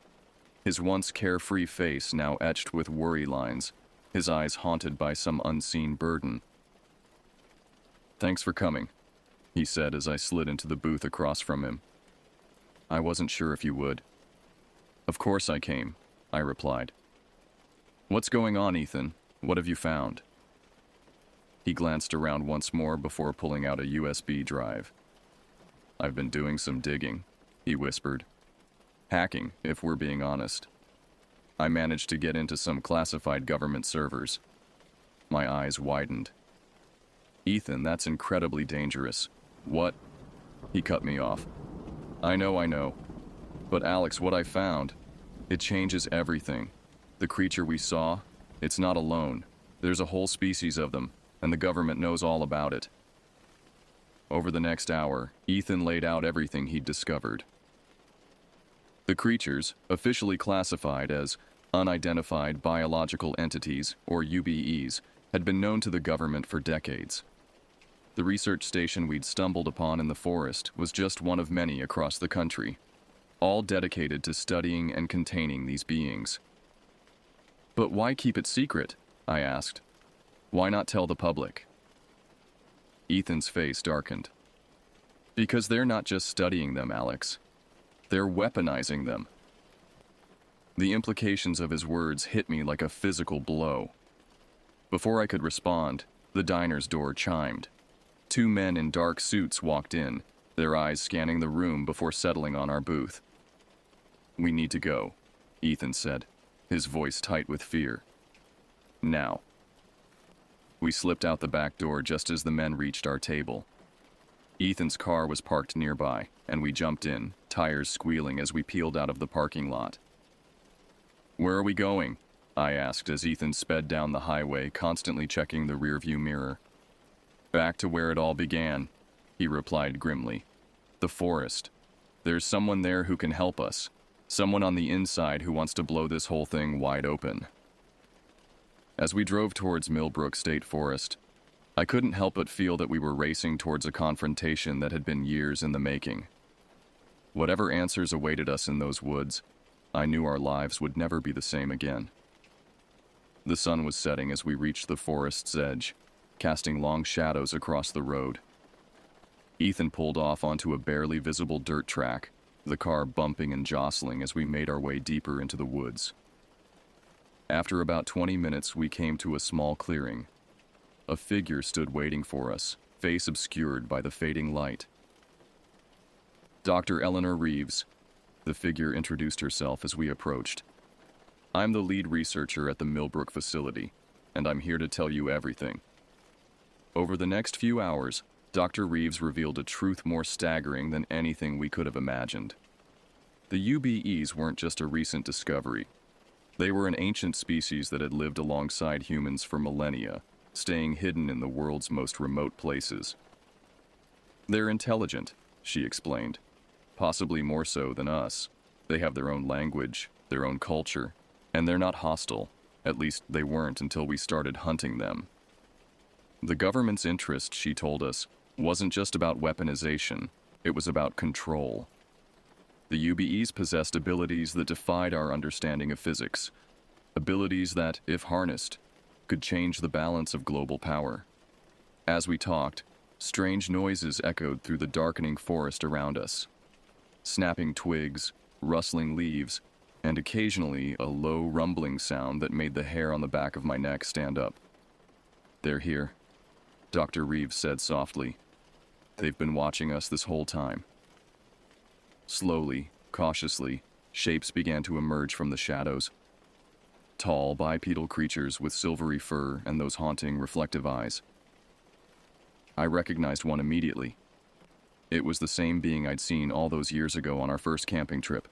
His once carefree face now etched with worry lines, his eyes haunted by some unseen burden. "Thanks for coming," he said as I slid into the booth across from him. "I wasn't sure if you would." "Of course I came," I replied. "What's going on, Ethan? What have you found?" He glanced around once more before pulling out a USB drive. "I've been doing some digging," he whispered. "Hacking, if we're being honest. I managed to get into some classified government servers." My eyes widened. "Ethan, that's incredibly dangerous. What?" He cut me off. I know. But Alex, what I found, it changes everything. The creature we saw, it's not alone. There's a whole species of them, and the government knows all about it." Over the next hour, Ethan laid out everything he'd discovered. The creatures, officially classified as unidentified biological entities, or UBEs, had been known to the government for decades. The research station we'd stumbled upon in the forest was just one of many across the country, all dedicated to studying and containing these beings. "But why keep it secret?" I asked. "Why not tell the public?" Ethan's face darkened. "Because they're not just studying them, Alex. They're weaponizing them." The implications of his words hit me like a physical blow. Before I could respond, the diner's door chimed. 2 men in dark suits walked in, their eyes scanning the room before settling on our booth. "We need to go," Ethan said, his voice tight with fear. "Now." We slipped out the back door just as the men reached our table. Ethan's car was parked nearby, and we jumped in, tires squealing as we peeled out of the parking lot. "Where are we going?" I asked as Ethan sped down the highway, constantly checking the rearview mirror. Back to where it all began, he replied grimly. The forest. There's someone there who can help us. Someone on the inside who wants to blow this whole thing wide open. As we drove towards Millbrook State Forest, I couldn't help but feel that we were racing towards a confrontation that had been years in the making. Whatever answers awaited us in those woods, I knew our lives would never be the same again. The sun was setting as we reached the forest's edge, casting long shadows across the road. Ethan pulled off onto a barely visible dirt track, the car bumping and jostling as we made our way deeper into the woods. After about 20 minutes, we came to a small clearing. A figure stood waiting for us, face obscured by the fading light. Dr. Eleanor Reeves, the figure introduced herself as we approached. I'm the lead researcher at the Millbrook facility, and I'm here to tell you everything. Over the next few hours, Dr. Reeves revealed a truth more staggering than anything we could have imagined. The UBEs weren't just a recent discovery. They were an ancient species that had lived alongside humans for millennia, staying hidden in the world's most remote places. They're intelligent, she explained, possibly more so than us. They have their own language, their own culture, and they're not hostile. At least they weren't until we started hunting them. The government's interest, she told us, wasn't just about weaponization, it was about control. The UBEs possessed abilities that defied our understanding of physics, abilities that, if harnessed, could change the balance of global power. As we talked, strange noises echoed through the darkening forest around us. Snapping twigs, rustling leaves, and occasionally a low rumbling sound that made the hair on the back of my neck stand up. They're here, Dr. Reeves said softly. They've been watching us this whole time. Slowly, cautiously, shapes began to emerge from the shadows. Tall, bipedal creatures with silvery fur and those haunting, reflective eyes. I recognized one immediately. It was the same being I'd seen all those years ago on our first camping trip.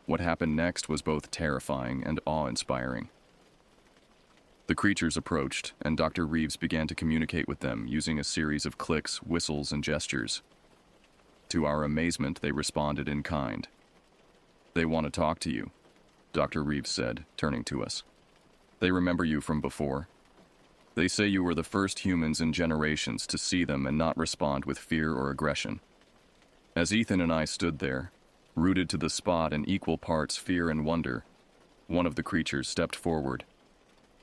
What happened next was both terrifying and awe-inspiring. The creatures approached, and Dr. Reeves began to communicate with them using a series of clicks, whistles, and gestures. To our amazement, they responded in kind. They want to talk to you, Dr. Reeves said, turning to us. They remember you from before. They say you were the first humans in generations to see them and not respond with fear or aggression. As Ethan and I stood there, rooted to the spot in equal parts fear and wonder, one of the creatures stepped forward.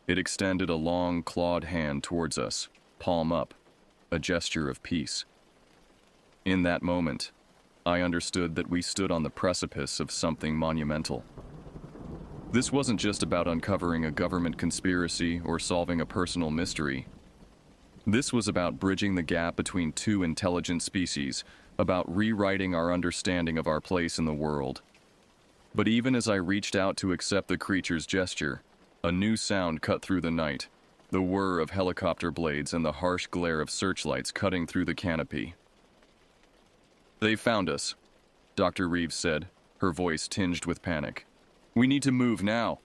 It extended a long, clawed hand towards us, palm up, a gesture of peace. In that moment, I understood that we stood on the precipice of something monumental. This wasn't just about uncovering a government conspiracy or solving a personal mystery. This was about bridging the gap between two intelligent species, about rewriting our understanding of our place in the world. But even as I reached out to accept the creature's gesture, a new sound cut through the night, the whir of helicopter blades and the harsh glare of searchlights cutting through the canopy. They found us, Dr. Reeves said, her voice tinged with panic. We need to move now.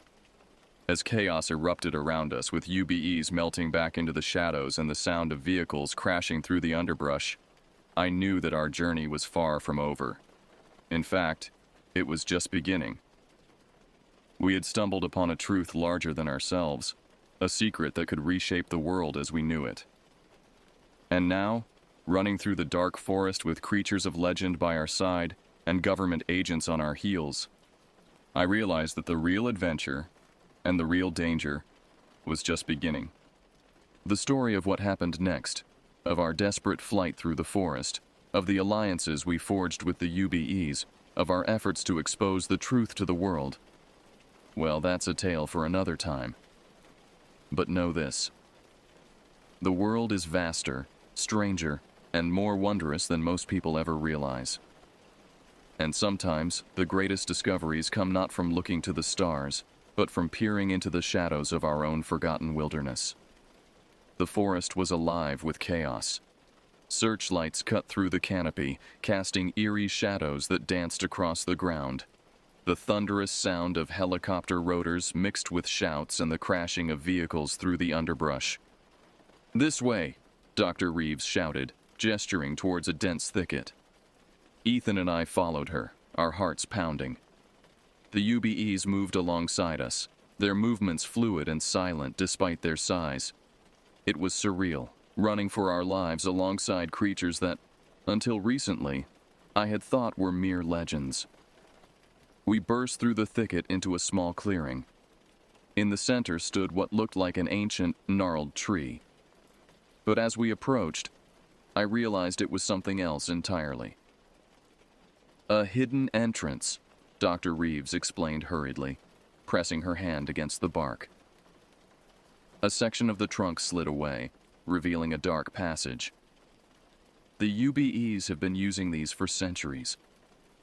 As chaos erupted around us with UBEs melting back into the shadows and the sound of vehicles crashing through the underbrush, I knew that our journey was far from over. In fact, it was just beginning. We had stumbled upon a truth larger than ourselves, a secret that could reshape the world as we knew it. And now, running through the dark forest with creatures of legend by our side and government agents on our heels, I realized that the real adventure and the real danger was just beginning. The story of what happened next, of our desperate flight through the forest, of the alliances we forged with the UBEs, of our efforts to expose the truth to the world, well, that's a tale for another time. But know this: the world is vaster, stranger, and more wondrous than most people ever realize. And sometimes, the greatest discoveries come not from looking to the stars, but from peering into the shadows of our own forgotten wilderness. The forest was alive with chaos. Searchlights cut through the canopy, casting eerie shadows that danced across the ground. The thunderous sound of helicopter rotors mixed with shouts and the crashing of vehicles through the underbrush. "This way," Dr. Reeves shouted, gesturing towards a dense thicket. Ethan and I followed her, our hearts pounding. The UBEs moved alongside us, their movements fluid and silent despite their size. It was surreal, running for our lives alongside creatures that, until recently, I had thought were mere legends. We burst through the thicket into a small clearing. In the center stood what looked like an ancient, gnarled tree. But as we approached, I realized it was something else entirely. "A hidden entrance," Dr. Reeves explained hurriedly, pressing her hand against the bark. A section of the trunk slid away, revealing a dark passage. The UBEs have been using these for centuries.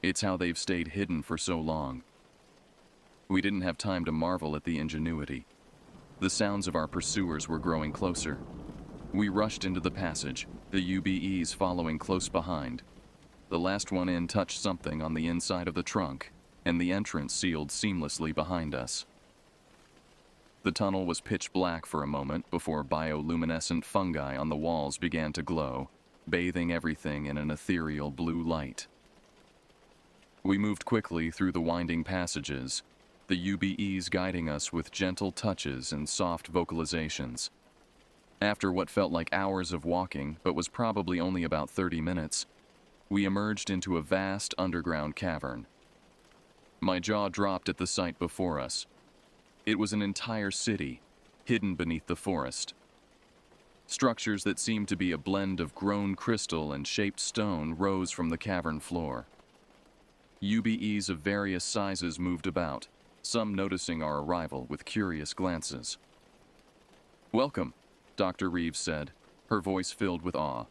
It's how they've stayed hidden for so long. We didn't have time to marvel at the ingenuity. The sounds of our pursuers were growing closer. We rushed into the passage, the UBEs following close behind. The last one in touched something on the inside of the trunk, and the entrance sealed seamlessly behind us. The tunnel was pitch black for a moment before bioluminescent fungi on the walls began to glow, bathing everything in an ethereal blue light. We moved quickly through the winding passages, the UBEs guiding us with gentle touches and soft vocalizations. After what felt like hours of walking, but was probably only about 30 minutes, we emerged into a vast underground cavern. My jaw dropped at the sight before us. It was an entire city, hidden beneath the forest. Structures that seemed to be a blend of grown crystal and shaped stone rose from the cavern floor. UBEs of various sizes moved about, some noticing our arrival with curious glances. "Welcome," Dr. Reeves said, her voice filled with awe,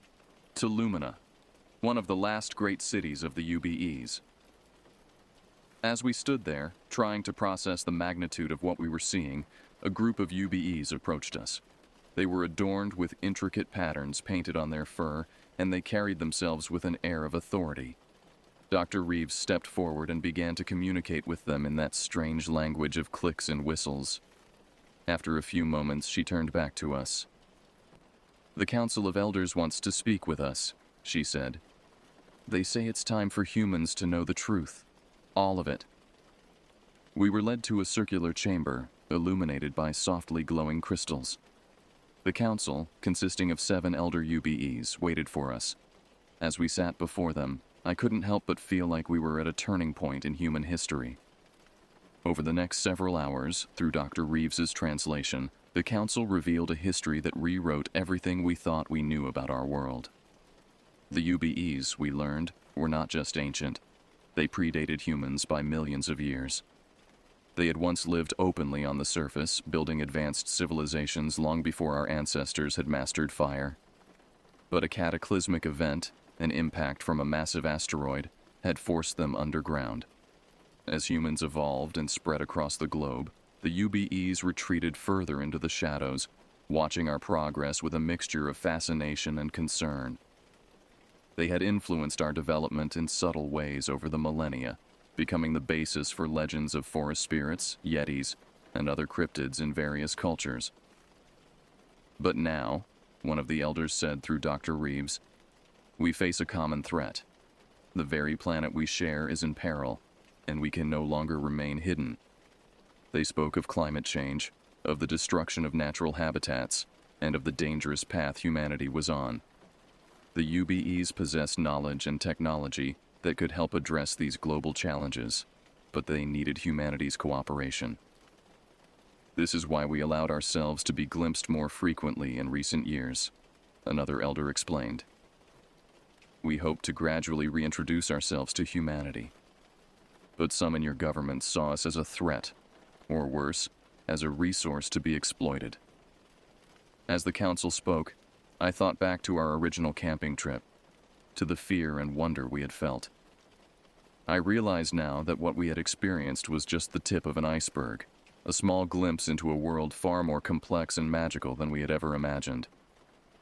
"to Lumina, one of the last great cities of the UBEs." As we stood there, trying to process the magnitude of what we were seeing, a group of UBEs approached us. They were adorned with intricate patterns painted on their fur, and they carried themselves with an air of authority. Dr. Reeves stepped forward and began to communicate with them in that strange language of clicks and whistles. After a few moments, she turned back to us. "The Council of Elders wants to speak with us," she said. "They say it's time for humans to know the truth. All of it." We were led to a circular chamber, illuminated by softly glowing crystals. The council, consisting of 7 elder UBEs, waited for us. As we sat before them, I couldn't help but feel like we were at a turning point in human history. Over the next several hours, through Dr. Reeves's translation, the council revealed a history that rewrote everything we thought we knew about our world. The UBEs, we learned, were not just ancient. They predated humans by millions of years. They had once lived openly on the surface, building advanced civilizations long before our ancestors had mastered fire. But a cataclysmic event, an impact from a massive asteroid, had forced them underground. As humans evolved and spread across the globe, the UBEs retreated further into the shadows, watching our progress with a mixture of fascination and concern. They had influenced our development in subtle ways over the millennia, becoming the basis for legends of forest spirits, yetis, and other cryptids in various cultures. But now, one of the elders said through Dr. Reeves, we face a common threat. The very planet we share is in peril, and we can no longer remain hidden. They spoke of climate change, of the destruction of natural habitats, and of the dangerous path humanity was on. The UBEs possessed knowledge and technology that could help address these global challenges, but they needed humanity's cooperation. This is why we allowed ourselves to be glimpsed more frequently in recent years, another elder explained. We hope to gradually reintroduce ourselves to humanity. But some in your government saw us as a threat, or worse, as a resource to be exploited. As the council spoke, I thought back to our original camping trip, to the fear and wonder we had felt. I realize now that what we had experienced was just the tip of an iceberg, a small glimpse into a world far more complex and magical than we had ever imagined.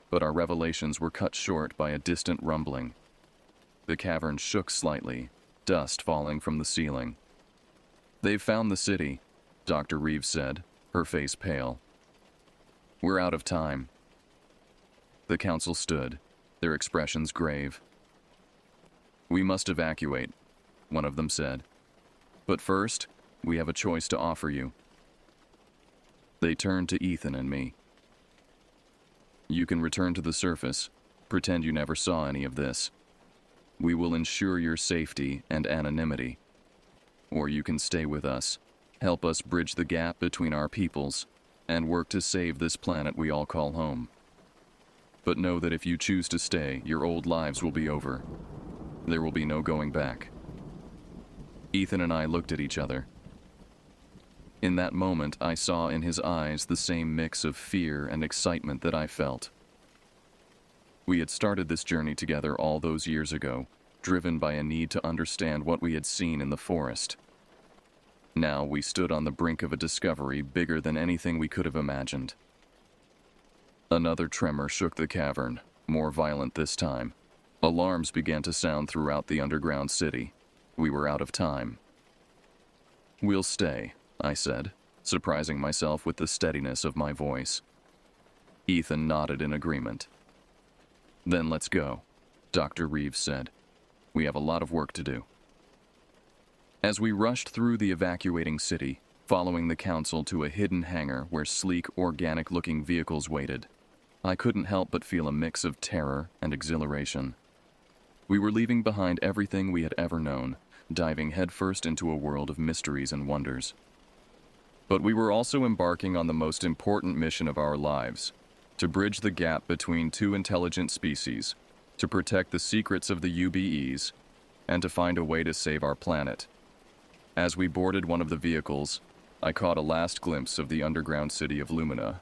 But our revelations were cut short by a distant rumbling. The cavern shook slightly, dust falling from the ceiling. "They've found the city," Dr. Reeves said, her face pale. "We're out of time." The council stood, their expressions grave. "We must evacuate," one of them said. "But first, we have a choice to offer you." They turned to Ethan and me. "You can return to the surface, pretend you never saw any of this. We will ensure your safety and anonymity. Or you can stay with us, help us bridge the gap between our peoples, and work to save this planet we all call home. But know that if you choose to stay, your old lives will be over. There will be no going back." Ethan and I looked at each other. In that moment, I saw in his eyes the same mix of fear and excitement that I felt. We had started this journey together all those years ago, driven by a need to understand what we had seen in the forest. Now we stood on the brink of a discovery bigger than anything we could have imagined. Another tremor shook the cavern, more violent this time. Alarms began to sound throughout the underground city. We were out of time. "We'll stay," I said, surprising myself with the steadiness of my voice. Ethan nodded in agreement. "Then let's go," Dr. Reeves said. "We have a lot of work to do." As we rushed through the evacuating city, following the council to a hidden hangar where sleek, organic-looking vehicles waited, I couldn't help but feel a mix of terror and exhilaration. We were leaving behind everything we had ever known, diving headfirst into a world of mysteries and wonders. But we were also embarking on the most important mission of our lives, to bridge the gap between two intelligent species, to protect the secrets of the UBEs, and to find a way to save our planet. As we boarded one of the vehicles, I caught a last glimpse of the underground city of Lumina.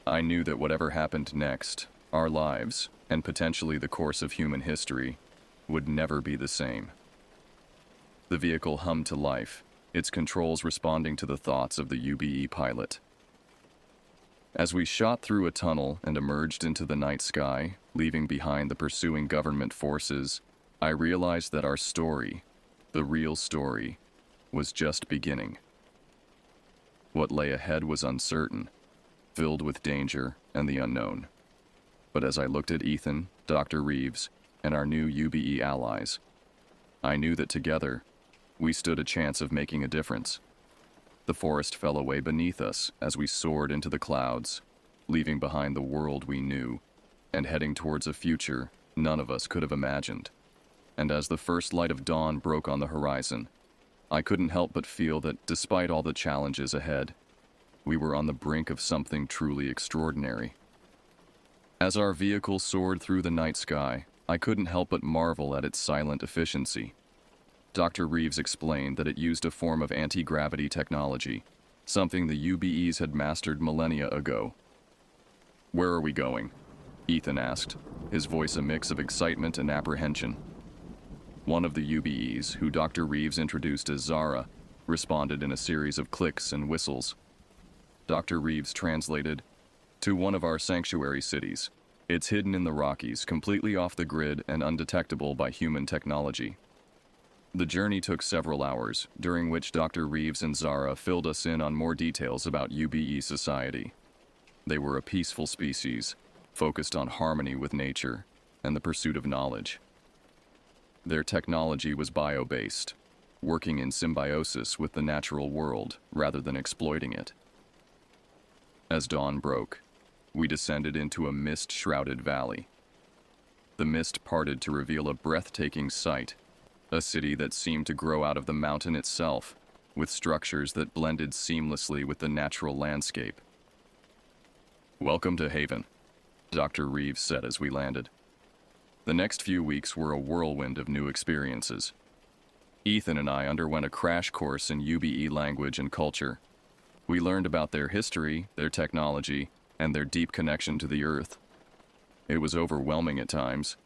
I knew that whatever happened next, our lives, and potentially the course of human history, would never be the same. The vehicle hummed to life, its controls responding to the thoughts of the UBE pilot. As we shot through a tunnel and emerged into the night sky, leaving behind the pursuing government forces, I realized that our story, the real story, was just beginning. What lay ahead was uncertain, filled with danger and the unknown. But as I looked at Ethan, Dr. Reeves, and our new UBE allies, I knew that together, we stood a chance of making a difference. The forest fell away beneath us as we soared into the clouds, leaving behind the world we knew, and heading towards a future none of us could have imagined. And as the first light of dawn broke on the horizon, I couldn't help but feel that despite all the challenges ahead, we were on the brink of something truly extraordinary. As our vehicle soared through the night sky, I couldn't help but marvel at its silent efficiency. Dr. Reeves explained that it used a form of anti-gravity technology, something the UBEs had mastered millennia ago. "Where are we going?" Ethan asked, his voice a mix of excitement and apprehension. One of the UBEs, who Dr. Reeves introduced as Zara, responded in a series of clicks and whistles. Dr. Reeves translated, "To one of our sanctuary cities. It's hidden in the Rockies, completely off the grid and undetectable by human technology." The journey took several hours, during which Dr. Reeves and Zara filled us in on more details about UBE society. They were a peaceful species, focused on harmony with nature and the pursuit of knowledge. Their technology was bio-based, working in symbiosis with the natural world rather than exploiting it. As dawn broke, we descended into a mist-shrouded valley. The mist parted to reveal a breathtaking sight, a city that seemed to grow out of the mountain itself, with structures that blended seamlessly with the natural landscape. "Welcome to Haven," Dr. Reeves said as we landed. The next few weeks were a whirlwind of new experiences. Ethan and I underwent a crash course in UBE language and culture. We learned about their history, their technology, and their deep connection to the Earth. It was overwhelming at times,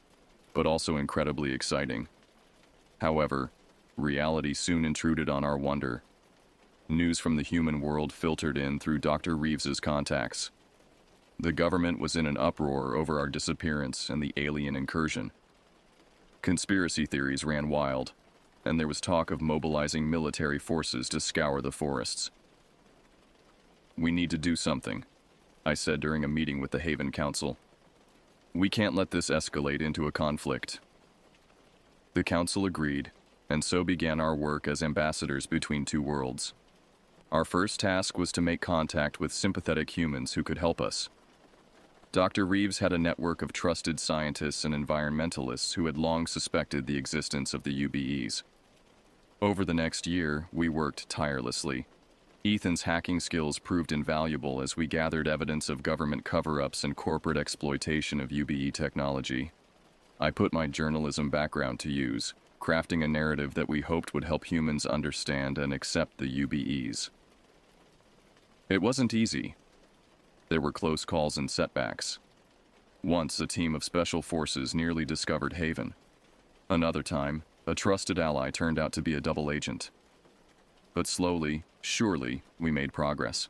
but also incredibly exciting. However, reality soon intruded on our wonder. News from the human world filtered in through Dr. Reeves's contacts. The government was in an uproar over our disappearance and the alien incursion. Conspiracy theories ran wild. and there was talk of mobilizing military forces to scour the forests. "We need to do something," I said during a meeting with the Haven Council. "We can't let this escalate into a conflict." The council agreed, and so began our work as ambassadors between two worlds. Our first task was to make contact with sympathetic humans who could help us. Dr. Reeves had a network of trusted scientists and environmentalists who had long suspected the existence of the UBEs. Over the next year, we worked tirelessly. Ethan's hacking skills proved invaluable as we gathered evidence of government cover-ups and corporate exploitation of UBE technology. I put my journalism background to use, crafting a narrative that we hoped would help humans understand and accept the UBEs. It wasn't easy. There were close calls and setbacks. Once, a team of special forces nearly discovered Haven. Another time, a trusted ally turned out to be a double agent. But slowly, surely, we made progress.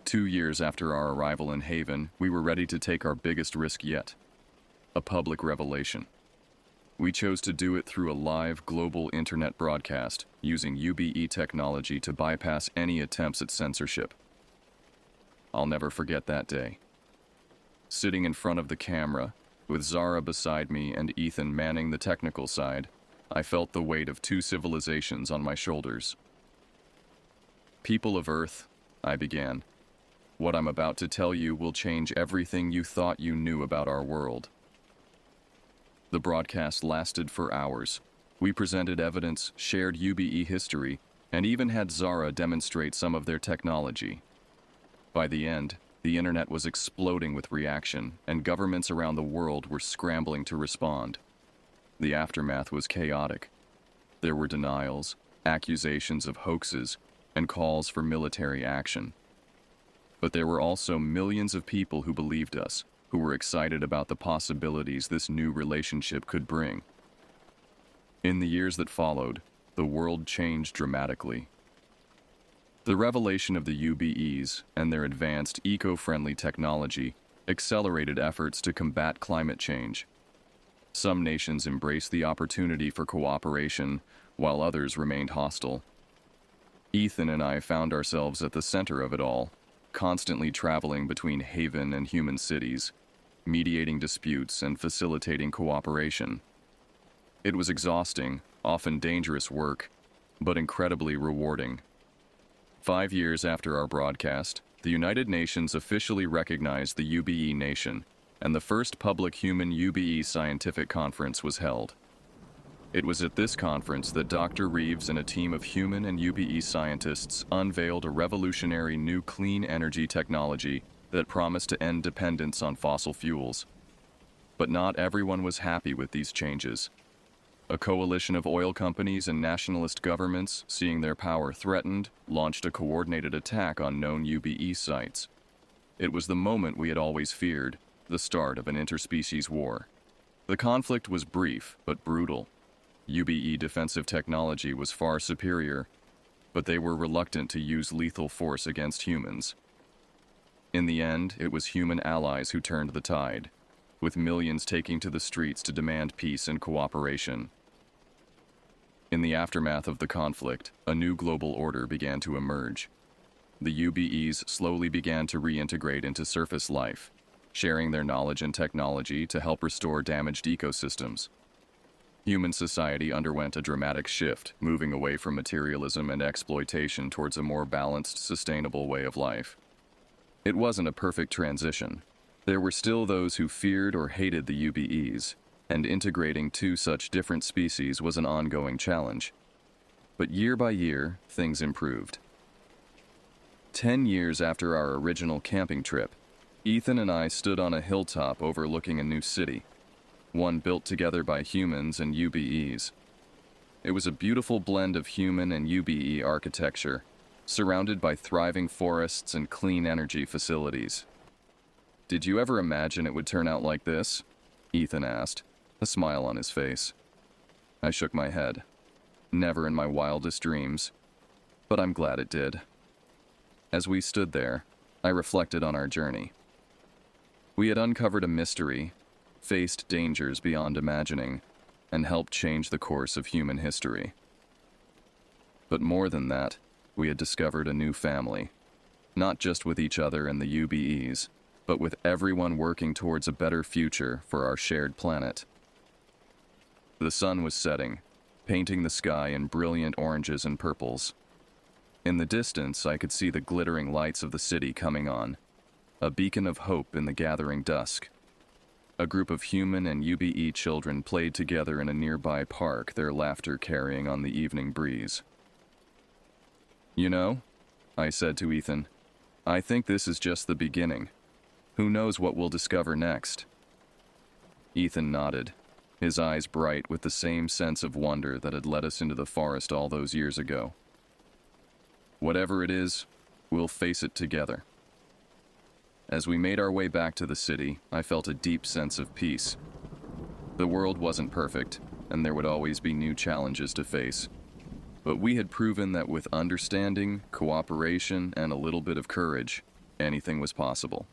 2 years after our arrival in Haven, we were ready to take our biggest risk yet: a public revelation. We chose to do it through a live global internet broadcast using UBE technology to bypass any attempts at censorship. I'll never forget that day. Sitting in front of the camera, with Zara beside me and Ethan manning the technical side, I felt the weight of two civilizations on my shoulders. "People of Earth," I began, "what I'm about to tell you will change everything you thought you knew about our world." The broadcast lasted for hours. We presented evidence, shared UBE history, and even had Zara demonstrate some of their technology. By the end, the internet was exploding with reaction, and governments around the world were scrambling to respond. The aftermath was chaotic. There were denials, accusations of hoaxes, and calls for military action. But there were also millions of people who believed us, who were excited about the possibilities this new relationship could bring. In the years that followed, the world changed dramatically. The revelation of the UBEs and their advanced eco-friendly technology accelerated efforts to combat climate change. Some nations embraced the opportunity for cooperation, while others remained hostile. Ethan and I found ourselves at the center of it all, constantly traveling between Haven and human cities, mediating disputes and facilitating cooperation. It was exhausting, often dangerous work, but incredibly rewarding. 5 years after our broadcast, the United Nations officially recognized the UBE nation, and the first public human UBE scientific conference was held. It was at this conference that Dr. Reeves and a team of human and UBE scientists unveiled a revolutionary new clean energy technology that promised to end dependence on fossil fuels. But not everyone was happy with these changes. A coalition of oil companies and nationalist governments, seeing their power threatened, launched a coordinated attack on known UBE sites. It was the moment we had always feared, the start of an interspecies war. The conflict was brief but brutal. UBE defensive technology was far superior, but they were reluctant to use lethal force against humans. In the end, it was human allies who turned the tide, with millions taking to the streets to demand peace and cooperation. In the aftermath of the conflict, a new global order began to emerge. The UBEs slowly began to reintegrate into surface life, sharing their knowledge and technology to help restore damaged ecosystems. Human society underwent a dramatic shift, moving away from materialism and exploitation towards a more balanced, sustainable way of life. It wasn't a perfect transition. There were still those who feared or hated the UBEs, and integrating two such different species was an ongoing challenge. But year by year, things improved. 10 years after our original camping trip, Ethan and I stood on a hilltop overlooking a new city, one built together by humans and UBEs. It was a beautiful blend of human and UBE architecture, surrounded by thriving forests and clean energy facilities. "Did you ever imagine it would turn out like this?" Ethan asked, a smile on his face. I shook my head. Never in my wildest dreams. But I'm glad it did. As we stood there, I reflected on our journey. We had uncovered a mystery, faced dangers beyond imagining, and helped change the course of human history. But more than that, we had discovered a new family, not just with each other and the UBEs, but with everyone working towards a better future for our shared planet. The sun was setting, painting the sky in brilliant oranges and purples. In the distance, I could see the glittering lights of the city coming on, a beacon of hope in the gathering dusk. A group of human and UBE children played together in a nearby park, their laughter carrying on the evening breeze. "You know," I said to Ethan, "I think this is just the beginning. Who knows what we'll discover next?" Ethan nodded, his eyes bright with the same sense of wonder that had led us into the forest all those years ago. "Whatever it is, we'll face it together." As we made our way back to the city, I felt a deep sense of peace. The world wasn't perfect, and there would always be new challenges to face. But we had proven that with understanding, cooperation, and a little bit of courage, anything was possible.